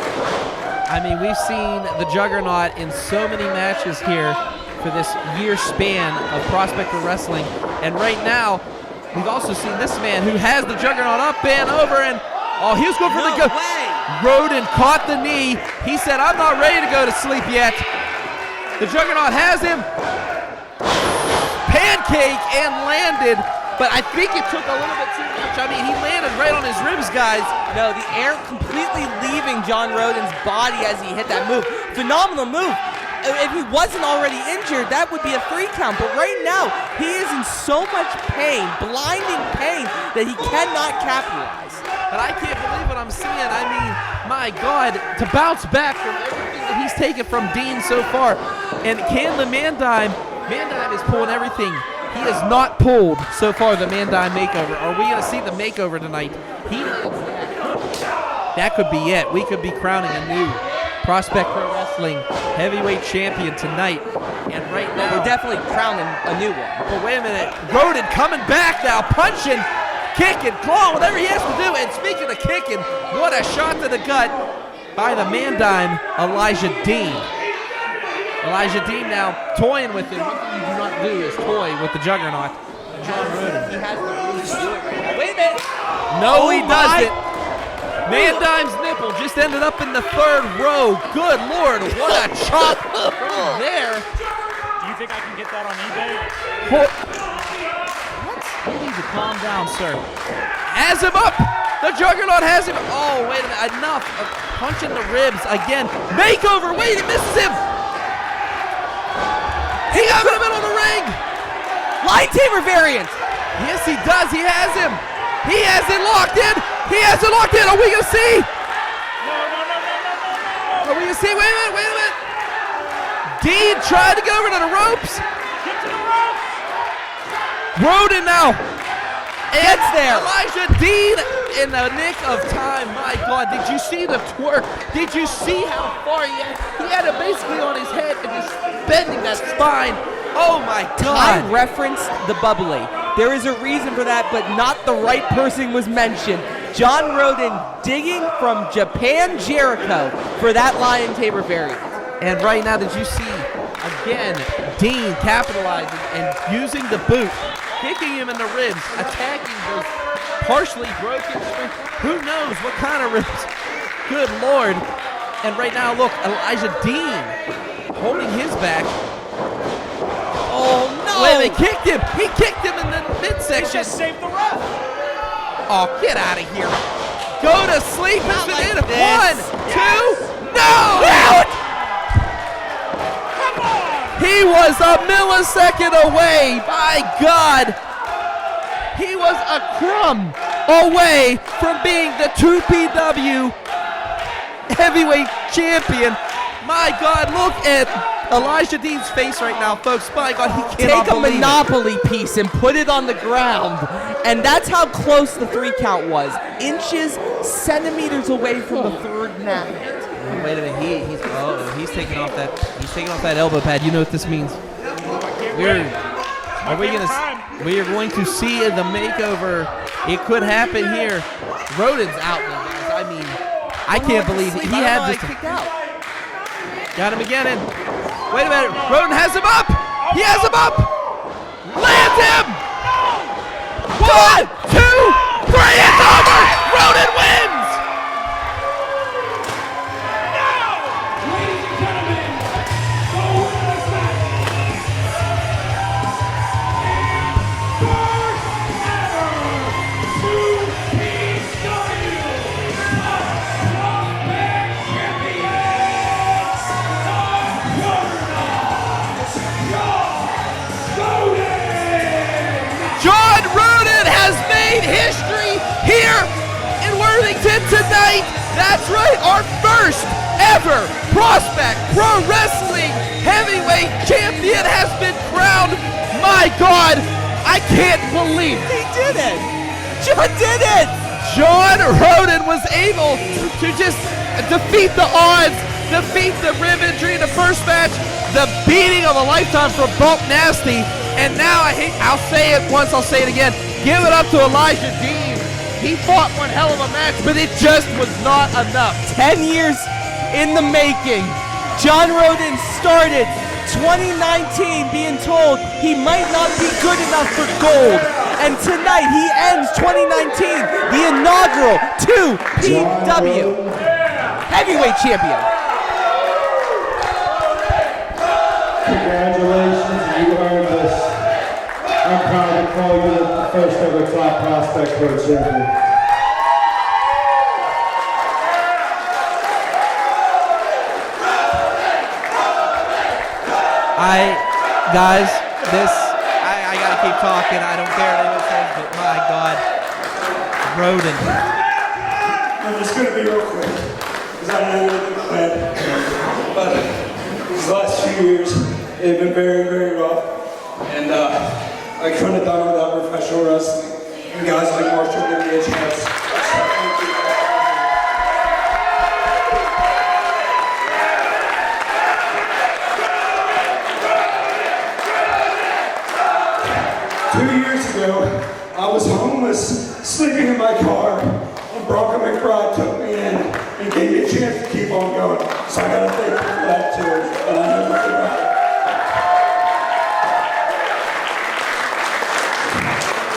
I mean, we've seen the Juggernaut in so many matches here for this year span of Prospector Wrestling. And right now, we've also seen this man who has the Juggernaut up and over, and he was going for the go. Roden caught the knee. He said, I'm not ready to go to sleep yet. The Juggernaut has him. Pancake and landed. But I think it took a little bit too much. I mean, he landed right on his ribs, guys. No, the air completely leaving John Roden's body as he hit that move. Phenomenal move. If he wasn't already injured, that would be a 3 count. But right now, he is in so much pain, blinding pain, that he cannot capitalize. But I can't believe what I'm seeing. I mean, my God, to bounce back from everything that he's taken from Dean so far. And can the Man Dime is pulling everything. He has not pulled so far the Man Dime makeover. Are we going to see the makeover tonight? That could be it. We could be crowning a new Prospect Pro Wrestling heavyweight champion tonight. And right now, we're definitely crowning a new one. But wait a minute. Roden coming back now, punching, kicking, clawing, whatever he has to do. And speaking of kicking, what a shot to the gut by the Man Dime, Elijah Dean. Elijah Dean now toying with him. One thing you do not do is toy with the Juggernaut. John Roden. He has the reason to do it right now. Wait a minute. No, he doesn't. Man Dime's nipple just ended up in the 3rd row. Good Lord, what a chop from there. Do you think I can get that on eBay? What? You need to calm down, sir. Has him up. The Juggernaut has him. Oh, wait a minute. Enough of punching the ribs again. Makeover. Wait, he misses him. He got him in the middle of the ring. Lightsaber variant. Yes, he does. He has him. He has it locked in. He has it locked in. Are we going to see? No. Are we going to see? Wait a minute. Dean tried to go over to the ropes. Get to the ropes. Roden now. Gets there. Elijah Dean in the nick of time. My God, did you see the twerk? Did you see how far he had it basically on his head and just bending that spine. Oh my God. I referenced the bubbly. There is a reason for that, but not the right person was mentioned. John Roden digging from Japan Jericho for that Lion Tabor variant. And right now, did you see, again, Dean capitalizing and using the boot, kicking him in the ribs, attacking those partially broken strings. Who knows what kind of ribs? Good Lord. And right now, look, Elijah Dean holding his back. Oh, no. Wait, they kicked him. He kicked him in the midsection. Just save the ref. Oh, get out of here. Go to sleep. Not It's like been this. 1, 2, no! Out! He was a millisecond away. My God. He was a crumb away from being the 2PW heavyweight champion. My God, look at Elijah Dean's face right now, folks. My God, he cannot Take a believe it. Monopoly piece and put it on the ground. And that's how close the 3 count was. Inches, centimeters away from the third mat. Oh, wait a minute, he's taking off that elbow pad. You know what this means? We are going to see the makeover. It could happen here. Roden's out now, guys. I mean, I can't believe he had this. Kicked out. Got him again in. Wait a minute. Roden has him up. He has him up. Lands him. 1, 2, 3. It's over. Roden wins. Ladies and gentlemen, the winner of this John Roden has made history here in Worthington tonight. That's right, our first ever Prospect Pro Wrestling Heavyweight Champion has been crowned. My God, I can't believe He did it. John did it. John Roden was able to just defeat the odds, defeat the rib injury in the first match, the beating of a lifetime from Bulk Nasty, and now I'll say it once, I'll say it again. Give it up to Elijah Dean. He fought one hell of a match, but it just was not enough. 10 years in the making. John Roden started 2019 being told he might not be good enough for gold. And tonight he ends 2019, the inaugural 2PW Heavyweight Champion. Congratulations, you earned this. I'm proud to call you the first ever top prospect pro champion. Guys, I gotta keep talking. I don't care what anyone says, but my God, Roden. I'm just gonna be real quick, because I know you're the plan. But these last few years, they've been very, very rough. And I couldn't have done it without professional wrestling. And guys like Marshall give me a chance. Thank you. 2 years ago, I was homeless, sleeping in my car, and Bronco McBride took me in and gave me a chance to keep on going. So I gotta thank you for that too. And I never forgot it.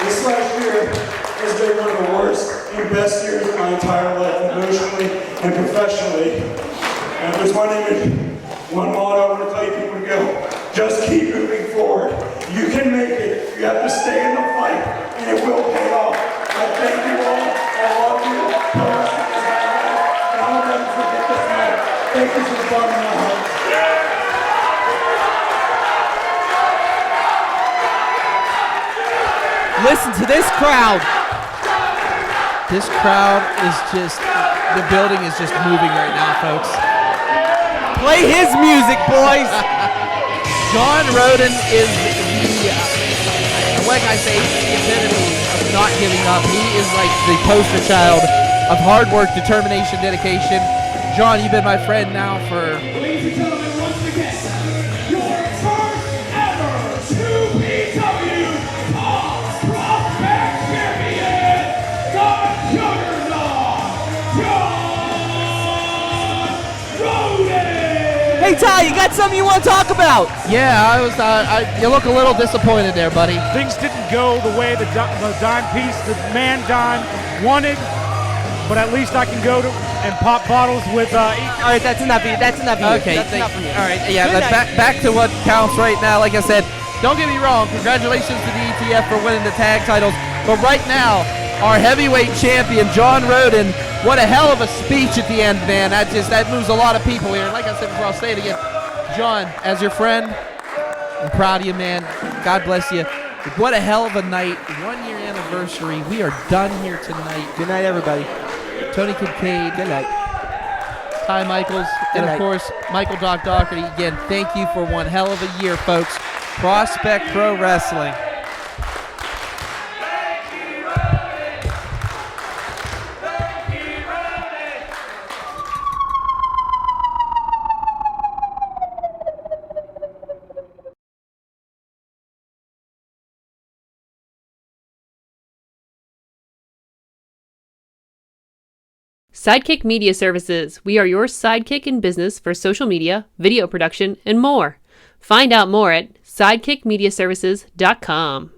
This last year has been one of the worst and best years of my entire life, emotionally and professionally. And if there's one motto I want to tell you people to go, just keep moving forward. You can make it. You have to stay in the fight, and it will pay off. I thank you all. I love you. Pro wrestling is my life, and I'll never forget this night. Thank you for the bottom of my heart. Listen to this crowd. This crowd is just, the building is just moving right now, folks. Play his music, boys. John Roden is like I say, he's the epitome of not giving up. He is like the poster child of hard work, determination, dedication. John, you've been my friend now for... Ladies and gentlemen, once again, your first ever 2PW Prospect Champion, the Juggernaut, John Roden! Hey, Ty, you got something you want to talk about? Yeah, I was. You look a little disappointed there, buddy. Things didn't go the way the dime piece, the man dime wanted, but at least I can go to and pop bottles with. All right, that's enough of you. That's enough of you. Okay, That's enough of you. all right. Yeah, Good let's night. back to what counts right now. Like I said, don't get me wrong. Congratulations to the ETF for winning the tag titles. But right now, our heavyweight champion, John Roden, what a hell of a speech at the end, man. That moves a lot of people here. And like I said before, I'll say it again. John, as your friend, I'm proud of you, man. God bless you. What a hell of a night. 1 year anniversary. We are done here tonight. Good night, everybody. Tony Kincaid. Good night. Ty Michaels, and of night. course, Michael Doc Doherty. Again, thank you for one hell of a year, folks. Prospect Pro Wrestling. Sidekick Media Services. We are your sidekick in business for social media, video production, and more. Find out more at sidekickmediaservices.com.